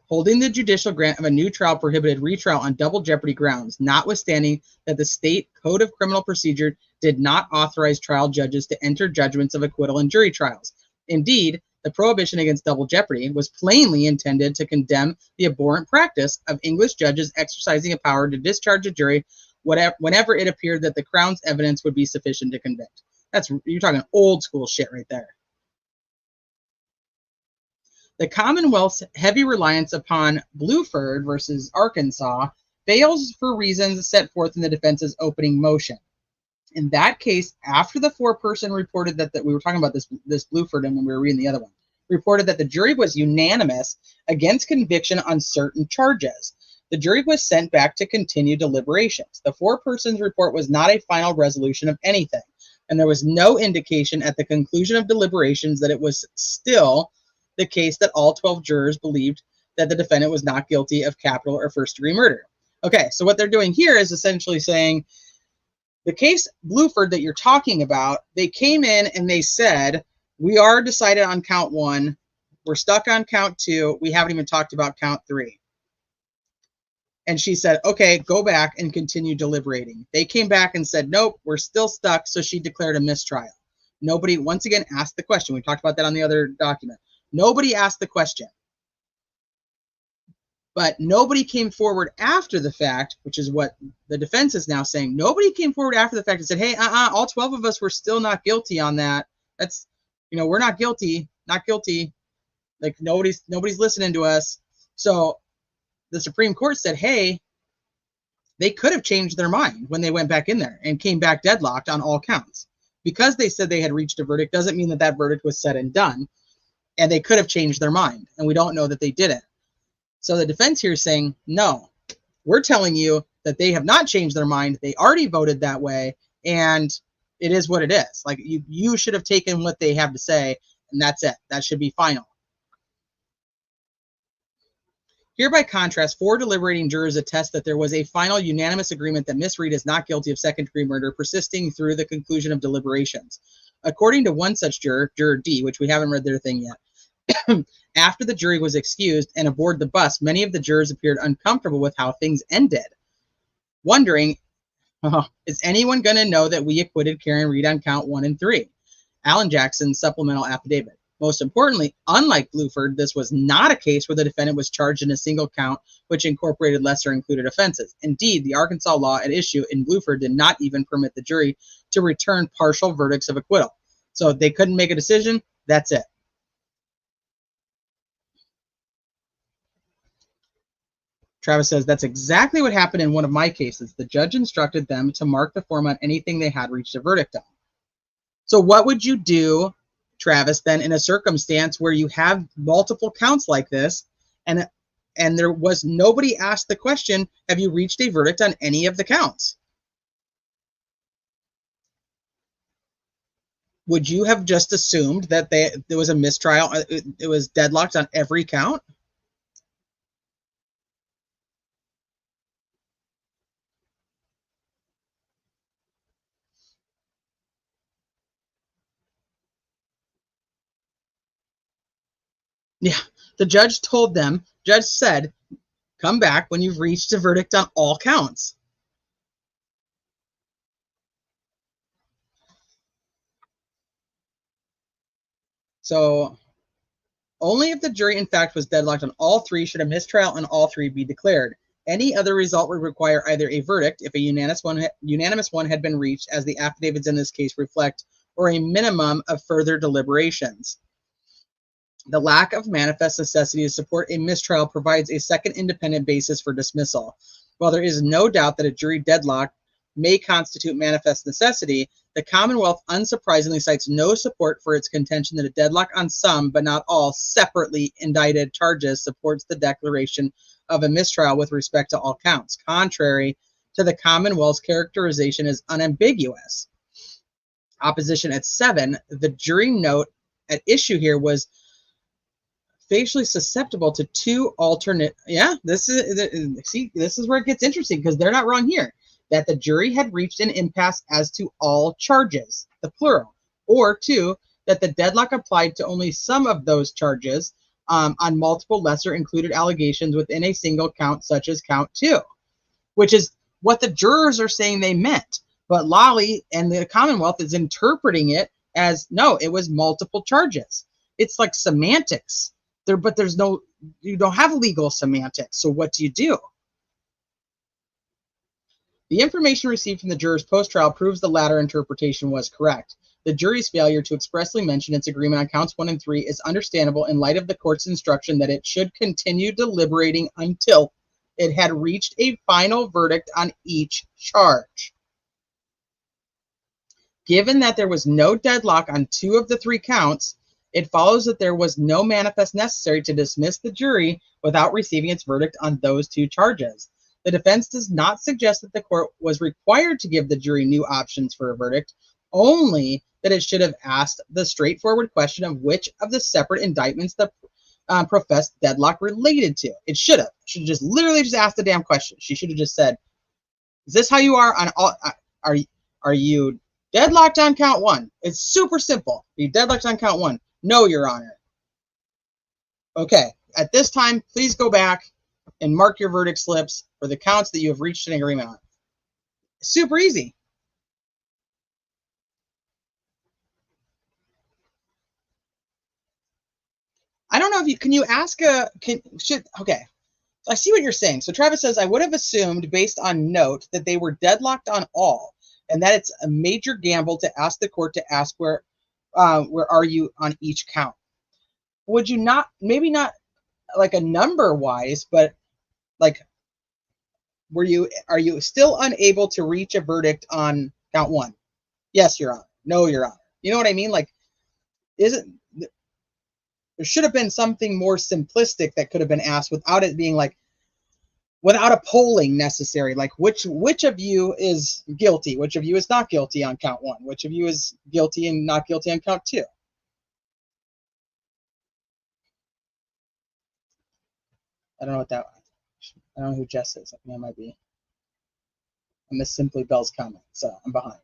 Speaker 2: Holding the judicial grant of a new trial prohibited retrial on double jeopardy grounds, notwithstanding that the state code of criminal procedure did not authorize trial judges to enter judgments of acquittal in jury trials. Indeed, the prohibition against double jeopardy was plainly intended to condemn the abhorrent practice of English judges exercising a power to discharge a jury whenever it appeared that the Crown's evidence would be sufficient to convict. You're talking old school shit right there. The Commonwealth's heavy reliance upon Bluford versus Arkansas fails for reasons set forth in the defense's opening motion. In that case, after the foreperson reported that we were talking about this Bluford, and when we were reading the other one, reported that the jury was unanimous against conviction on certain charges. The jury was sent back to continue deliberations. The four-persons report was not a final resolution of anything, and there was no indication at the conclusion of deliberations that it was still the case that all 12 jurors believed that the defendant was not guilty of capital or first-degree murder. Okay, so what they're doing here is essentially saying, the case Bluford that you're talking about, they came in and they said, we are decided on count 1, we're stuck on count 2, we haven't even talked about count 3. And she said, okay, go back and continue deliberating. They came back and said, nope, we're still stuck, so she declared a mistrial. Nobody, once again, asked the question. We talked about that on the other document. Nobody asked the question. But nobody came forward after the fact, which is what the defense is now saying. Nobody came forward after the fact and said, hey, all 12 of us were still not guilty on that. That's, we're not guilty, not guilty. Like, nobody's listening to us. So the Supreme Court said, hey, they could have changed their mind when they went back in there and came back deadlocked on all counts. Because they said they had reached a verdict doesn't mean that that verdict was said and done. And they could have changed their mind. And we don't know that they didn't. So the defense here is saying, no, we're telling you that they have not changed their mind. They already voted that way. And it is what it is. Like, you should have taken what they have to say. And that's it. That should be final. Here, by contrast, 4 deliberating jurors attest that there was a final unanimous agreement that Miss Reed is not guilty of second-degree murder, persisting through the conclusion of deliberations. According to one such juror, Juror D, which we haven't read their thing yet, after the jury was excused and aboard the bus, many of the jurors appeared uncomfortable with how things ended, wondering, is anyone going to know that we acquitted Karen Reed on count 1 and 3? Alan Jackson's supplemental affidavit. Most importantly, unlike Bluford, this was not a case where the defendant was charged in a single count, which incorporated lesser included offenses. Indeed, the Arkansas law at issue in Bluford did not even permit the jury to return partial verdicts of acquittal. So they couldn't make a decision. That's it. Travis says, that's exactly what happened in one of my cases. The judge instructed them to mark the form on anything they had reached a verdict on. So what would you do, Travis, then in a circumstance where you have multiple counts like this and there was nobody asked the question, have you reached a verdict on any of the counts? Would you have just assumed that there was a mistrial, it was deadlocked on every count? Yeah, the judge told them, judge said, come back when you've reached a verdict on all counts. So only if the jury, in fact, was deadlocked on all 3 should a mistrial on all 3 be declared. Any other result would require either a verdict, if a unanimous one had been reached, as the affidavits in this case reflect, or a minimum of further deliberations. The lack of manifest necessity to support a mistrial provides a second independent basis for dismissal. While there is no doubt that a jury deadlock may constitute manifest necessity, the Commonwealth unsurprisingly cites no support for its contention that a deadlock on some, but not all, separately indicted charges supports the declaration of a mistrial with respect to all counts, contrary to the Commonwealth's characterization as unambiguous. Opposition at 7, the jury note at issue here was facially susceptible to 2 alternate. Yeah, this is where it gets interesting, because they're not wrong here. That the jury had reached an impasse as to all charges, the plural, or 2, that the deadlock applied to only some of those charges on multiple lesser included allegations within a single count, such as count 2, which is what the jurors are saying they meant. But Lolly and the Commonwealth is interpreting it as, no, it was multiple charges. It's like semantics. But there's no, you don't have legal semantics. So what do you do? The information received from the jurors post-trial proves the latter interpretation was correct. The jury's failure to expressly mention its agreement on counts 1 and 3 is understandable in light of the court's instruction that it should continue deliberating until it had reached a final verdict on each charge. Given that there was no deadlock on 2 of the 3 counts, it follows that there was no manifest necessary to dismiss the jury without receiving its verdict on those two charges. The defense does not suggest that the court was required to give the jury new options for a verdict, only that it should have asked the straightforward question of which of the separate indictments the professed deadlock related to. It should have. Should have just literally just asked the damn question. She should have just said, "Is this how you are on all? Are you deadlocked on count one?" It's super simple. Are you deadlocked on count one? No, Your Honor. Okay. At this time, please go back and mark your verdict slips for the counts that you have reached an agreement on. Super easy. I don't know if you can you ask a okay. So I see what you're saying. So Travis says, I would have assumed based on note that they were deadlocked on all, and that it's a major gamble to ask the court to ask where are you on each count. Would you not, maybe not like a number wise, but like, are you still unable to reach a verdict on count one? Yes, Your Honor. No, Your Honor. You know what I mean? Like, there should have been something more simplistic that could have been asked without it being like, without a polling necessary, like which of you is guilty, which of you is not guilty on count one, which of you is guilty and not guilty on count two. I don't know what that was. I don't know who Jess is. I think I might be. I missed Simply Bell's comment, so I'm behind.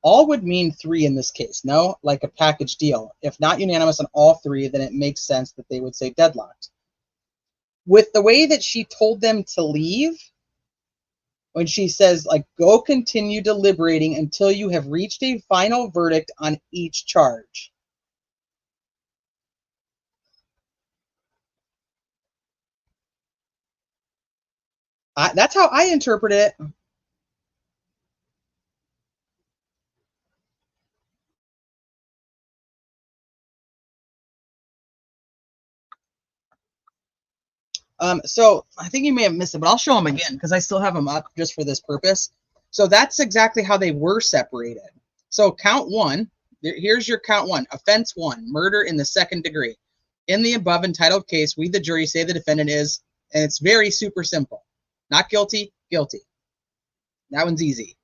Speaker 2: All would mean 3 in this case. No, like a package deal. If not unanimous on all 3, then it makes sense that they would say deadlocked. With the way that she told them to leave, when she says, like, go continue deliberating until you have reached a final verdict on each charge. That's how I interpret it. So I think you may have missed it, but I'll show them again because I still have them up just for this purpose. So that's exactly how they were separated. So count 1, here's your count 1, offense 1, murder in the 2nd degree. In the above entitled case, we, the jury, say the defendant is, and it's very super simple, not guilty, guilty. That one's easy.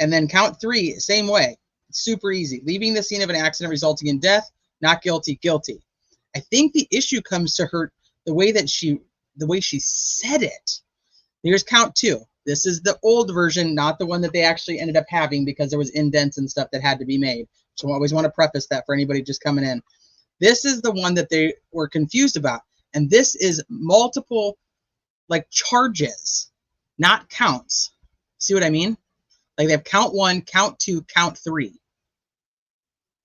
Speaker 2: And then count 3, same way, it's super easy. Leaving the scene of an accident resulting in death, not guilty, guilty. I think the issue comes to her, the way she said it. Here's count 2. This is the old version, not the one that they actually ended up having because there was indents and stuff that had to be made. So I always want to preface that for anybody just coming in. This is the one that they were confused about. And this is multiple, like, charges, not counts. See what I mean? Like, they have count 1, count 2, count 3.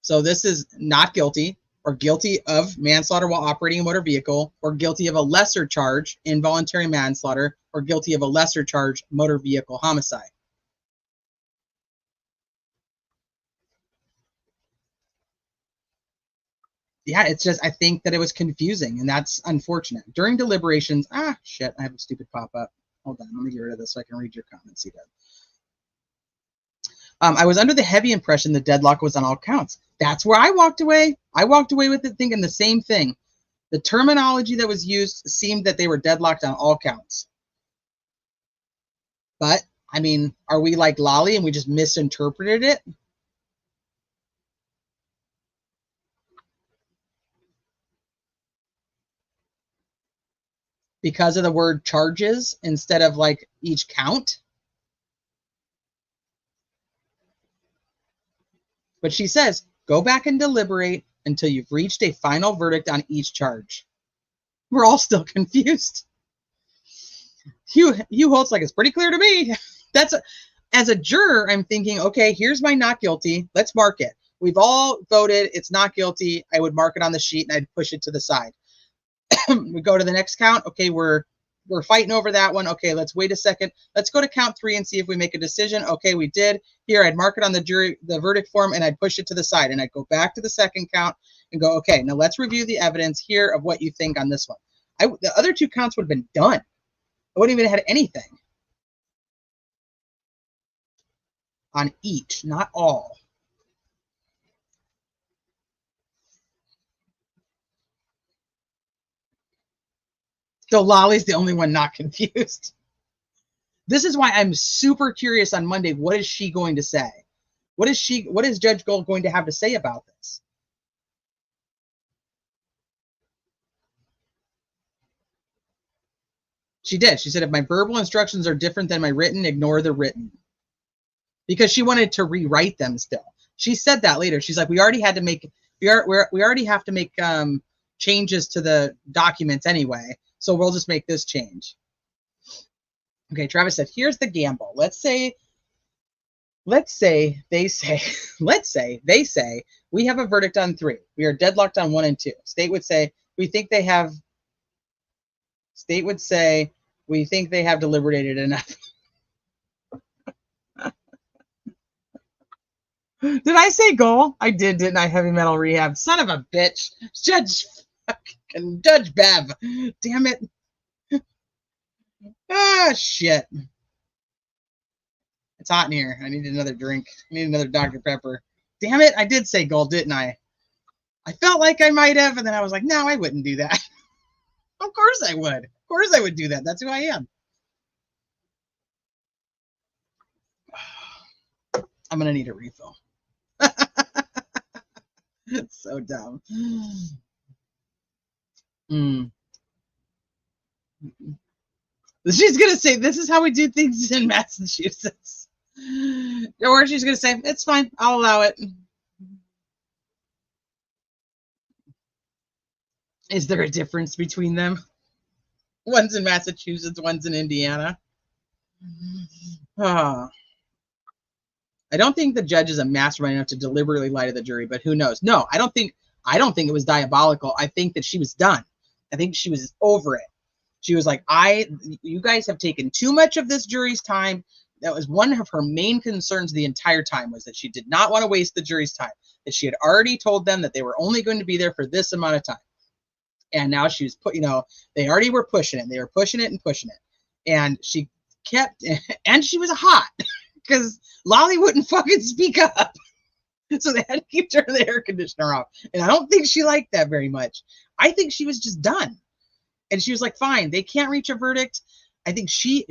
Speaker 2: So this is not guilty, or guilty of manslaughter while operating a motor vehicle, or guilty of a lesser charge, involuntary manslaughter, or guilty of a lesser charge, motor vehicle homicide. Yeah, it's just, I think that it was confusing, and that's unfortunate. During deliberations, shit, I have a stupid pop-up. Hold on, let me get rid of this so I can read your comments, C-Dub. I was under the heavy impression the deadlock was on all counts. That's where I walked away. I walked away with it thinking the same thing. The terminology that was used seemed that they were deadlocked on all counts. But, I mean, are we like Lolly and we just misinterpreted it? Because of the word charges instead of like each count? But she says, go back and deliberate until you've reached a final verdict on each charge. We're all still confused. Hugh Holt's like, it's pretty clear to me. As a juror, I'm thinking, okay, here's my not guilty. Let's mark it. We've all voted it's not guilty. I would mark it on the sheet and I'd push it to the side. We go to the next count. Okay, we're fighting over that one. Okay, let's wait a second. Let's go to count 3 and see if we make a decision. Okay, we did. Here, I'd mark it on the verdict form, and I'd push it to the side, and I'd go back to the second count and go, okay, now let's review the evidence here of what you think on this one. The other 2 counts would have been done. I wouldn't even have had anything on each, not all. So Lolly's the only one not confused. This is why I'm super curious on Monday. What is she going to say? What is Judge Gold going to have to say about this? She did. She said, if my verbal instructions are different than my written, ignore the written. Because she wanted to rewrite them still. She said that later. She's like, we already have to make changes to the documents anyway. So we'll just make this change. Okay, Travis said, here's the gamble. Let's say they say we have a verdict on 3. We are deadlocked on 1 and 2. State would say we think they have deliberated enough. Did I say goal? I did, didn't I? Heavy metal rehab. Son of a bitch. Judge Bev. Damn it. Ah, shit. It's hot in here. I need another drink. I need another Dr. Pepper. Damn it. I did say goal, didn't I? I felt like I might have, and then I was like, no, I wouldn't do that. Of course I would. Of course I would do that. That's who I am. I'm going to need a refill. It's so dumb. She's going to say, this is how we do things in Massachusetts. Or she's going to say, it's fine. I'll allow it. Is there a difference between them? One's in Massachusetts, one's in Indiana. Oh. I don't think the judge is a mastermind enough to deliberately lie to the jury, but who knows? No, I don't think it was diabolical. I think that she was done. I think she was over it. She was like, you guys have taken too much of this jury's time. That was one of her main concerns the entire time, was that she did not want to waste the jury's time, that she had already told them that they were only going to be there for this amount of time. And now she was they already were pushing it. They were pushing it and pushing it. And she kept, and she was hot because Lolly wouldn't fucking speak up. So they had to keep turning the air conditioner off. And I don't think she liked that very much. I think she was just done. And she was like, fine, they can't reach a verdict. I think she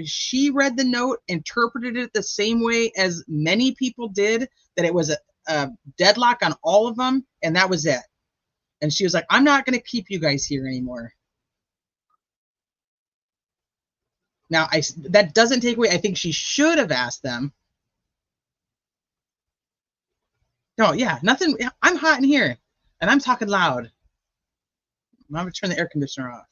Speaker 2: read the note, interpreted it the same way as many people did, that it was a deadlock on all of them, and that was it. And she was like, I'm not going to keep you guys here anymore. Now, that doesn't take away, I think she should have asked them. No, yeah, nothing. I'm hot in here, and I'm talking loud. I'm going to turn the air conditioner off.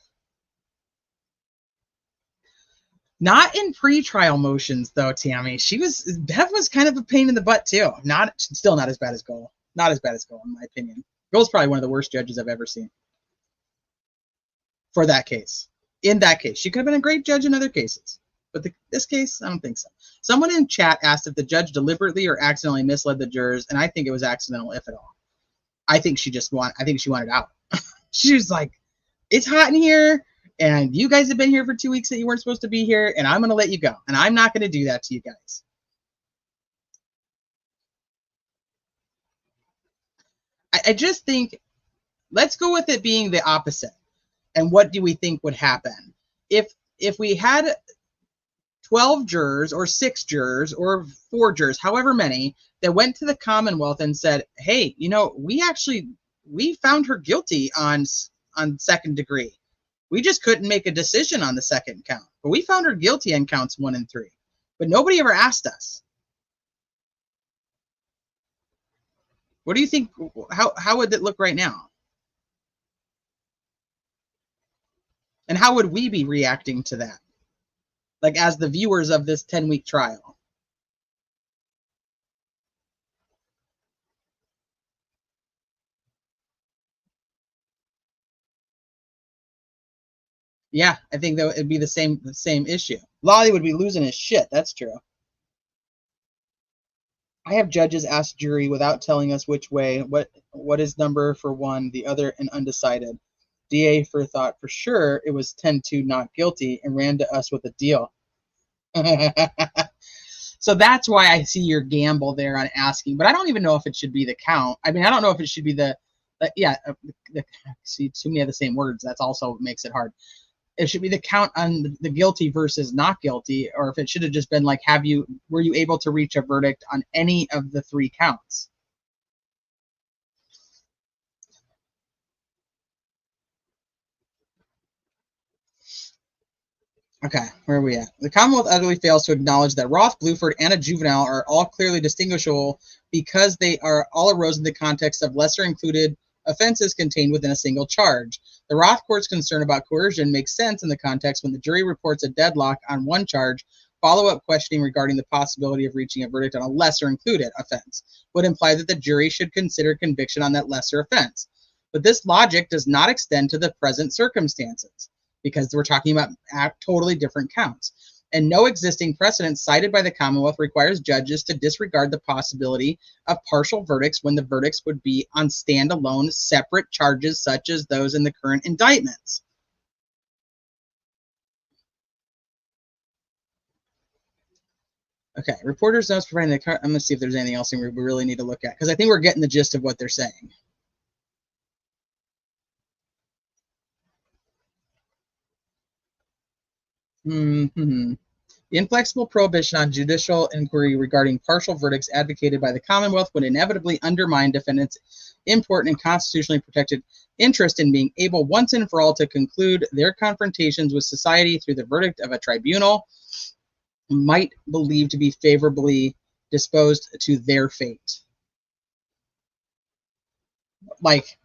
Speaker 2: Not in pre-trial motions, though, Tammy. Bev was kind of a pain in the butt, too. Still not as bad as Goal. Not as bad as Goal, in my opinion. Goal's probably one of the worst judges I've ever seen. For that case. In that case. She could have been a great judge in other cases. But this case, I don't think so. Someone in chat asked if the judge deliberately or accidentally misled the jurors, and I think it was accidental, if at all. I think she wanted out. She was like, it's hot in here, and you guys have been here for 2 weeks that you weren't supposed to be here, and I'm going to let you go. And I'm not going to do that to you guys. I just think, let's go with it being the opposite. And what do we think would happen? If we had 12 jurors or 6 jurors or 4 jurors, however many, that went to the Commonwealth and said, hey, we found her guilty on second degree. We just couldn't make a decision on the second count. But we found her guilty on counts 1 and 3. But nobody ever asked us. What do you think? How would it look right now? And how would we be reacting to that? Like, as the viewers of this 10-week trial. Yeah, I think that it'd be the same issue. Lolly would be losing his shit. That's true. I have judges ask jury without telling us which way, what is number for one, the other, and undecided. DA for thought for sure it was 10-2 not guilty and ran to us with a deal. So that's why I see your gamble there on asking, but I don't even know if it should be the count. I mean, I don't know if it should be see, too many of the same words. That's also makes it hard. it should be the count on the guilty versus not guilty, or if it should have just been like, were you able to reach a verdict on any of the 3 counts? Okay, where are we at? The Commonwealth utterly fails to acknowledge that Roth, Bluford, and a juvenile are all clearly distinguishable because they are all arose in the context of lesser included offenses contained within a single charge. The Roth court's concern about coercion makes sense in the context when the jury reports a deadlock on one charge. Follow-up questioning regarding the possibility of reaching a verdict on a lesser included offense would imply that the jury should consider conviction on that lesser offense. But this logic does not extend to the present circumstances, because we're talking about totally different counts. And no existing precedent cited by the Commonwealth requires judges to disregard the possibility of partial verdicts when the verdicts would be on standalone, separate charges such as those in the current indictments. Okay, reporters notes providing the. I'm going to see if there's anything else we really need to look at, because I think we're getting the gist of what they're saying. The inflexible prohibition on judicial inquiry regarding partial verdicts advocated by the Commonwealth would inevitably undermine defendants' important and constitutionally protected interest in being able once and for all to conclude their confrontations with society through the verdict of a tribunal might believe to be favorably disposed to their fate. Like,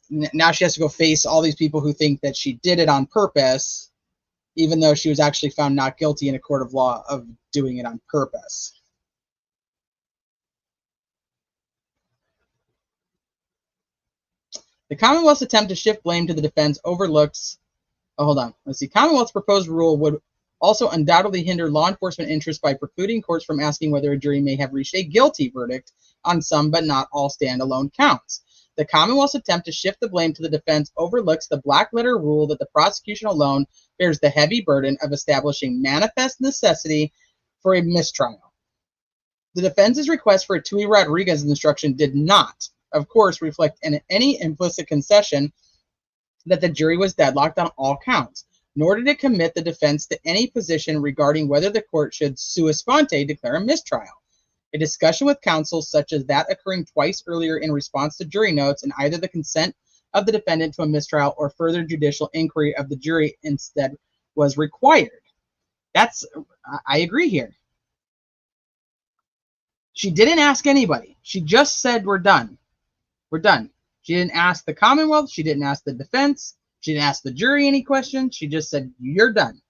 Speaker 2: now she has to go face all these people who think that she did it on purpose, even though she was actually found not guilty in a court of law of doing it on purpose. The Commonwealth's attempt to shift blame to the defense overlooks. Oh, hold on. Let's see. Commonwealth's proposed rule would also undoubtedly hinder law enforcement interests by precluding courts from asking whether a jury may have reached a guilty verdict on some but not all standalone counts. The Commonwealth's attempt to shift the blame to the defense overlooks the black letter rule that the prosecution alone bears the heavy burden of establishing manifest necessity for a mistrial. The defense's request for a Tui Rodriguez instruction did not, of course, reflect any implicit concession that the jury was deadlocked on all counts, nor did it commit the defense to any position regarding whether the court should sua sponte declare a mistrial. A discussion with counsel such as that occurring twice earlier in response to jury notes and either the consent of the defendant to a mistrial or further judicial inquiry of the jury instead was required. I agree here. She didn't ask anybody. She just said, we're done. We're done. She didn't ask the Commonwealth. She didn't ask the defense. She didn't ask the jury any questions. She just said, you're done.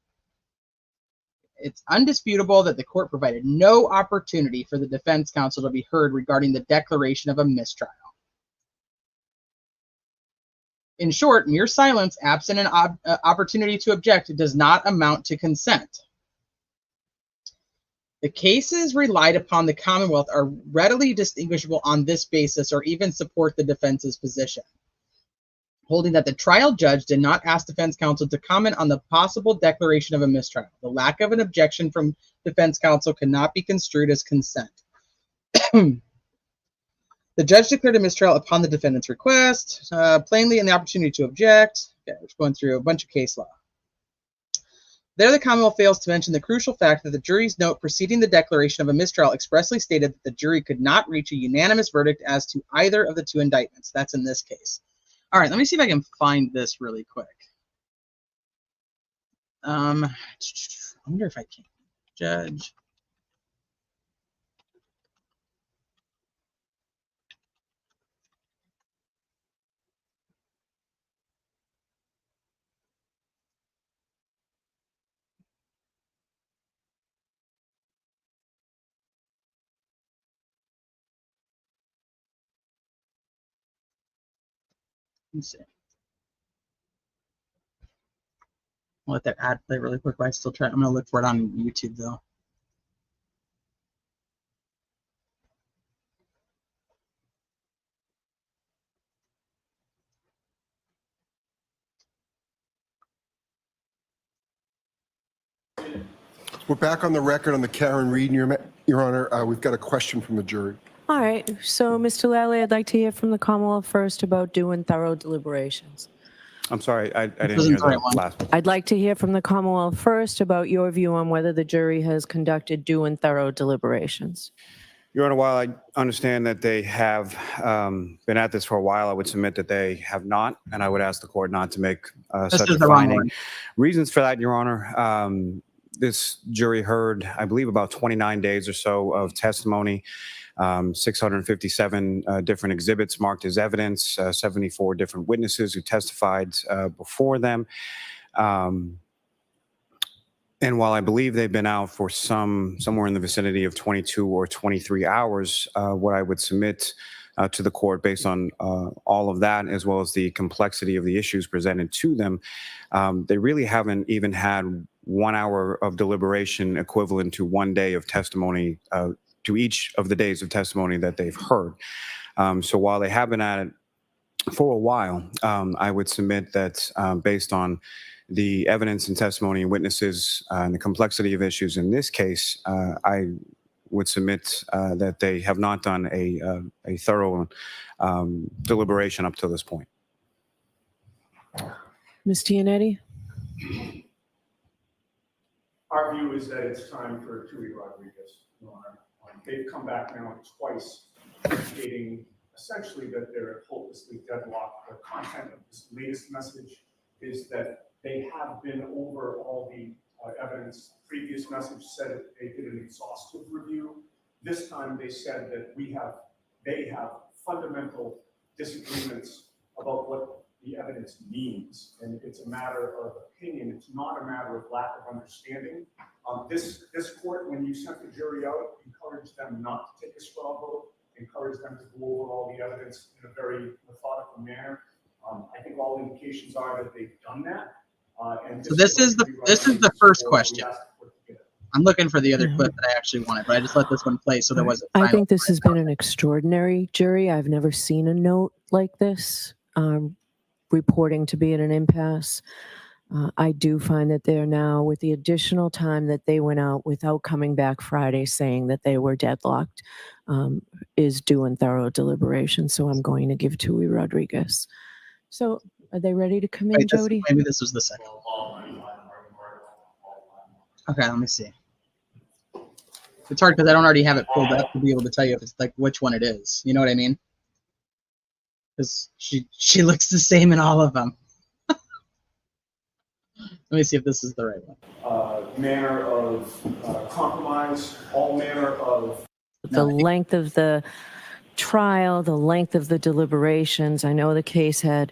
Speaker 2: It's undisputable that the court provided no opportunity for the defense counsel to be heard regarding the declaration of a mistrial. In short, mere silence, absent an opportunity to object, does not amount to consent. The cases relied upon the Commonwealth are readily distinguishable on this basis or even support the defense's position, holding that the trial judge did not ask defense counsel to comment on the possible declaration of a mistrial. The lack of an objection from defense counsel cannot be construed as consent. The judge declared a mistrial upon the defendant's request, plainly in the opportunity to object. Okay, we're going through a bunch of case law. There, the Commonwealth fails to mention the crucial fact that the jury's note preceding the declaration of a mistrial expressly stated that the jury could not reach a unanimous verdict as to either of the 2 indictments. That's in this case. All right, let me see if I can find this really quick. I wonder if I can. Judge. Let's see. I'll let that ad play really quick, but I still try. I'm going to look for it on YouTube, though.
Speaker 6: We're back on the record on the Karen Reed, Your Honor. We've got a question from the jury.
Speaker 7: All right. So, Mr. Lally, I'd like to hear from the Commonwealth first about doing thorough deliberations. I'm sorry, I didn't
Speaker 2: isn't
Speaker 7: hear
Speaker 2: the right
Speaker 7: the
Speaker 2: one.
Speaker 7: last one.
Speaker 8: I'd like to hear from the Commonwealth first about your view on whether the jury has conducted due and thorough deliberations.
Speaker 7: Your Honor, while I understand that they have been at this for a while, I would submit that they have not, and I would ask the court not to make
Speaker 2: This
Speaker 7: such
Speaker 2: is
Speaker 7: a
Speaker 2: the wrong
Speaker 7: finding.
Speaker 2: one.
Speaker 7: Reasons for that, Your Honor, this jury heard, I believe, about 29 days or so of testimony, 657 different exhibits marked as evidence, 74 different witnesses who testified before them. And while I believe they've been out for somewhere in the vicinity of 22 or 23 hours, what I would submit to the court based on all of that, as well as the complexity of the issues presented to them, they really haven't even had 1 hour of deliberation equivalent to 1 day of testimony to each of the days of testimony that they've heard. So while they have been at it for a while, I would submit that based on the evidence and testimony and witnesses and the complexity of issues in this case, I would submit that they have not done a thorough deliberation up to this point.
Speaker 8: Ms. Tianetti?
Speaker 9: Our view is that it's time for Tui Rodriguez, Your Honor. They've come back now twice, indicating essentially that they're hopelessly deadlocked. The content of this latest message is that they have been over all the evidence. Previous message said that they did an exhaustive review. This time they said that they have fundamental disagreements about what the evidence means, and it's a matter of opinion. It's not a matter of lack of understanding. This court, when you sent the jury out, encouraged them not to take a straw vote, encouraged them to go over all the evidence in a very methodical manner. I think all indications are that they've done that.
Speaker 2: So this is the first question. I'm looking for the other clip that I actually wanted, but I just let this one play so there wasn't.
Speaker 8: I think this has been an extraordinary jury. I've never seen a note like this reporting to be in an impasse. I do find that they're now, with the additional time that they went out without coming back Friday saying that they were deadlocked, is due and thorough deliberation. So I'm going to give Tui Rodriguez. So are they ready to come in, Jody?
Speaker 2: Maybe this was the second. Okay, let me see. It's hard because I don't already have it pulled up to be able to tell you if it's like which one it is. You know what I mean? Because she looks the same in all of them. Let me see if this is the right one.
Speaker 9: Manner of compromise, all manner of...
Speaker 8: The length of the trial, the length of the deliberations. I know the case had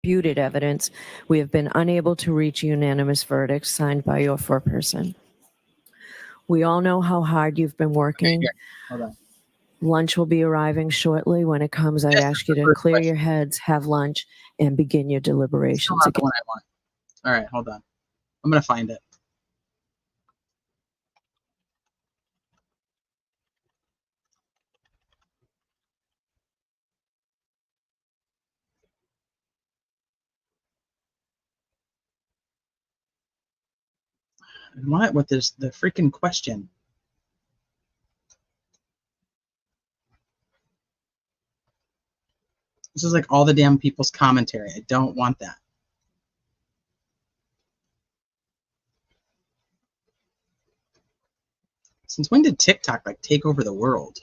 Speaker 8: disputed evidence. We have been unable to reach unanimous verdicts signed by your foreperson. We all know how hard you've been working.
Speaker 2: Hold on.
Speaker 8: Lunch will be arriving shortly. When it comes, I ask you to clear your heads, have lunch, and begin your deliberations
Speaker 2: Not the
Speaker 8: again.
Speaker 2: one I want. All right, hold on. I'm gonna find it. What this the freaking question? This is like all the damn people's commentary. I don't want that. Since when did TikTok like take over the world?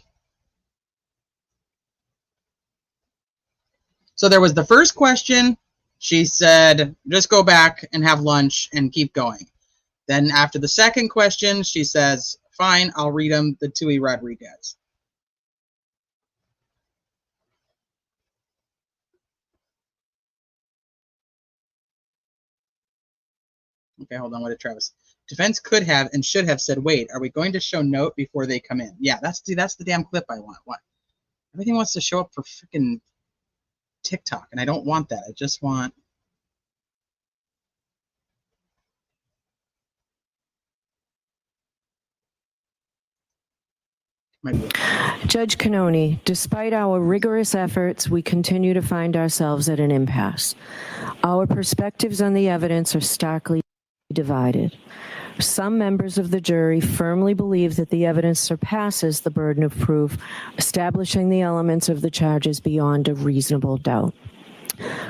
Speaker 2: So there was the first question. She said, just go back and have lunch and keep going. Then after the second question, she says, fine, I'll read them, the Tui Rodriguez. Okay, hold on. What did Travis? Defense could have and should have said, wait, are we going to show note before they come in? Yeah, that's the damn clip I want. What? Everything wants to show up for freaking TikTok, and I don't want that. I just want...
Speaker 8: Judge Cannoni, despite our rigorous efforts, we continue to find ourselves at an impasse. Our perspectives on the evidence are starkly divided. Some members of the jury firmly believe that the evidence surpasses the burden of proof, establishing the elements of the charges beyond a reasonable doubt.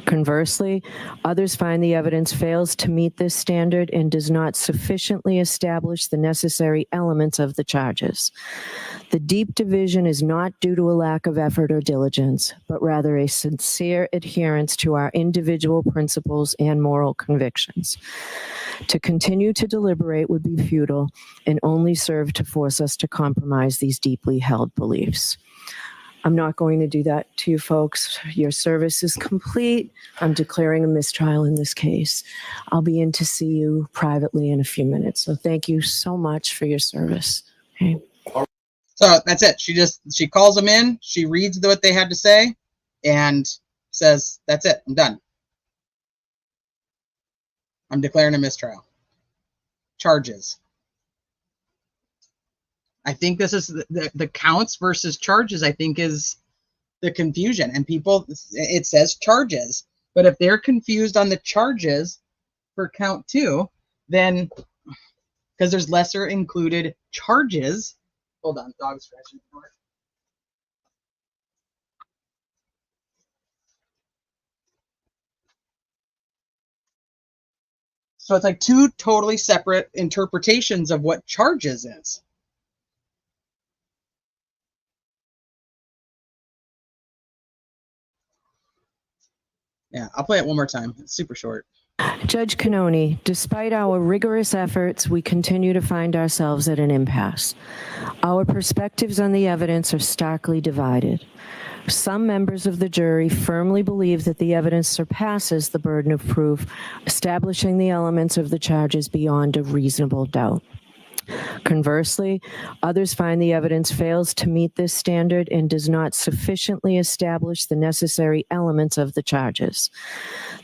Speaker 8: Conversely, others find the evidence fails to meet this standard and does not sufficiently establish the necessary elements of the charges. The deep division is not due to a lack of effort or diligence, but rather a sincere adherence to our individual principles and moral convictions. To continue to deliberate would be futile and only serve to force us to compromise these deeply held beliefs. I'm not going to do that to you folks. Your service is complete. I'm declaring a mistrial in this case. I'll be in to see you privately in a few minutes. So thank you so much for your service. Okay.
Speaker 2: So that's it. She calls them in. She reads what they had to say and says, that's it. I'm done. I'm declaring a mistrial. Charges. I think this is the counts versus charges, I think, is the confusion. And people, it says charges. But if they're confused on the charges for count 2, then, because there's lesser included charges. Hold on, dog's scratching the door. So it's like 2 totally separate interpretations of what charges is. Yeah, I'll play it one more time. It's super short.
Speaker 8: Judge Cannoni, despite our rigorous efforts, we continue to find ourselves at an impasse. Our perspectives on the evidence are starkly divided. Some members of the jury firmly believe that the evidence surpasses the burden of proof, establishing the elements of the charges beyond a reasonable doubt. Conversely, others find the evidence fails to meet this standard and does not sufficiently establish the necessary elements of the charges.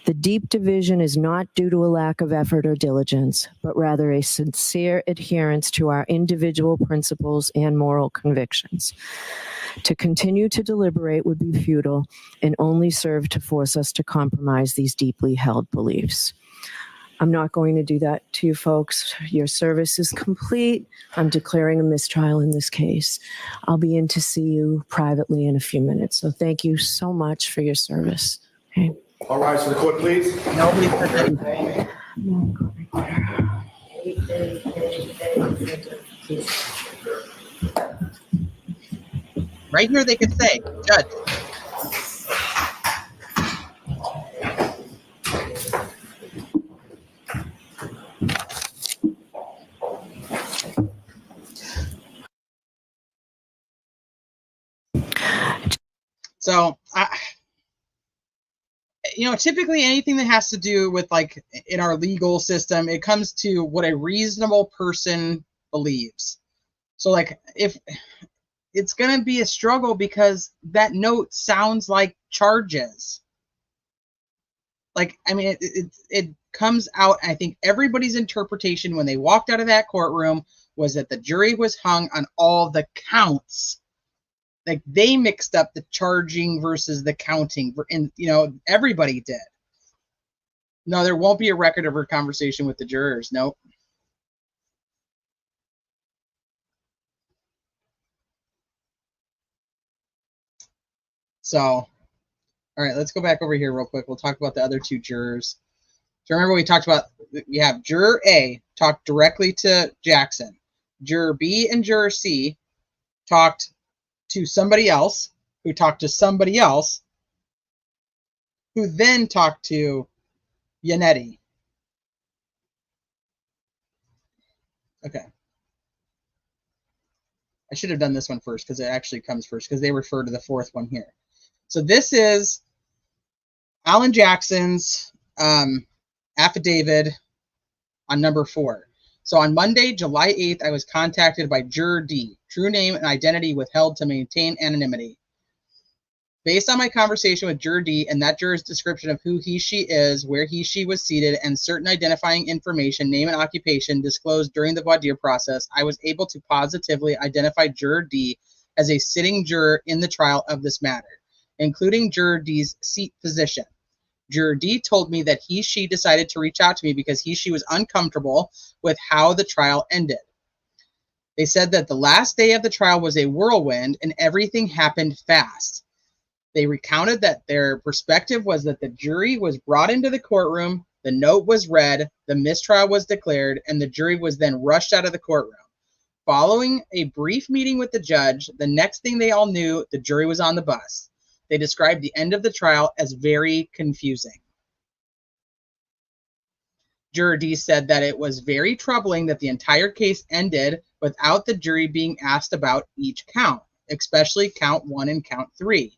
Speaker 8: The deep division is not due to a lack of effort or diligence, but rather a sincere adherence to our individual principles and moral convictions. To continue to deliberate would be futile and only serve to force us to compromise these deeply held beliefs. I'm not going to do that to you folks. Your service is complete. I'm declaring a mistrial in this case. I'll be in to see you privately in a few minutes. So thank you so much for your service. Okay.
Speaker 6: All rise for the court, please.
Speaker 2: Nobody said anything. Right here they could say, Judge. So, typically anything that has to do with, like, in our legal system, it comes to what a reasonable person believes. So, like, if it's going to be a struggle because that note sounds like charges. Like, I mean, it comes out, I think everybody's interpretation when they walked out of that courtroom was that the jury was hung on all the counts. Like, they mixed up the charging versus the counting, and everybody did. No, there won't be a record of her conversation with the jurors. Nope. So, all right, let's go back over here real quick. We'll talk about the other 2 jurors. So remember, we talked about, we have Juror A talked directly to Jackson. Juror B and Juror C talked to somebody else, who talked to somebody else, who then talked to Yannetti. Okay. I should have done this one first because it actually comes first because they refer to the 4th one here. So this is Alan Jackson's affidavit on number 4. So on Monday, July 8th, I was contacted by Juror D. True name and identity withheld to maintain anonymity. Based on my conversation with Juror D and that juror's description of who he, she is, where he, she was seated, and certain identifying information, name and occupation, disclosed during the voir dire process, I was able to positively identify Juror D as a sitting juror in the trial of this matter, including Juror D's seat position. Juror D told me that he, she decided to reach out to me because he, she was uncomfortable with how the trial ended. They said that the last day of the trial was a whirlwind and everything happened fast. They recounted that their perspective was that the jury was brought into the courtroom, the note was read, the mistrial was declared, and the jury was then rushed out of the courtroom. Following a brief meeting with the judge, the next thing they all knew, the jury was on the bus. They described the end of the trial as very confusing. Juror D said that it was very troubling that the entire case ended without the jury being asked about each count, especially count 1 and count 3.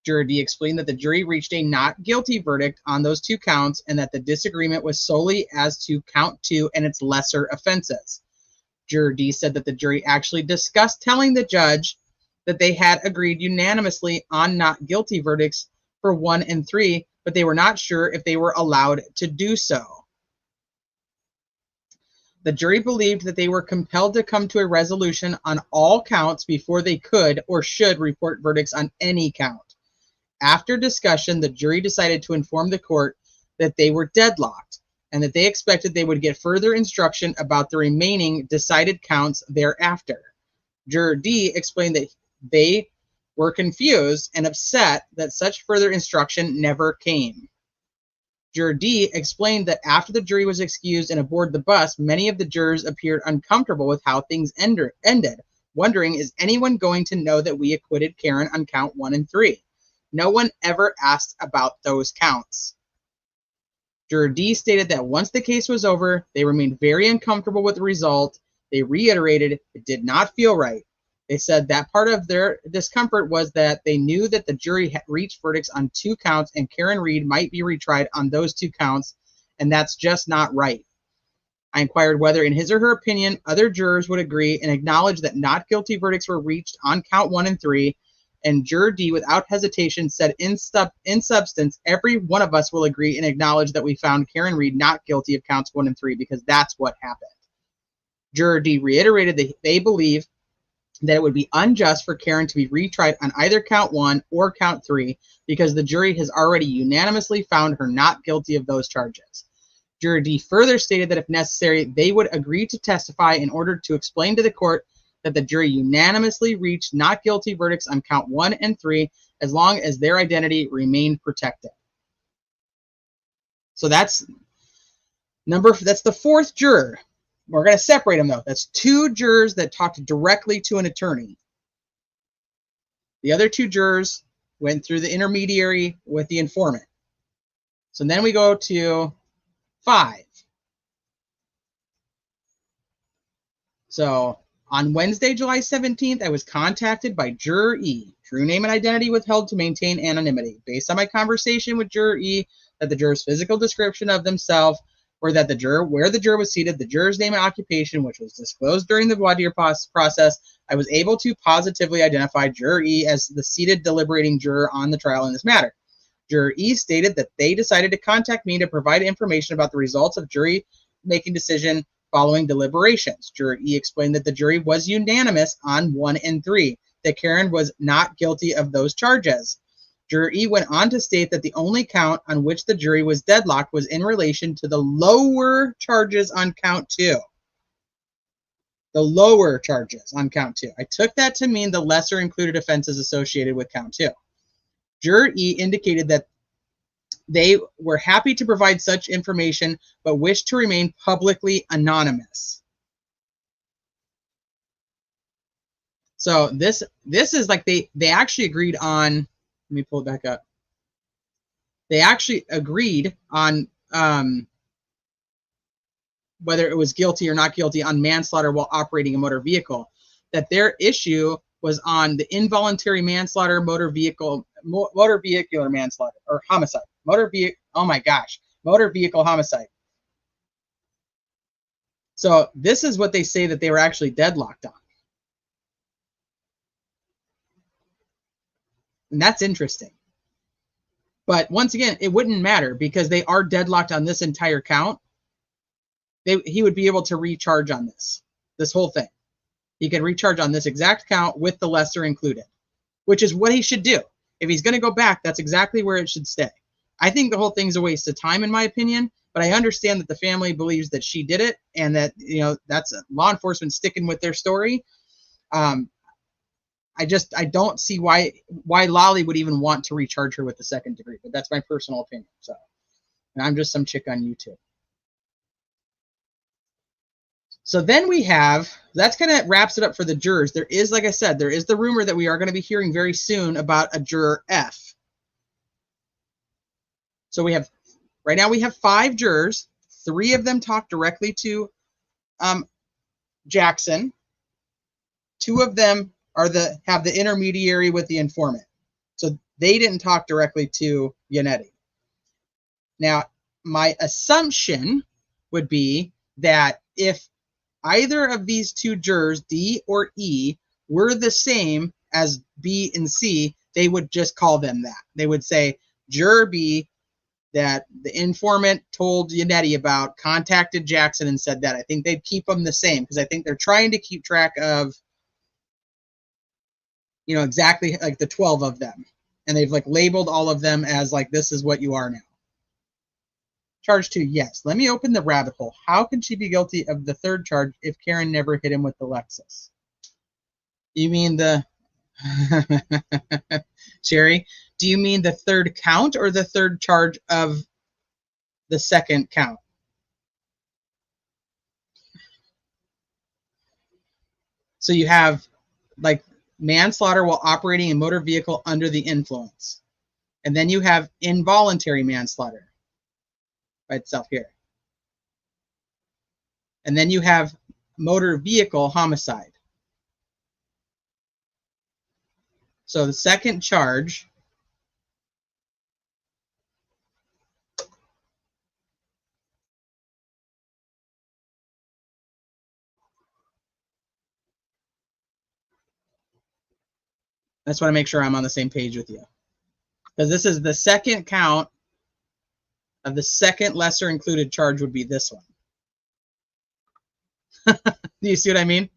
Speaker 2: Juror D explained that the jury reached a not guilty verdict on those 2 counts and that the disagreement was solely as to count 2 and its lesser offenses. Juror D said that the jury actually discussed telling the judge that they had agreed unanimously on not guilty verdicts for 1 and 3, but they were not sure if they were allowed to do so. The jury believed that they were compelled to come to a resolution on all counts before they could or should report verdicts on any count. After discussion, the jury decided to inform the court that they were deadlocked and that they expected they would get further instruction about the remaining decided counts thereafter. Juror D explained that they were confused and upset that such further instruction never came. Juror D explained that after the jury was excused and aboard the bus, many of the jurors appeared uncomfortable with how things ended, wondering, is anyone going to know that we acquitted Karen on count 1 and 3? No one ever asked about those counts. Juror D stated that once the case was over, they remained very uncomfortable with the result. They reiterated it did not feel right. They said that part of their discomfort was that they knew that the jury had reached verdicts on 2 counts and Karen Reed might be retried on those 2 counts, and that's just not right. I inquired whether, in his or her opinion, other jurors would agree and acknowledge that not guilty verdicts were reached on count 1 and 3, and Juror D, without hesitation, said in substance, every one of us will agree and acknowledge that we found Karen Reed not guilty of counts 1 and 3 because that's what happened. Juror D reiterated that they believe that it would be unjust for Karen to be retried on either count 1 or count 3 because the jury has already unanimously found her not guilty of those charges. Juror D further stated that if necessary, they would agree to testify in order to explain to the court that the jury unanimously reached not guilty verdicts on count 1 and 3 as long as their identity remained protected. So that's the 4th juror. We're going to separate them, though. That's 2 jurors that talked directly to an attorney. The other 2 jurors went through the intermediary with the informant. So then we go to 5. So on Wednesday, July 17th, I was contacted by Juror E. True name and identity withheld to maintain anonymity. Based on my conversation with Juror E, that the juror's physical description of themselves or that the juror, where the juror was seated, the juror's name and occupation, which was disclosed during the voir dire process, I was able to positively identify Juror E as the seated deliberating juror on the trial in this matter. Juror E stated that they decided to contact me to provide information about the results of jury making decision following deliberations. Juror E explained that the jury was unanimous on 1 and 3, that Karen was not guilty of those charges. Juror E went on to state that the only count on which the jury was deadlocked was in relation to the lower charges on count 2. The lower charges on count 2. I took that to mean the lesser included offenses associated with count 2. Juror E indicated that they were happy to provide such information, but wished to remain publicly anonymous. So this is like they actually agreed on. Let me pull it back up. They actually agreed on whether it was guilty or not guilty on manslaughter while operating a motor vehicle. That their issue was on the involuntary manslaughter, motor vehicular manslaughter, or homicide. Motor vehicle homicide. So this is what they say that they were actually deadlocked on. And that's interesting. But once again, it wouldn't matter because they are deadlocked on this entire count. He would be able to recharge on this whole thing. He can recharge on this exact count with the lesser included, which is what he should do. If he's going to go back, that's exactly where it should stay. I think the whole thing's a waste of time, in my opinion, but I understand that the family believes that she did it and that, that's law enforcement sticking with their story. I don't see why Lolly would even want to recharge her with the second degree, but that's my personal opinion. So, and I'm just some chick on YouTube. So then we have, that's kind of wraps it up for the jurors. There is, like I said, there is the rumor that we are going to be hearing very soon about a juror F. So we have, right now we have 5 jurors. 3 of them talk directly to Jackson. 2 of them are have the intermediary with the informant. So they didn't talk directly to Yannetti. Now, my assumption would be that if either of these 2 jurors, D or E, were the same as B and C, they would just call them that. They would say, Juror B, that the informant told Yannetti about, contacted Jackson and said that. I think they'd keep them the same because I think they're trying to keep track of, you know, exactly like the 12 of them. And they've like labeled all of them as like, this is what you are now. Charge 2, yes. Let me open the rabbit hole. How can she be guilty of the 3rd charge if Karen never hit him with the Lexus? You mean the... Sherry, do you mean the 3rd count or the 3rd charge of the 2nd count? So you have like manslaughter while operating a motor vehicle under the influence. And then you have involuntary manslaughter by itself here. And then you have motor vehicle homicide. So the 2nd charge I just want to make sure I'm on the same page with you. Because this is the 2nd count of the 2nd lesser included charge would be this one. Do you see what I mean?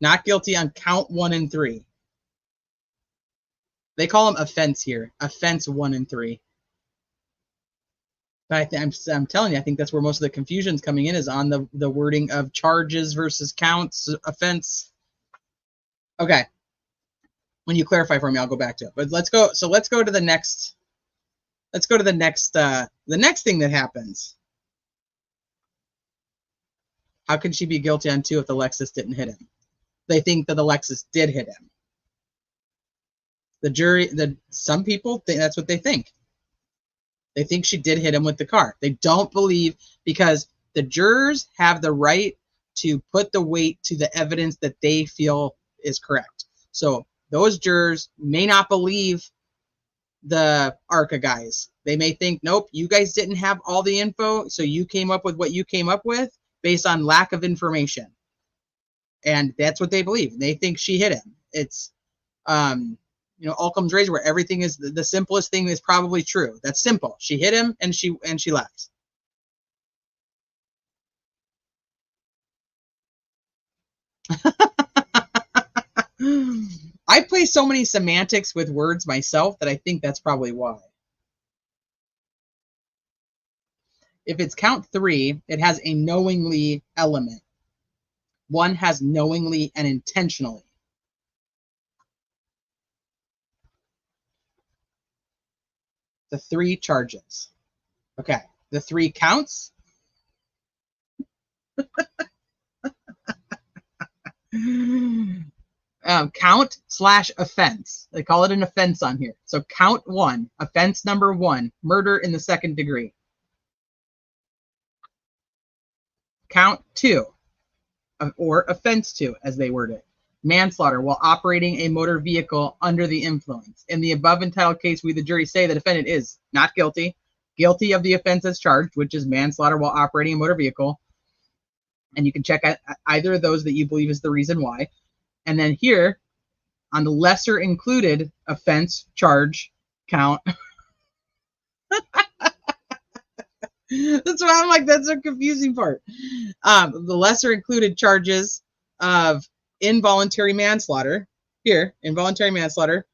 Speaker 2: Not guilty on count 1 and 3. They call them offense here. Offense 1 and 3. But I'm telling you, I think that's where most of the confusion's coming in, is on the wording of charges versus counts, offense. Okay. When you clarify for me, I'll go back to it. But let's go. So let's go to the next. Let's go to the next thing that happens. How can she be guilty on 2 if the Lexus didn't hit him? They think that the Lexus did hit him. The jury, some people think that's what they think. They think she did hit him with the car. They don't believe, because the jurors have the right to put the weight to the evidence that they feel is correct. So those jurors may not believe the ARCA guys. They may think, nope, you guys didn't have all the info, so you came up with what you came up with based on lack of information. And that's what they believe. They think she hit him. It's, you know, Occam's razor, where everything is the simplest thing is probably true. That's simple. She hit him and she left. I play so many semantics with words myself that I think that's probably why. If it's count 3, it has a knowingly element. 1 has knowingly and intentionally. The 3 charges. Okay, the 3 counts. Count/offense. They call it an offense on here. So count 1, offense number 1, murder in the 2nd degree. Count 2, or offense 2, as they word it, manslaughter while operating a motor vehicle under the influence. In the above entitled case, we, the jury, say the defendant is not guilty of the offense as charged, which is manslaughter while operating a motor vehicle. And you can check either of those that you believe is the reason why. And then here, on the lesser included offense charge count, that's why I'm like, that's a confusing part. The lesser included charges of involuntary manslaughter, here, involuntary manslaughter,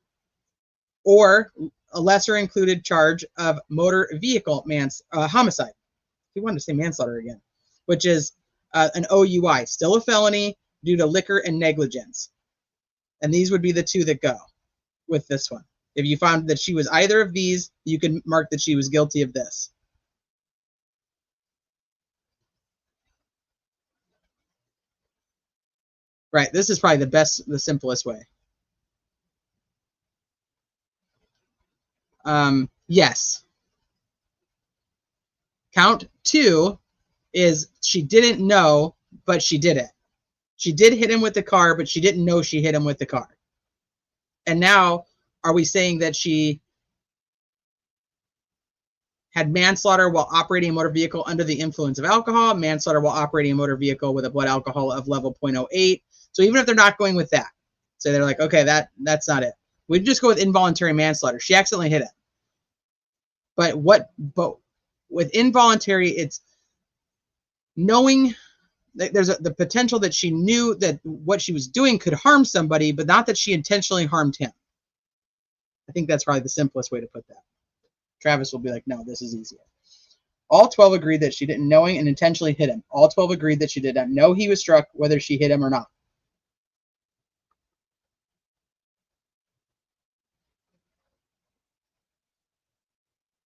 Speaker 2: or a lesser included charge of motor vehicle homicide. He wanted to say manslaughter again, which is an OUI, still a felony due to liquor and negligence. And these would be the two that go with this one. If you found that she was either of these, you can mark that she was guilty of this. Right, this is probably the simplest way. Yes. Count 2 is she didn't know, but she did it. She did hit him with the car, but she didn't know she hit him with the car. And now, are we saying that she had manslaughter while operating a motor vehicle under the influence of alcohol, manslaughter while operating a motor vehicle with a blood alcohol of level 0.08? So even if they're not going with that, so they're like, okay, that's not it. We'd just go with involuntary manslaughter. She accidentally hit it. But with involuntary, it's knowing that there's the potential that she knew that what she was doing could harm somebody, but not that she intentionally harmed him. I think that's probably the simplest way to put that. Travis will be like, no, this is easier. All 12 agreed that she didn't knowing and intentionally hit him. All 12 agreed that she did not know he was struck, whether she hit him or not.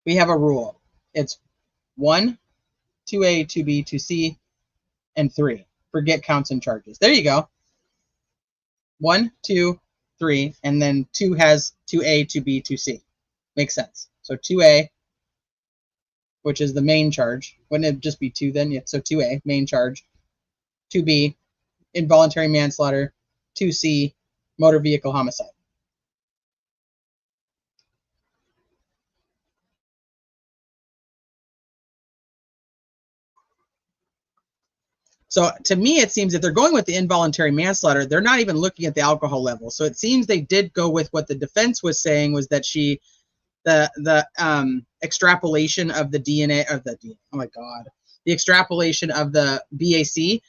Speaker 2: We have a rule. It's 1, 2A, 2B, 2C, and 3. Forget counts and charges. There you go. 1, 2, 3, and then 2 has 2A, 2B, 2C. Makes sense. So 2A, which is the main charge. Wouldn't it just be 2 then? Yeah, so 2A, main charge. 2B, involuntary manslaughter. 2C, motor vehicle homicide. So to me, it seems that they're going with the involuntary manslaughter. They're not even looking at the alcohol level. So it seems they did go with what the defense was saying, was that she, the extrapolation of the DNA of the oh my God, the extrapolation of the BAC.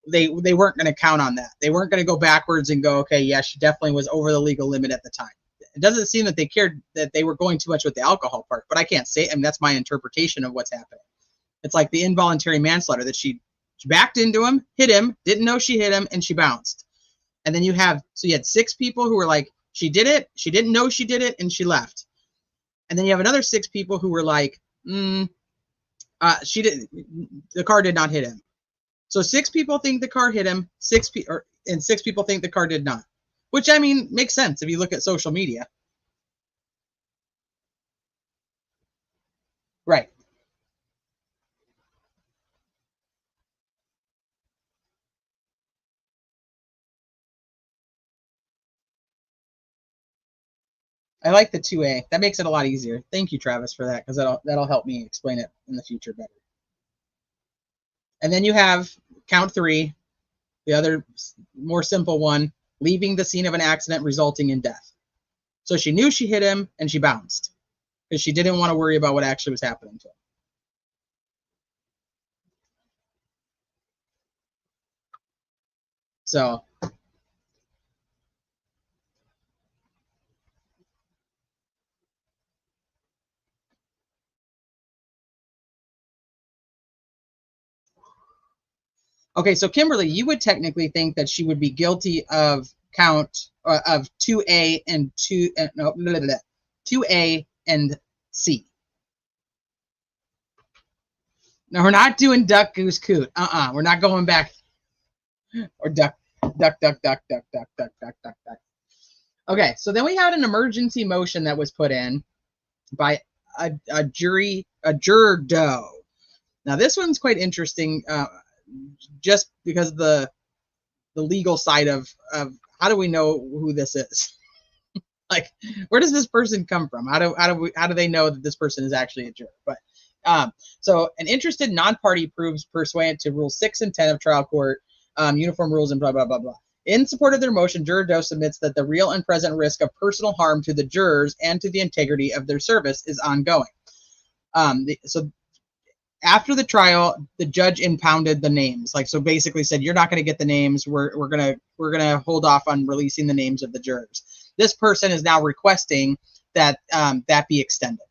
Speaker 2: They weren't going to count on that. They weren't going to go backwards and go, okay, yeah, she definitely was over the legal limit at the time. It doesn't seem that they cared, that they were going too much with the alcohol part, but I can't say, I mean, that's my interpretation of what's happening. It's like the involuntary manslaughter, that she backed into him, hit him, didn't know she hit him, and she bounced. And then you had 6 people who were like, she did it, she didn't know she did it, and she left. And then you have another 6 people who were like, she didn't, the car did not hit him. So 6 people think the car hit him, 6 people think the car did not. Which, I mean, makes sense if you look at social media. Right. I like the 2A. That makes it a lot easier. Thank you, Travis, for that, because that'll help me explain it in the future better. And then you have count 3, the other more simple one, leaving the scene of an accident resulting in death. So she knew she hit him and she bounced because she didn't want to worry about what actually was happening to him. So okay, so Kimberly, you would technically think that she would be guilty of count of 2A and 2A and C. No, we're not doing duck, goose, coot. We're not going back. Or duck, duck, duck, duck, duck, duck, duck, duck, duck, duck. Okay, so then we had an emergency motion that was put in by a juror doe. Now this one's quite interesting, just because the legal side of how do we know who this is? Like, where does this person come from? How do they know that this person is actually a juror? But so an interested non-party proves pursuant to Rule 6 and 10 of trial court uniform rules and blah blah blah blah. In support of their motion, juror doe submits that the real and present risk of personal harm to the jurors and to the integrity of their service is ongoing. So after the trial, the judge impounded the names. Like, so basically said, you're not going to get the names. We're gonna hold off on releasing the names of the jurors. This person is now requesting that that be extended.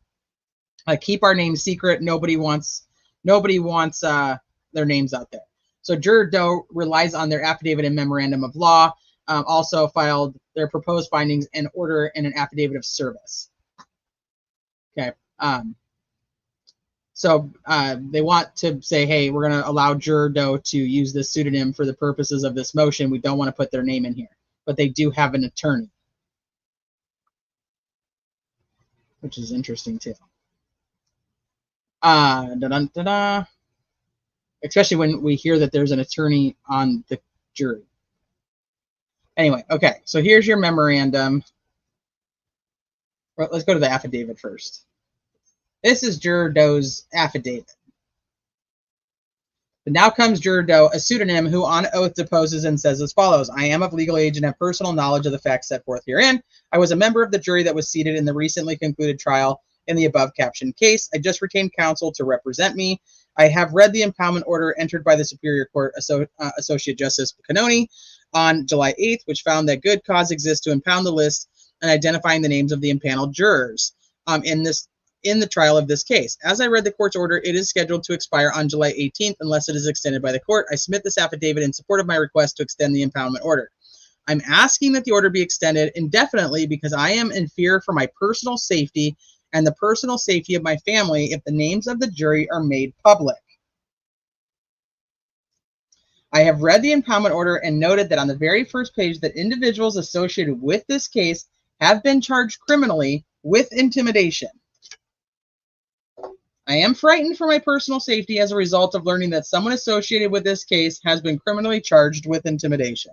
Speaker 2: Keep our names secret. Nobody wants their names out there. So juror doe relies on their affidavit and memorandum of law also filed their proposed findings and order in an affidavit of service. Okay. So they want to say, hey, we're going to allow Juror Doe to use this pseudonym for the purposes of this motion. We don't want to put their name in here, but they do have an attorney, which is interesting too. Especially when we hear that there's an attorney on the jury. Anyway, okay, so here's your memorandum. Well, let's go to the affidavit first. This is Juror Doe's affidavit. But now comes Juror Doe, a pseudonym who on oath deposes and says as follows: I am of legal age and have personal knowledge of the facts set forth herein. I was a member of the jury that was seated in the recently concluded trial in the above captioned case. I just retained counsel to represent me. I have read the impoundment order entered by the Superior Court Associate Justice Canoni on July 8th, which found that good cause exists to impound the list and identifying the names of the impaneled jurors in the trial of this case. As I read the court's order, it is scheduled to expire on July 18th unless it is extended by the court. I submit this affidavit in support of my request to extend the impoundment order. I'm asking that the order be extended indefinitely because I am in fear for my personal safety and the personal safety of my family if the names of the jury are made public. I have read the impoundment order and noted that on the very first page that individuals associated with this case have been charged criminally with intimidation. I am frightened for my personal safety as a result of learning that someone associated with this case has been criminally charged with intimidation.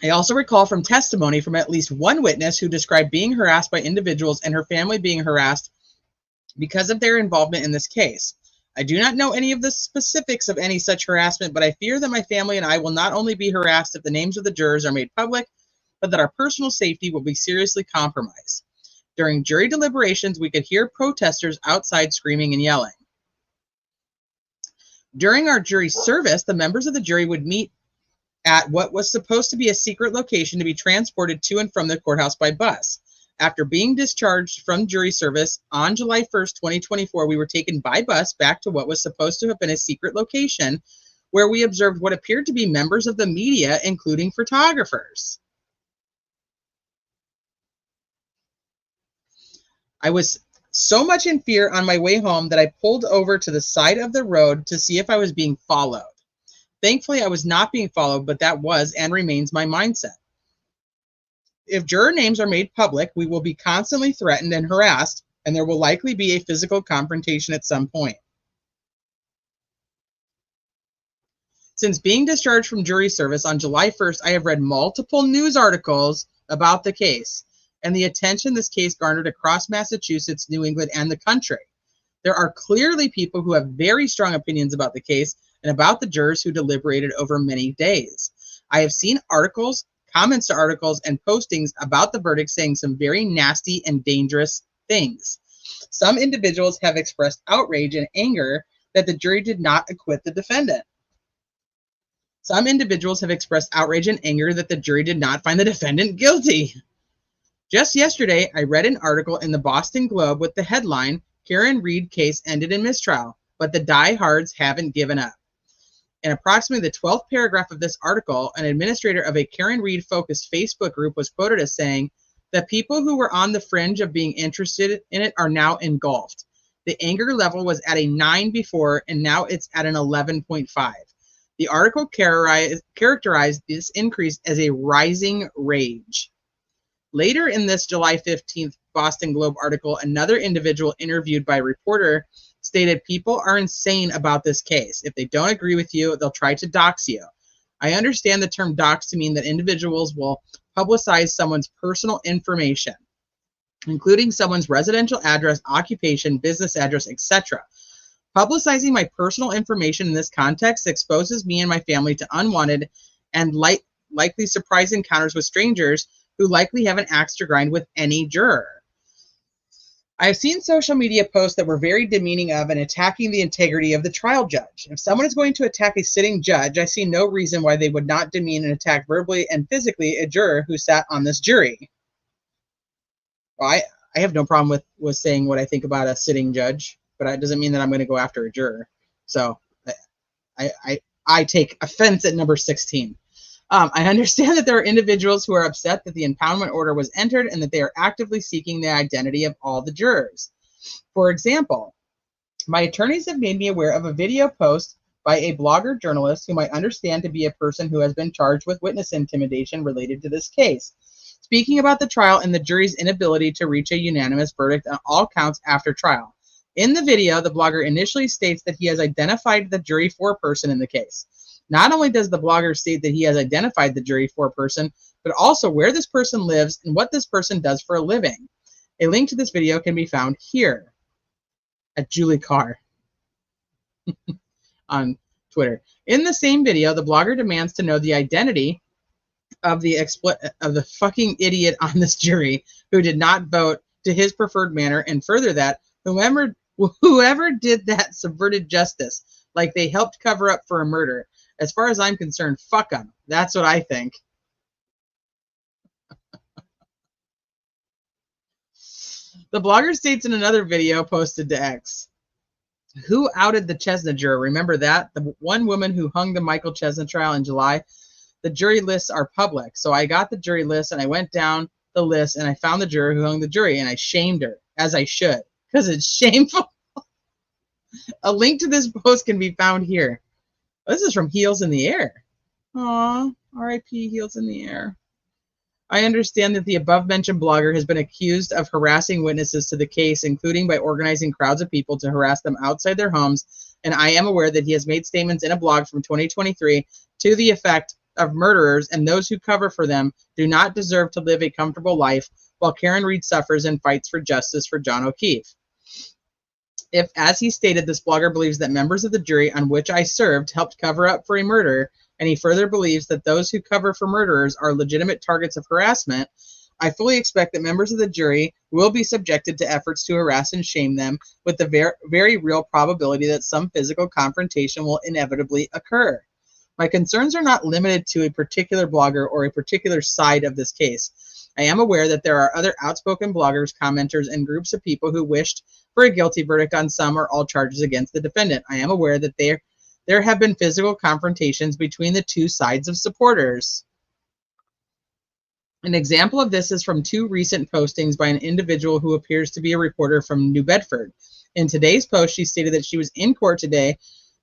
Speaker 2: I also recall from testimony from at least one witness who described being harassed by individuals and her family being harassed because of their involvement in this case. I do not know any of the specifics of any such harassment, but I fear that my family and I will not only be harassed if the names of the jurors are made public, but that our personal safety will be seriously compromised. During jury deliberations, we could hear protesters outside screaming and yelling. During our jury service, the members of the jury would meet at what was supposed to be a secret location to be transported to and from the courthouse by bus. After being discharged from jury service on July 1st, 2024, we were taken by bus back to what was supposed to have been a secret location where we observed what appeared to be members of the media, including photographers. I was so much in fear on my way home that I pulled over to the side of the road to see if I was being followed. Thankfully, I was not being followed, but that was and remains my mindset. If juror names are made public, we will be constantly threatened and harassed, and there will likely be a physical confrontation at some point. Since being discharged from jury service on July 1st, I have read multiple news articles about the case and the attention this case garnered across Massachusetts, New England, and the country. There are clearly people who have very strong opinions about the case and about the jurors who deliberated over many days. I have seen articles, comments to articles, and postings about the verdict saying some very nasty and dangerous things. Some individuals have expressed outrage and anger that the jury did not acquit the defendant. Some individuals have expressed outrage and anger that the jury did not find the defendant guilty. Just yesterday, I read an article in the Boston Globe with the headline, Karen Reed case ended in mistrial, but the diehards haven't given up. In approximately the 12th paragraph of this article, an administrator of a Karen Reed-focused Facebook group was quoted as saying that people who were on the fringe of being interested in it are now engulfed. The anger level was at a 9 before, and now it's at an 11.5. The article characterized this increase as a rising rage. Later in this July 15th Boston Globe article, another individual interviewed by a reporter stated people are insane about this case. If they don't agree with you, they'll try to dox you. I understand the term dox to mean that individuals will publicize someone's personal information, including someone's residential address, occupation, business address, etc. Publicizing my personal information in this context exposes me and my family to unwanted and likely surprise encounters with strangers who likely have an axe to grind with any juror. I have seen social media posts that were very demeaning of and attacking the integrity of the trial judge. If someone is going to attack a sitting judge, I see no reason why they would not demean and attack verbally and physically a juror who sat on this jury. Well, I have no problem with saying what I think about a sitting judge, but it doesn't mean that I'm going to go after a juror. So I take offense at number 16. I understand that there are individuals who are upset that the impoundment order was entered and that they are actively seeking the identity of all the jurors. For example, my attorneys have made me aware of a video post by a blogger journalist whom I understand to be a person who has been charged with witness intimidation related to this case, speaking about the trial and the jury's inability to reach a unanimous verdict on all counts after trial. In the video, the blogger initially states that he has identified the jury foreperson in the case. Not only does the blogger state that he has identified the jury foreperson, but also where this person lives and what this person does for a living. A link to this video can be found here at Julie Carr on Twitter. In the same video, the blogger demands to know the identity of the fucking idiot on this jury who did not vote to his preferred manner, and further that whoever did that subverted justice, like they helped cover up for a murder. As far as I'm concerned, fuck them. That's what I think. The blogger states in another video posted to X, who outed the Chesna juror? Remember that? The one woman who hung the Michael Chesna trial in July? The jury lists are public. So I got the jury list and I went down the list and I found the juror who hung the jury and I shamed her, as I should, because it's shameful. A link to this post can be found here. This is from Heels in the Air. Aw, R.I.P. Heels in the Air. I understand that the above-mentioned blogger has been accused of harassing witnesses to the case, including by organizing crowds of people to harass them outside their homes, and I am aware that he has made statements in a blog from 2023 to the effect of murderers and those who cover for them do not deserve to live a comfortable life, while Karen Reed suffers and fights for justice for John O'Keefe. If, as he stated, this blogger believes that members of the jury on which I served helped cover up for a murder, and he further believes that those who cover for murderers are legitimate targets of harassment, I fully expect that members of the jury will be subjected to efforts to harass and shame them, with the very real probability that some physical confrontation will inevitably occur. My concerns are not limited to a particular blogger or a particular side of this case. I am aware that there are other outspoken bloggers, commenters, and groups of people who wished for a guilty verdict on some or all charges against the defendant. I am aware that there have been physical confrontations between the two sides of supporters. An example of this is from two recent postings by an individual who appears to be a reporter from New Bedford. In today's post, she stated that she was in court today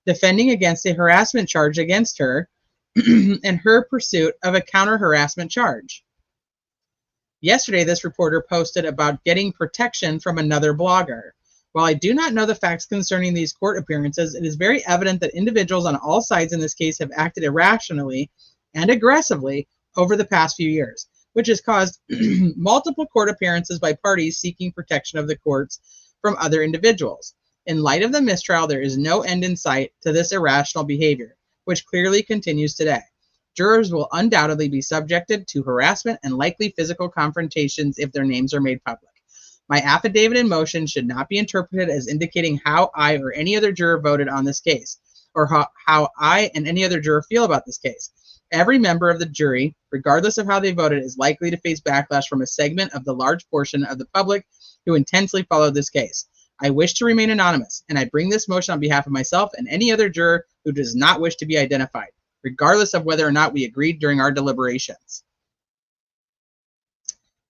Speaker 2: defending against a harassment charge against her and her pursuit of a counter-harassment charge. Yesterday, this reporter posted about getting protection from another blogger. While I do not know the facts concerning these court appearances, it is very evident that individuals on all sides in this case have acted irrationally and aggressively over the past few years, which has caused multiple court appearances by parties seeking protection of the courts from other individuals. In light of the mistrial, there is no end in sight to this irrational behavior, which clearly continues today. Jurors will undoubtedly be subjected to harassment and likely physical confrontations if their names are made public. My affidavit in motion should not be interpreted as indicating how I or any other juror voted on this case, or how I and any other juror feel about this case. Every member of the jury, regardless of how they voted, is likely to face backlash from a segment of the large portion of the public who intensely followed this case. I wish to remain anonymous, and I bring this motion on behalf of myself and any other juror who does not wish to be identified, regardless of whether or not we agreed during our deliberations.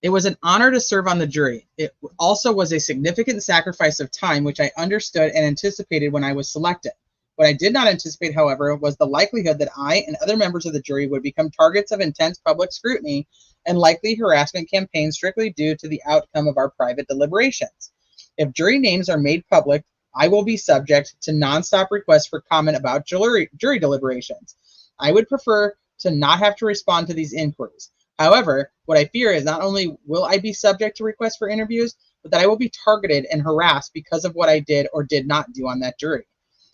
Speaker 2: It was an honor to serve on the jury. It also was a significant sacrifice of time, which I understood and anticipated when I was selected. What I did not anticipate, however, was the likelihood that I and other members of the jury would become targets of intense public scrutiny and likely harassment campaigns strictly due to the outcome of our private deliberations. If jury names are made public, I will be subject to nonstop requests for comment about jury deliberations. I would prefer to not have to respond to these inquiries. However, what I fear is not only will I be subject to requests for interviews, but that I will be targeted and harassed because of what I did or did not do on that jury.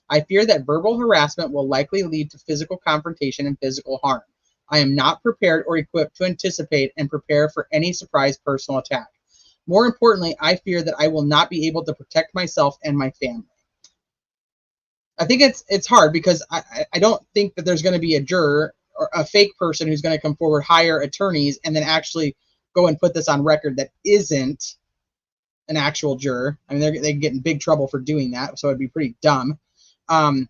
Speaker 2: I fear that verbal harassment will likely lead to physical confrontation and physical harm. I am not prepared or equipped to anticipate and prepare for any surprise personal attack. More importantly, I fear that I will not be able to protect myself and my family. I think it's hard because I don't think that there's going to be a juror or a fake person who's going to come forward, hire attorneys, and then actually go and put this on record that isn't an actual juror. I mean, they get in big trouble for doing that, so it'd be pretty dumb. So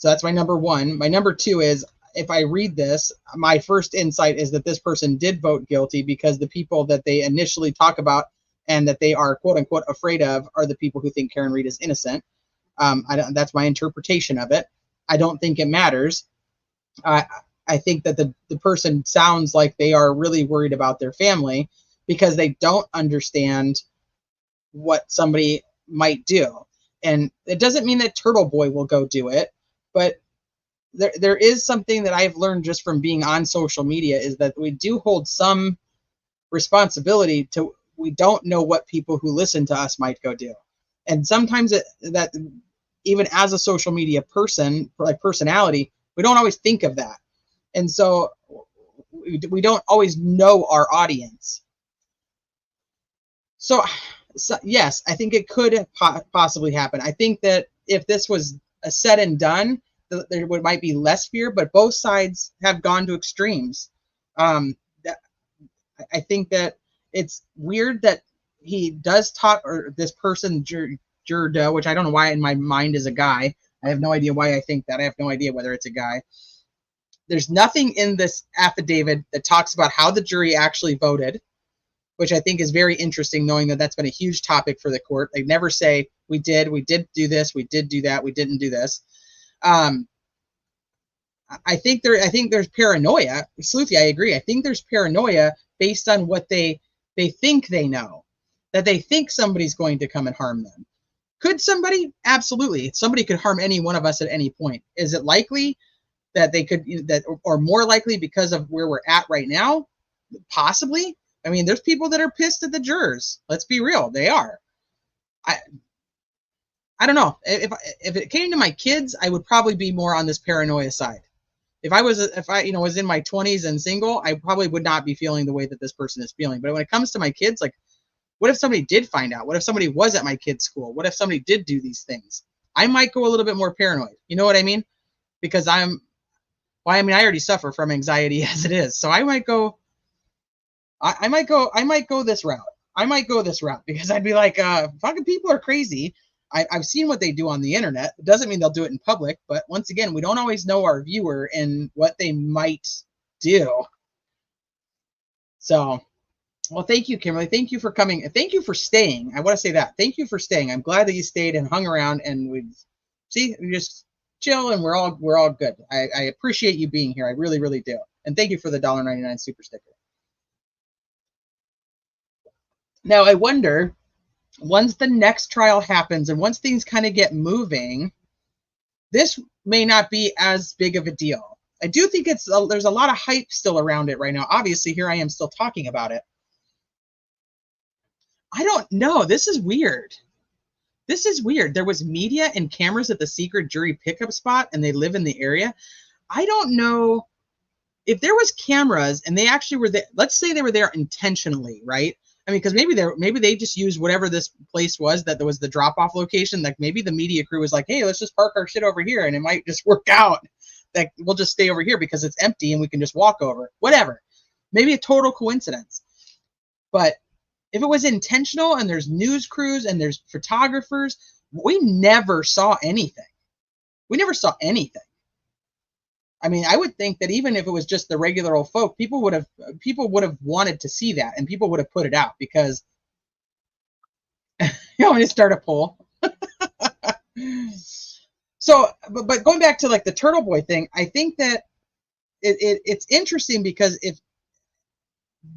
Speaker 2: that's my number one. My number two is, if I read this, my first insight is that this person did vote guilty because the people that they initially talk about and that they are quote unquote afraid of are the people who think Karen Reed is innocent. That's my interpretation of it. I don't think it matters. I think that the person sounds like they are really worried about their family because they don't understand what somebody might do. And it doesn't mean that Turtle Boy will go do it, but there is something that I've learned just from being on social media is that we do hold some responsibility to, we don't know what people who listen to us might go do. And sometimes that even as a social media person, like personality, we don't always think of that. And so we don't always know our audience. So yes, I think it could possibly happen. I think that if this was said and done, there might be less fear, but both sides have gone to extremes. I think that it's weird that he does talk, or this person, Juror Doe, which I don't know why in my mind is a guy. I have no idea why I think that. I have no idea whether it's a guy. There's nothing in this affidavit that talks about how the jury actually voted, which I think is very interesting, knowing that that's been a huge topic for the court. They never say, we did do this, we did do that, we didn't do this. I think there's paranoia. Sleuthy, I agree. I think there's paranoia based on what they think they know, that they think somebody's going to come and harm them. Could somebody? Absolutely. Somebody could harm any one of us at any point. Is it likely that they could, or more likely because of where we're at right now? Possibly. I mean, there's people that are pissed at the jurors. Let's be real. They are. I don't know. If it came to my kids, I would probably be more on this paranoia side. If I was in my 20s and single, I probably would not be feeling the way that this person is feeling. But when it comes to my kids, like, what if somebody did find out? What if somebody was at my kid's school? What if somebody did do these things? I might go a little bit more paranoid. You know what I mean? Because I already suffer from anxiety as it is. So I might go this route. I might go this route because I'd be like, fucking people are crazy. I've seen what they do on the internet. It doesn't mean they'll do it in public, but once again, we don't always know our viewer and what they might do. So, well, thank you, Kimberly. Thank you for coming. Thank you for staying. I want to say that. Thank you for staying. I'm glad that you stayed and hung around, and we just chill, and we're all good. I appreciate you being here. I really, really do. And thank you for the $1.99 super sticker. Now, I wonder, once the next trial happens and once things kind of get moving, this may not be as big of a deal. I do think there's a lot of hype still around it right now. Obviously, here I am still talking about it. I don't know. This is weird. This is weird. There was media and cameras at the secret jury pickup spot, and they live in the area. I don't know if there was cameras and they actually were there. Let's say they were there intentionally, right? I mean, because maybe they just used whatever this place was, that there was the drop-off location. Like maybe the media crew was like, hey, let's just park our shit over here, and it might just work out. That we'll just stay over here because it's empty and we can just walk over. Whatever. Maybe a total coincidence. But if it was intentional and there's news crews and there's photographers, we never saw anything. We never saw anything. I mean, I would think that even if it was just the regular old folk, people would have wanted to see that, and people would have put it out because you want me to start a poll. So, but going back to like the Turtle Boy thing, I think that it's interesting because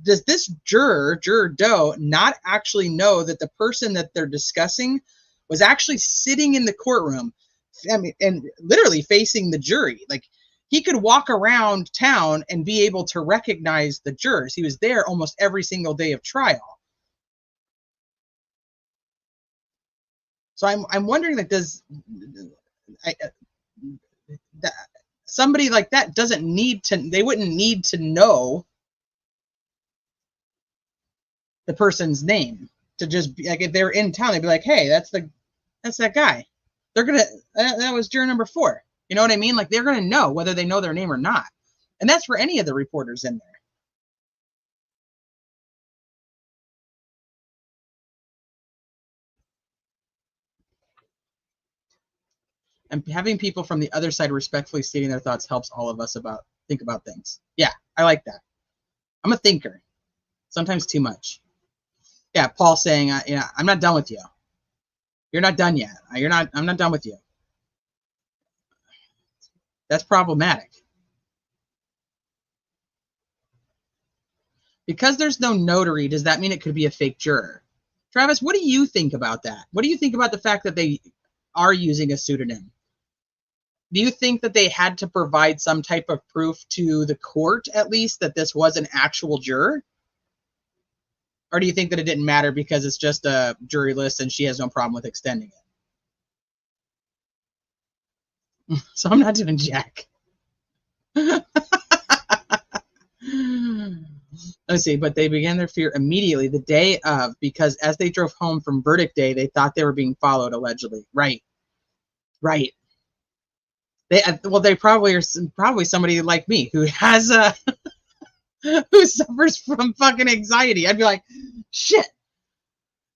Speaker 2: does this Juror Doe, not actually know that the person that they're discussing was actually sitting in the courtroom, I mean, and literally facing the jury? Like, he could walk around town and be able to recognize the jurors. He was there almost every single day of trial. So I'm wondering, like, somebody like that they wouldn't need to know the person's name to just be like, if they're in town, they'd be like, hey, that's that guy. That was juror number 4. You know what I mean? Like, they're going to know whether they know their name or not. And that's for any of the reporters in there. And having people from the other side respectfully stating their thoughts helps all of us think about things. Yeah, I like that. I'm a thinker. Sometimes too much. Yeah, Paul saying, yeah, I'm not done with you. You're not done yet. I'm not done with you. That's problematic. Because there's no notary, does that mean it could be a fake juror? Travis, what do you think about that? What do you think about the fact that they are using a pseudonym? Do you think that they had to provide some type of proof to the court, at least, that this was an actual juror? Or do you think that it didn't matter because it's just a jury list and she has no problem with extending it? So I'm not doing jack. Let's see, but they began their fear immediately the day of, because as they drove home from verdict day, they thought they were being followed, allegedly. Right. They probably are somebody like me who has who suffers from fucking anxiety. I'd be like, shit.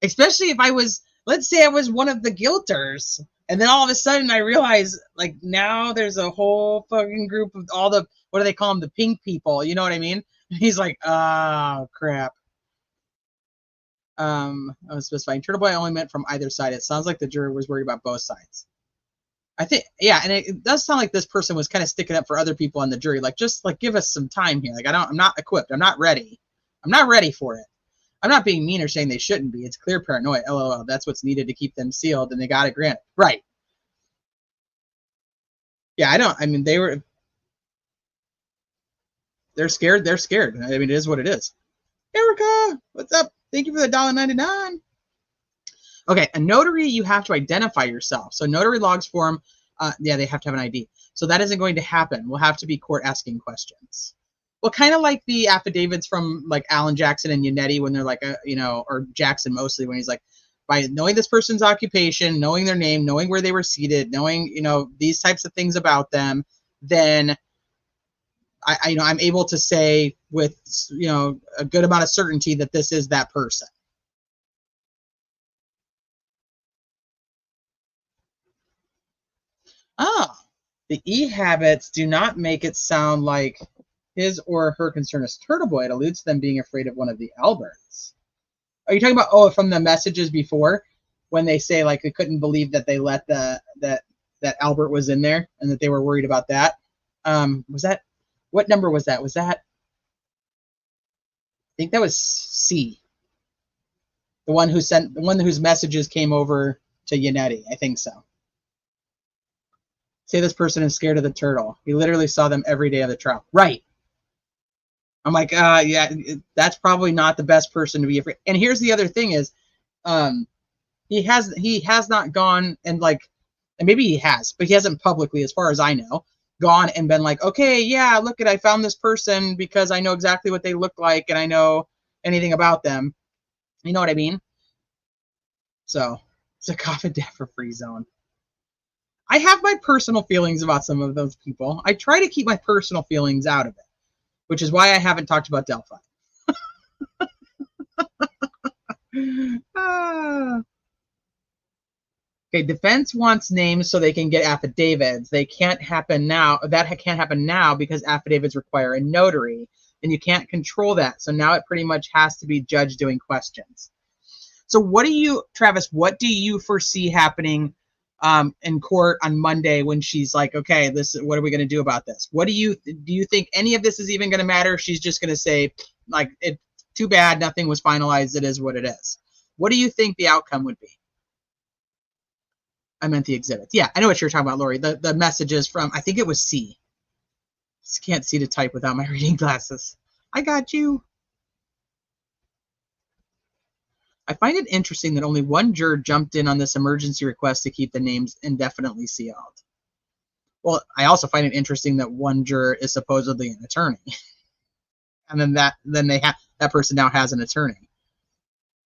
Speaker 2: Especially if I was, let's say I was one of the guilters, and then all of a sudden I realize, like, now there's a whole fucking group of all the, what do they call them, the pink people, you know what I mean? And he's like, oh crap. I was specifying Turtle Boy only meant from either side. It sounds like the juror was worried about both sides. I think, yeah, and it does sound like this person was kind of sticking up for other people on the jury, like, just like, give us some time here. Like, I'm not equipped. I'm not ready. I'm not ready for it. I'm not being mean or saying they shouldn't be. It's clear paranoia. LOL. That's what's needed to keep them sealed, and they got it granted. Right. Yeah, I mean, they're scared. They're scared. I mean, it is what it is. Erica, what's up? Thank you for the $1.99. Okay, a notary, you have to identify yourself. So notary logs form, yeah, they have to have an ID. So that isn't going to happen. We'll have to be court asking questions. Well, kind of like the affidavits from like Alan Jackson and Yannetti when they're like, or Jackson mostly, when he's like, by knowing this person's occupation, knowing their name, knowing where they were seated, knowing, these types of things about them, then I'm able to say with, a good amount of certainty that this is that person. The e-habits do not make it sound like his or her concern is Turtle Boy. It alludes to them being afraid of one of the Alberts. Are you talking about, from the messages before, when they say, like, they couldn't believe that they let that Albert was in there and that they were worried about that? What number was that? I think that was C. The one whose messages came over to Yannetti. I think so. Say this person is scared of the turtle. He literally saw them every day of the trial. Right. I'm like, yeah, that's probably not the best person to be afraid. And here's the other thing is, he has not gone and like, and maybe he has, but he hasn't publicly, as far as I know, gone and been like, okay, yeah, look I found this person because I know exactly what they look like and I know anything about them. You know what I mean? So it's a coffin death for free zone. I have my personal feelings about some of those people. I try to keep my personal feelings out of it, which is why I haven't talked about Delphi. Okay, defense wants names so they can get affidavits. They can't happen now. That can't happen now because affidavits require a notary, and you can't control that. So now it pretty much has to be judge doing questions. So Travis, what do you foresee happening in court on Monday when she's like, okay, what are we going to do about this? Do you think any of this is even going to matter? She's just going to say, like, it's too bad, nothing was finalized, it is what it is. What do you think the outcome would be? I meant the exhibits. Yeah, I know what you're talking about, Lori. The messages from, I think it was C. Just can't see to type without my reading glasses. I got you. I find it interesting that only one juror jumped in on this emergency request to keep the names indefinitely sealed. Well, I also find it interesting that one juror is supposedly an attorney. And then that person now has an attorney.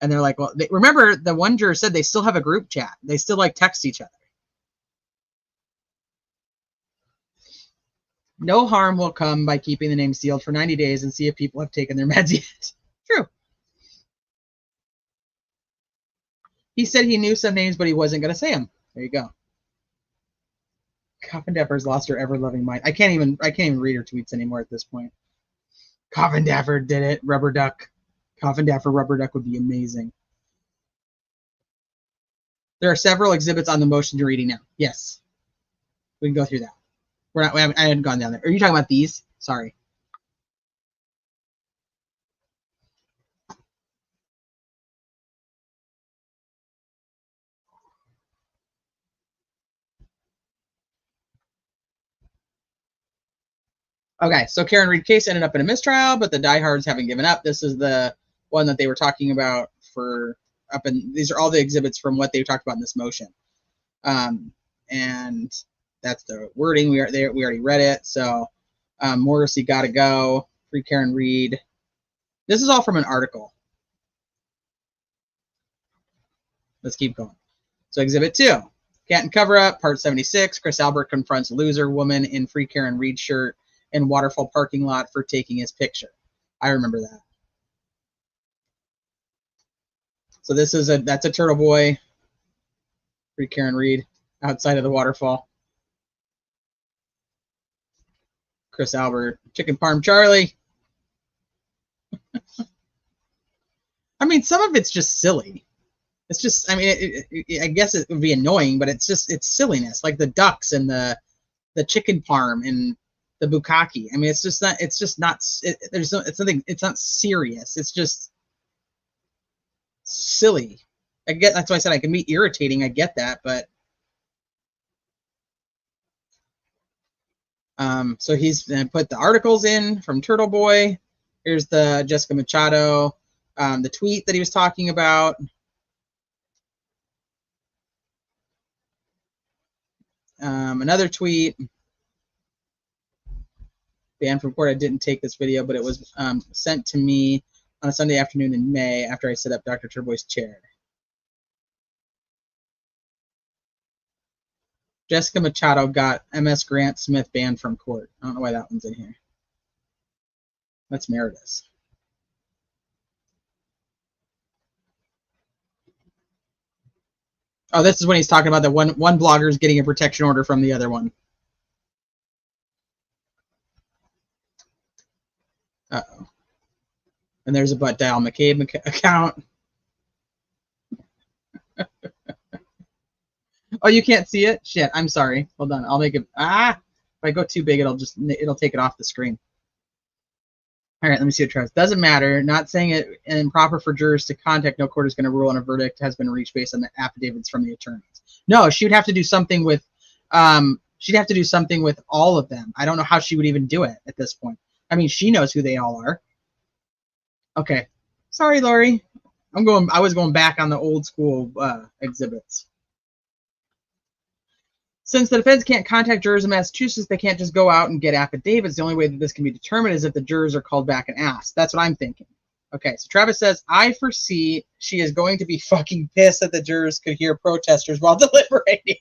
Speaker 2: And they're like, well, remember the one juror said they still have a group chat. They still like text each other. No harm will come by keeping the name sealed for 90 days and see if people have taken their meds yet. True. He said he knew some names, but he wasn't going to say them. There you go. Coffin Dapper's lost her ever-loving mind. I can't even read her tweets anymore at this point. Coffin Dapper did it. Rubber duck. Coffin Dapper rubber duck would be amazing. There are several exhibits on the motion you're reading now. Yes. We can go through that. I hadn't gone down there. Are you talking about these? Sorry. Okay, so Karen Reed case ended up in a mistrial, but the diehards haven't given up. This is the one that they were talking about for up in. These are all the exhibits from what they talked about in this motion, and that's the wording. We already read it. So Morrissey got to go. Free Karen Reed. This is all from an article. Let's keep going. So Exhibit 2, Canton cover-up, Part 76. Chris Albert confronts loser woman in Free Karen Reed shirt in Waterfall parking lot for taking his picture. I remember that. So this is that's a turtle boy. Free Karen Reed outside of the waterfall. Chris Albert, Chicken Parm Charlie. I mean, some of it's just silly. It's just, I mean, I guess it would be annoying, but it's silliness, like the ducks and the chicken parm and the bukkake. I mean, it's not serious. It's just silly. That's why I said I can be irritating. I get that, but so he's put the articles in from Turtle Boy. Here's the Jessica Machado, the tweet that he was talking about. Another tweet. Banned from court. I didn't take this video, but it was sent to me on a Sunday afternoon in May after I set up Dr. Turboy's chair. Jessica Machado got MS Grant Smith banned from court. I don't know why that one's in here. That's Meredith. Oh, this is when he's talking about the one blogger is getting a protection order from the other one. Uh-oh. And there's a Butt Dial McCabe account. Oh, you can't see it? Shit, I'm sorry. Hold on, I'll make it. If I go too big, it'll take it off the screen. All right, let me see what it tries. Doesn't matter. Not saying it improper for jurors to contact. No court is going to rule on a verdict has been reached based on the affidavits from the attorneys. No, she would have to do something with. She'd have to do something with all of them. I don't know how she would even do it at this point. I mean, she knows who they all are. Okay, sorry, Lori. I was going back on the old school exhibits. Since the defense can't contact jurors in Massachusetts, they can't just go out and get affidavits. The only way that this can be determined is if the jurors are called back and asked. That's what I'm thinking. Okay, so Travis says, I foresee she is going to be fucking pissed that the jurors could hear protesters while deliberating.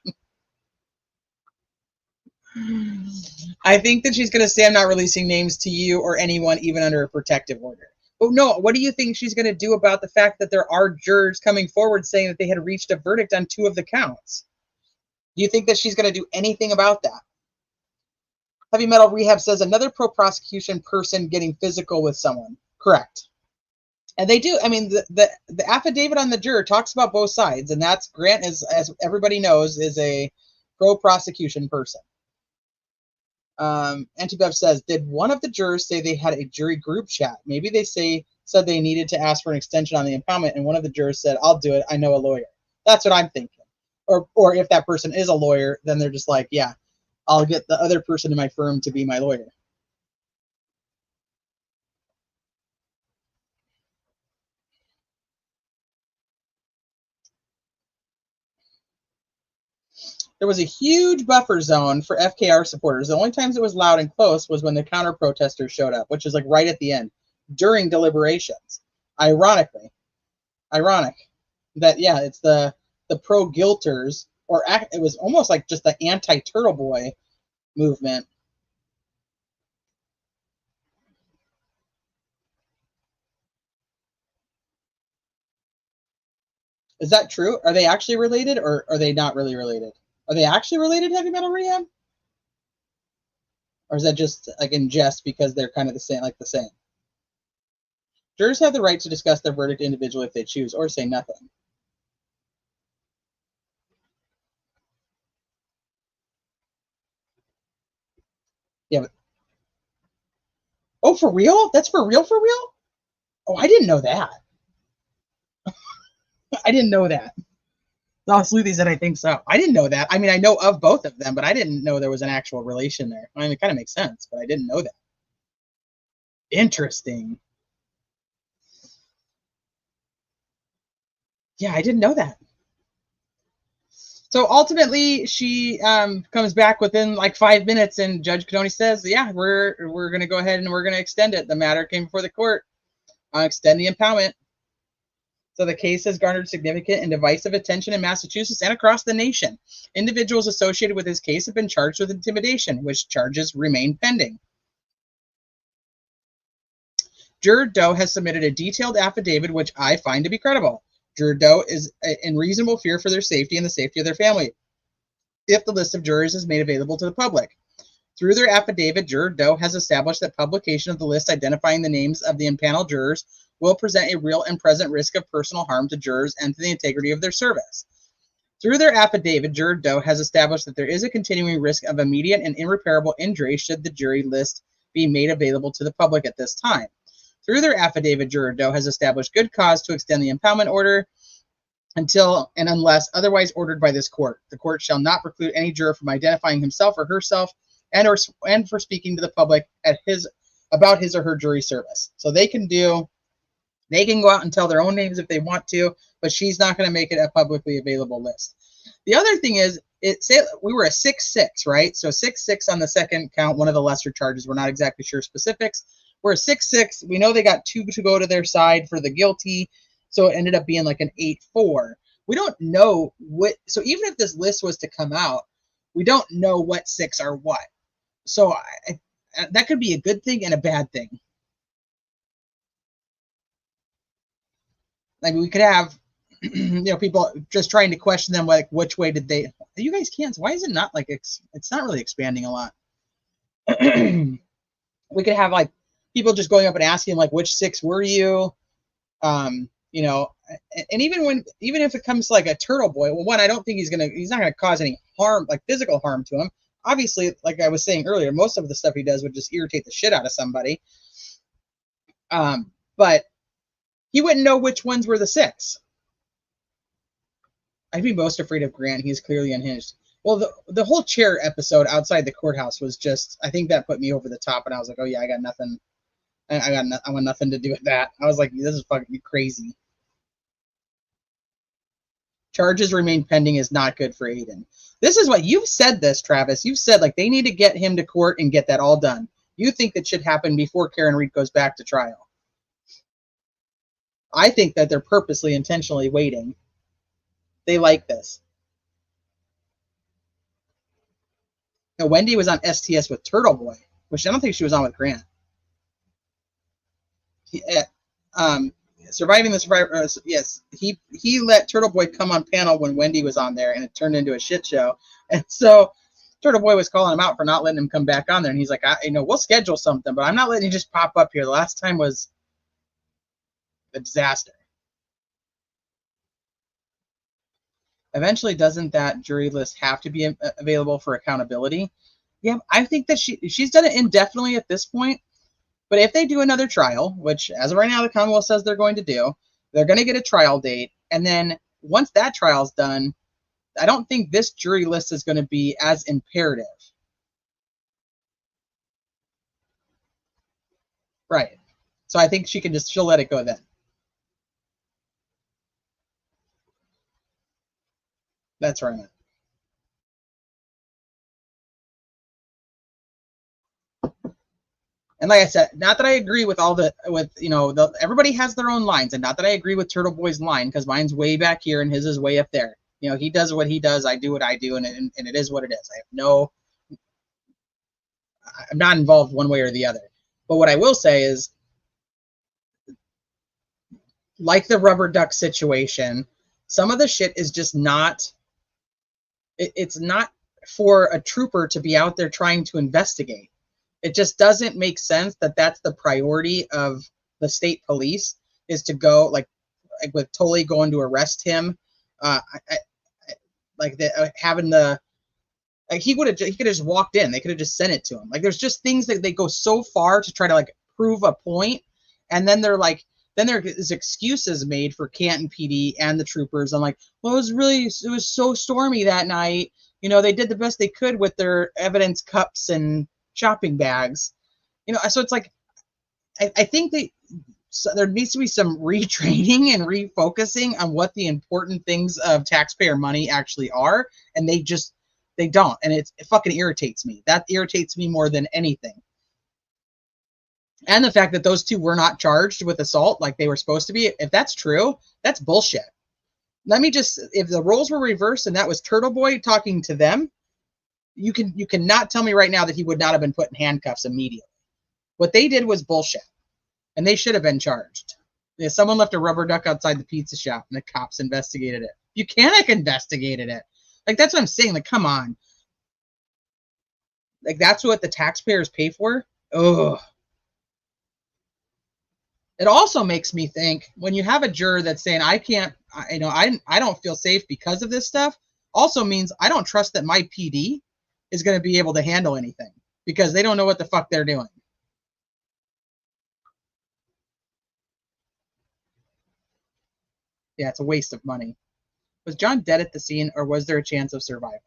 Speaker 2: I think that she's going to say, I'm not releasing names to you or anyone, even under a protective order. But no, what do you think she's going to do about the fact that there are jurors coming forward saying that they had reached a verdict on 2 of the counts? Do you think that she's going to do anything about that? Heavy Metal Rehab says another pro-prosecution person getting physical with someone. Correct. And they do. I mean, the affidavit on the juror talks about both sides, and that's Grant, as everybody knows, is a pro-prosecution person. Antibev says, did one of the jurors say they had a jury group chat? Maybe they said they needed to ask for an extension on the impoundment, and one of the jurors said, I'll do it. I know a lawyer. That's what I'm thinking. Or if that person is a lawyer, then they're just like, yeah, I'll get the other person in my firm to be my lawyer. There was a huge buffer zone for FKR supporters. The only times it was loud and close was when the counter protesters showed up, which is like right at the end, during deliberations. Ironic that, yeah, it's the pro-guilters, or it was almost like just the anti-Turtle Boy movement. Is that true? Are they actually related, or are they not really related? Are they actually related, Heavy Metal Rehab? Or is that just like in jest because they're kind of the same, like the same? Jurors have the right to discuss their verdict individually if they choose, or say nothing. Yeah, but oh, for real? That's for real, for real? Oh, I didn't know that. I didn't know that. No, Sleuthy said I think so. I didn't know that. I mean, I know of both of them, but I didn't know there was an actual relation there. I mean, it kind of makes sense, but I didn't know that. Interesting. Yeah, I didn't know that. So ultimately, she comes back within like 5 minutes, and Judge Cannoni says, "Yeah, we're going to go ahead and we're going to extend it. The matter came before the court. Extend the impoundment." So the case has garnered significant and divisive attention in Massachusetts and across the nation. Individuals associated with this case have been charged with intimidation, which charges remain pending. Juror Doe has submitted a detailed affidavit, which I find to be credible. Juror Doe is in reasonable fear for their safety and the safety of their family if the list of jurors is made available to the public. Through their affidavit, Juror Doe has established that publication of the list identifying the names of the impaneled jurors will present a real and present risk of personal harm to jurors and to the integrity of their service. Through their affidavit, Juror Doe has established that there is a continuing risk of immediate and irreparable injury should the jury list be made available to the public at this time. Through their affidavit, Juror Doe has established good cause to extend the impoundment order until and unless otherwise ordered by this court. The court shall not preclude any juror from identifying himself or herself and for speaking to the public about his or her jury service. So they can go out and tell their own names if they want to, but she's not going to make it a publicly available list. The other thing is, we were a 6-6, right? So 6-6 on the second count, one of the lesser charges. We're not exactly sure specifics. We're a 6-6. We know they got 2 to go to their side for the guilty, so it ended up being like an 8-4. We don't know what, so even if this list was to come out, we don't know what 6 are what. So that could be a good thing and a bad thing. Like we could have, people just trying to question them, like which way did they? You guys can't. Why is it not like it's not really expanding a lot? We could have like people just going up and asking like, which 6 were you? And even if it comes to like a turtle boy, well, one, I don't think he's not gonna cause any harm, like physical harm to him. Obviously, like I was saying earlier, most of the stuff he does would just irritate the shit out of somebody. But he wouldn't know which ones were the 6. I'd be most afraid of Grant. He's clearly unhinged. Well, the whole chair episode outside the courthouse was just, I think that put me over the top, and I was like, oh yeah, I got nothing. I want nothing to do with that. I was like, this is fucking crazy. Charges remain pending is not good for Aiden. This is what you've said this, Travis. You've said like they need to get him to court and get that all done. You think that should happen before Karen Reed goes back to trial. I think that they're purposely, intentionally waiting. They like this. Now, Wendy was on STS with Turtle Boy, which I don't think she was on with Grant. Surviving the Survivor, yes, he let Turtle Boy come on panel when Wendy was on there, and it turned into a shit show. And so Turtle Boy was calling him out for not letting him come back on there, and he's like, we'll schedule something, but I'm not letting you just pop up here. The last time was a disaster. Eventually, doesn't that jury list have to be available for accountability? Yeah, I think that she's done it indefinitely at this point. But if they do another trial, which as of right now the Commonwealth says they're going to do, they're going to get a trial date. And then once that trial's done, I don't think this jury list is going to be as imperative. Right. So I think she'll let it go then. That's where I'm at. And like I said, not that I agree with everybody has their own lines, and not that I agree with Turtle Boy's line, because mine's way back here and his is way up there. He does what he does, I do what I do, and it is what it is. I'm not involved one way or the other. But what I will say is, like the rubber duck situation, some of the shit is just not, it's not for a trooper to be out there trying to investigate. It just doesn't make sense that that's the priority of the state police, is to go like with Tully going to arrest him. Like having the, like he could have just walked in. They could have just sent it to him. Like there's just things that they go so far to try to like prove a point, and then they're like, then there's excuses made for Canton PD and the troopers. I'm like, well, it was so stormy that night. You know, they did the best they could with their evidence cups and shopping bags. You know, so it's like, I think there needs to be some retraining and refocusing on what the important things of taxpayer money actually are, and they don't, and it fucking irritates me. That irritates me more than anything. And the fact that those two were not charged with assault like they were supposed to be, if that's true, that's bullshit. Let me just, if the roles were reversed and that was Turtle Boy talking to them, you cannot tell me right now that he would not have been put in handcuffs immediately. What they did was bullshit, and they should have been charged. Yeah, someone left a rubber duck outside the pizza shop, and the cops investigated it. Buchanan investigated it. Like, that's what I'm saying. Like, come on. Like, that's what the taxpayers pay for? Ugh. It also makes me think, when you have a juror that's saying, I don't feel safe because of this stuff, also means I don't trust that my PD is going to be able to handle anything, because they don't know what the fuck they're doing. Yeah, it's a waste of money. Was John dead at the scene, or was there a chance of survival?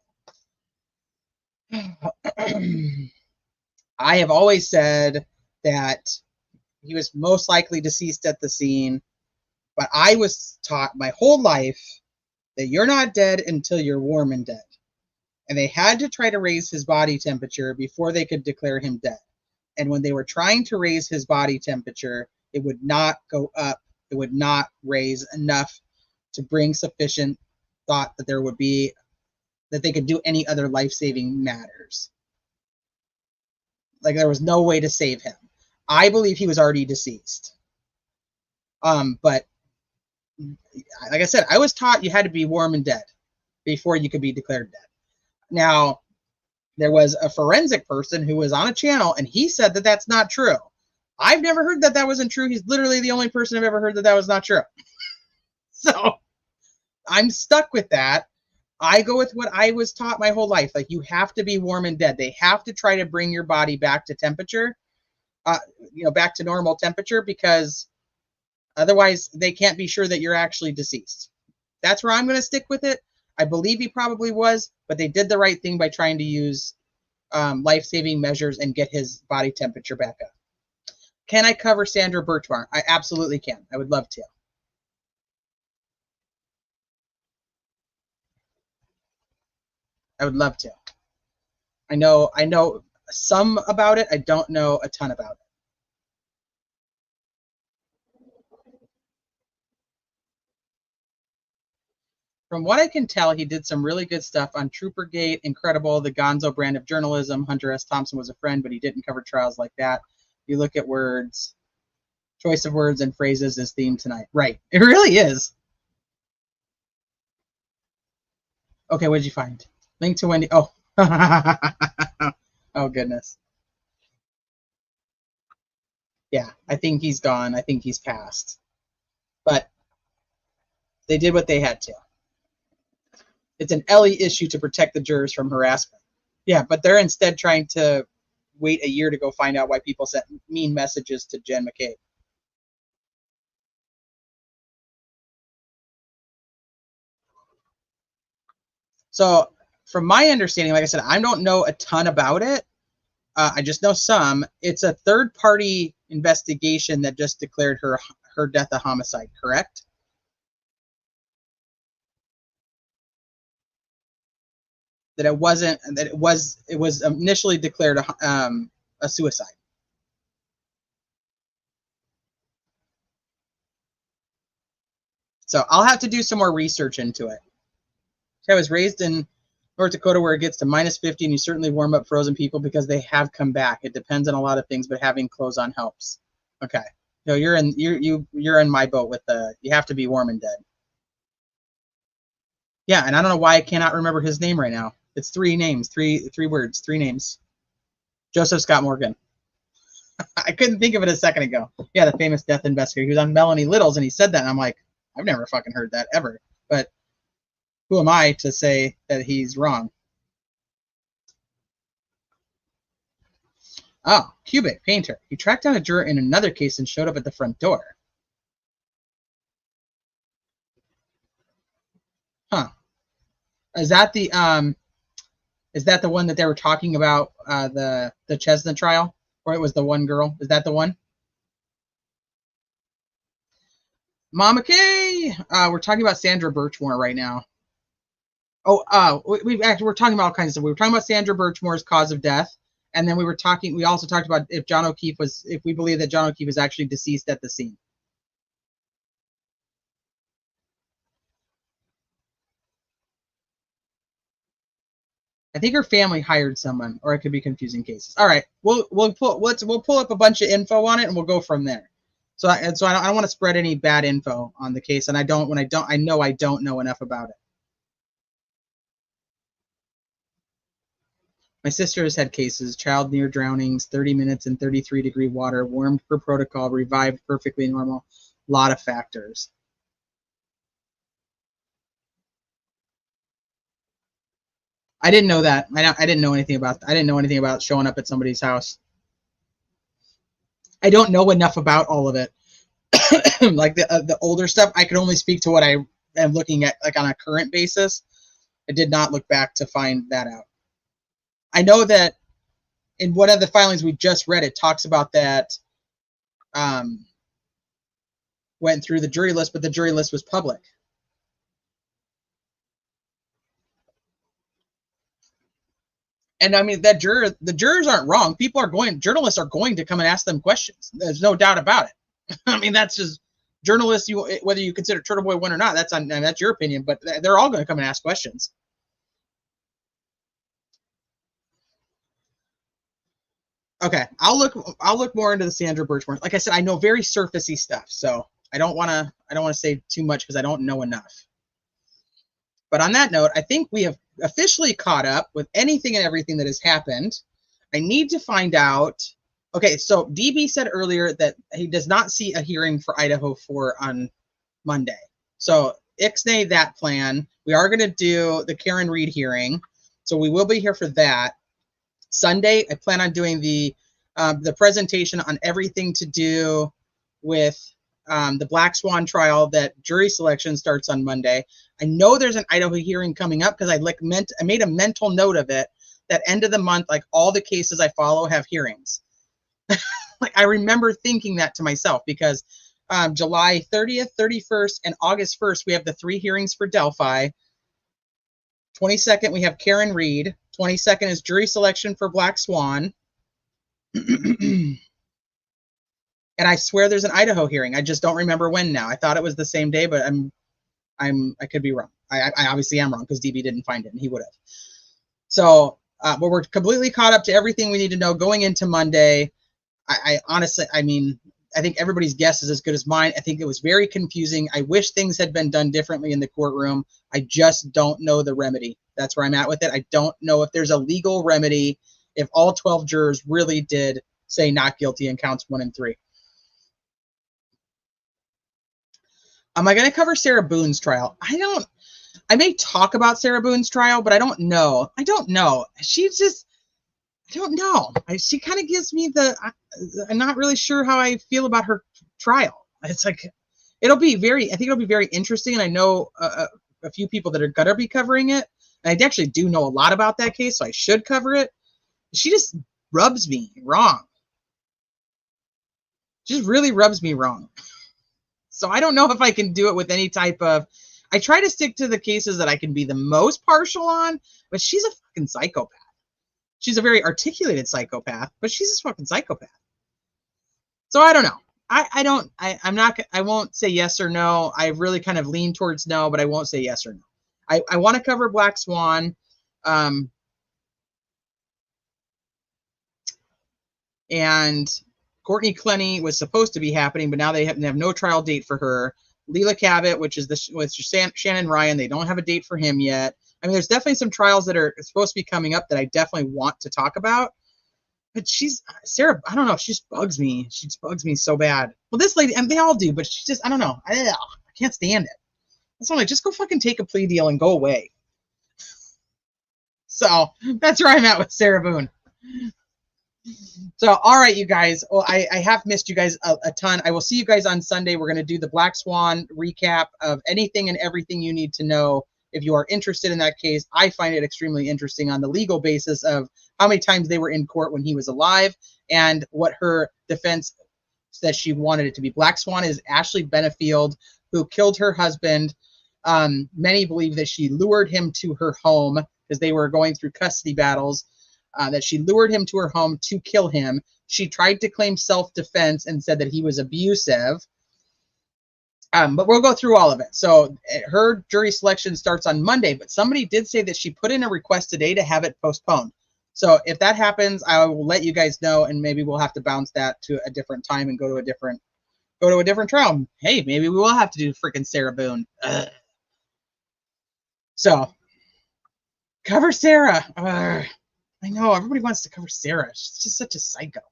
Speaker 2: I have always said that he was most likely deceased at the scene, but I was taught my whole life that you're not dead until you're warm and dead. And they had to try to raise his body temperature before they could declare him dead. And when they were trying to raise his body temperature, it would not go up. It would not raise enough to bring sufficient thought that there would be, that they could do any other life-saving matters. Like, there was no way to save him. I believe he was already deceased. But like I said, I was taught you had to be warm and dead before you could be declared dead. Now, there was a forensic person who was on a channel, and he said that that's not true. I've never heard that that wasn't true. He's literally the only person I've ever heard that that was not true. So I'm stuck with that. I go with what I was taught my whole life. Like, you have to be warm and dead. They have to try to bring your body back to temperature, back to normal temperature, because otherwise they can't be sure that you're actually deceased. That's where I'm going to stick with it. I believe he probably was, but they did the right thing by trying to use life-saving measures and get his body temperature back up. Can I cover Sandra Birchmar? I absolutely can. I would love to. I would love to. I know some about it. I don't know a ton about it. From what I can tell, he did some really good stuff on Troopergate, Incredible, the Gonzo brand of journalism. Hunter S. Thompson was a friend, but he didn't cover trials like that. You look at words, choice of words and phrases is theme tonight. Right. It really is. Okay, what did you find? Link to Wendy. Oh. Oh, goodness. Yeah, I think he's gone. I think he's passed. But they did what they had to. It's an Ellie issue to protect the jurors from harassment. Yeah, but they're instead trying to wait a year to go find out why people sent mean messages to Jen McCabe. So from my understanding, like I said, I don't know a ton about it. I just know some. It's a third-party investigation that just declared her death a homicide, correct? That it wasn't, that it was initially declared a suicide. So I'll have to do some more research into it. I was raised in North Dakota, where it gets to -50, and you certainly warm up frozen people because they have come back. It depends on a lot of things, but having clothes on helps. Okay, no, you're in my boat with the, you have to be warm and dead. Yeah, and I don't know why I cannot remember his name right now. It's three names, three words, three names. Joseph Scott Morgan. I couldn't think of it a second ago. Yeah, the famous death investigator. He was on Melanie Little's, and he said that, and I'm like, I've never fucking heard that ever. But who am I to say that he's wrong? Oh, Cubic, painter. He tracked down a juror in another case and showed up at the front door. Huh. Is that the one that they were talking about, the Chestnut trial? Or it was the one girl? Is that the one? Mama K! We're talking about Sandra Birchmore right now. Oh, we're talking about all kinds of stuff. We were talking about Sandra Birchmore's cause of death, and then we also talked about if we believe that John O'Keefe was actually deceased at the scene. I think her family hired someone, or it could be confusing cases. All right, we'll pull up a bunch of info on it, and we'll go from there. So I don't want to spread any bad info on the case, and I know I don't know enough about it. My sister has had cases: child near drownings, 30 minutes in 33-degree water, warmed per protocol, revived perfectly normal. A lot of factors. I didn't know that. I didn't know anything about showing up at somebody's house. I don't know enough about all of it. Like the older stuff, I can only speak to what I am looking at, like on a current basis. I did not look back to find that out. I know that in one of the filings we just read, it talks about that went through the jury list, but the jury list was public. And I mean, the jurors aren't wrong. Journalists are going to come and ask them questions. There's no doubt about it. I mean, that's just journalists. Whether you consider Turtle Boy one or not, that's your opinion. But they're all going to come and ask questions. Okay, I'll look more into the Sandra Birchmore. Like I said, I know very surfacey stuff, so I don't want to say too much because I don't know enough. But on that note, I think we have officially caught up with anything and everything that has happened. I need to find out. Okay, so DB said earlier that he does not see a hearing for Idaho 4 on Monday. So ixnay that plan. We are going to do the Karen Reed hearing, so we will be here for that. Sunday, I plan on doing the presentation on everything to do with the Black Swan trial. That jury selection starts on Monday. I know there's an Idaho hearing coming up because I made a mental note of it. That end of the month, like all the cases I follow have hearings. Like I remember thinking that to myself because July 30th, 31st, and August 1st, we have the 3 hearings for Delphi. 22nd, we have Karen Reed. 22nd is jury selection for Black Swan. And I swear there's an Idaho hearing. I just don't remember when now. I thought it was the same day, but I could be wrong. I obviously am wrong because DB didn't find it and he would have. So, but we're completely caught up to everything we need to know going into Monday. I honestly, I mean, I think everybody's guess is as good as mine. I think it was very confusing. I wish things had been done differently in the courtroom. I just don't know the remedy. That's where I'm at with it. I don't know if there's a legal remedy if all 12 jurors really did say not guilty in counts 1 and 3. Am I going to cover Sarah Boone's trial? I may talk about Sarah Boone's trial, but I don't know. I don't know. I don't know. She kind of gives me I'm not really sure how I feel about her trial. It's like, I think it'll be very interesting. And I know a few people that are going to be covering it. And I actually do know a lot about that case, so I should cover it. She just rubs me wrong. She just really rubs me wrong. So I don't know if I can do it with any type of, I try to stick to the cases that I can be the most partial on, but she's a fucking psychopath. She's a very articulated psychopath, but she's a fucking psychopath. So I don't know. I won't say yes or no. I really kind of lean towards no, but I won't say yes or no. I want to cover Black Swan. And Courtney Clenny was supposed to be happening, but now they have no trial date for her. Leela Cabot, which is with Shannon Ryan, they don't have a date for him yet. I mean, there's definitely some trials that are supposed to be coming up that I definitely want to talk about. But Sarah, I don't know, she just bugs me. She just bugs me so bad. Well, this lady, and they all do, but she just, I don't know. I can't stand it. That's why I'm like, just go fucking take a plea deal and go away. So that's where I'm at with Sarah Boone. So, all right, you guys. Well, I have missed you guys a ton. I will see you guys on Sunday. We're going to do the Black Swan recap of anything and everything you need to know if you are interested in that case. I find it extremely interesting on the legal basis of how many times they were in court when he was alive and what her defense says she wanted it to be. Black Swan is Ashley Benefield, who killed her husband. Many believe that she lured him to her home because they were going through custody battles, that she lured him to her home to kill him. She tried to claim self-defense and said that he was abusive. But we'll go through all of it. So her jury selection starts on Monday, but somebody did say that she put in a request today to have it postponed. So if that happens, I will let you guys know, and maybe we'll have to bounce that to a different time and go to a different trial. Hey, maybe we will have to do freaking Sarah Boone. Ugh. So cover Sarah. I know everybody wants to cover Sarah. She's just such a psycho.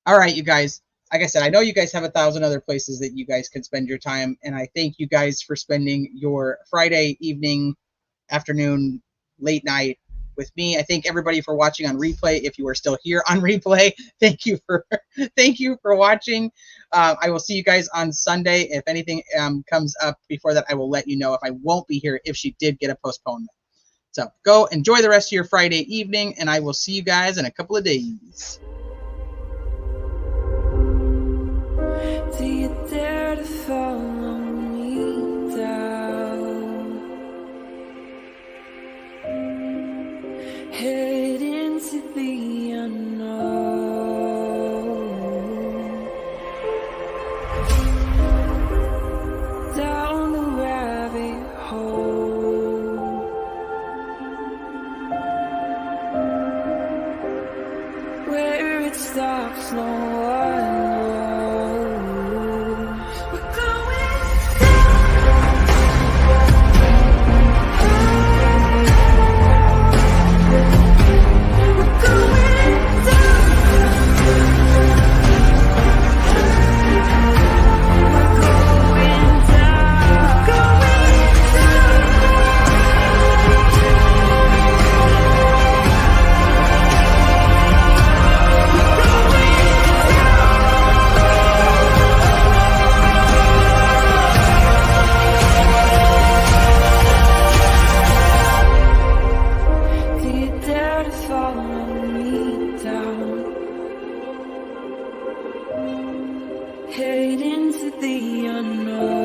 Speaker 2: All right, you guys. Like I said, I know you guys have 1,000 other places that you guys can spend your time, and I thank you guys for spending your Friday evening, afternoon, late night with me. I thank everybody for watching on replay. If you are still here on replay, thank you for watching. I will see you guys on Sunday. If anything comes up before that, I will let you know. If I won't be here, if she did get a postponement. So go enjoy the rest of your Friday evening, and I will see you guys in a couple of days.
Speaker 1: Do you dare to follow me down? Head into the unknown. Down the rabbit hole. Where it stops, no one knows. We're going head into the unknown.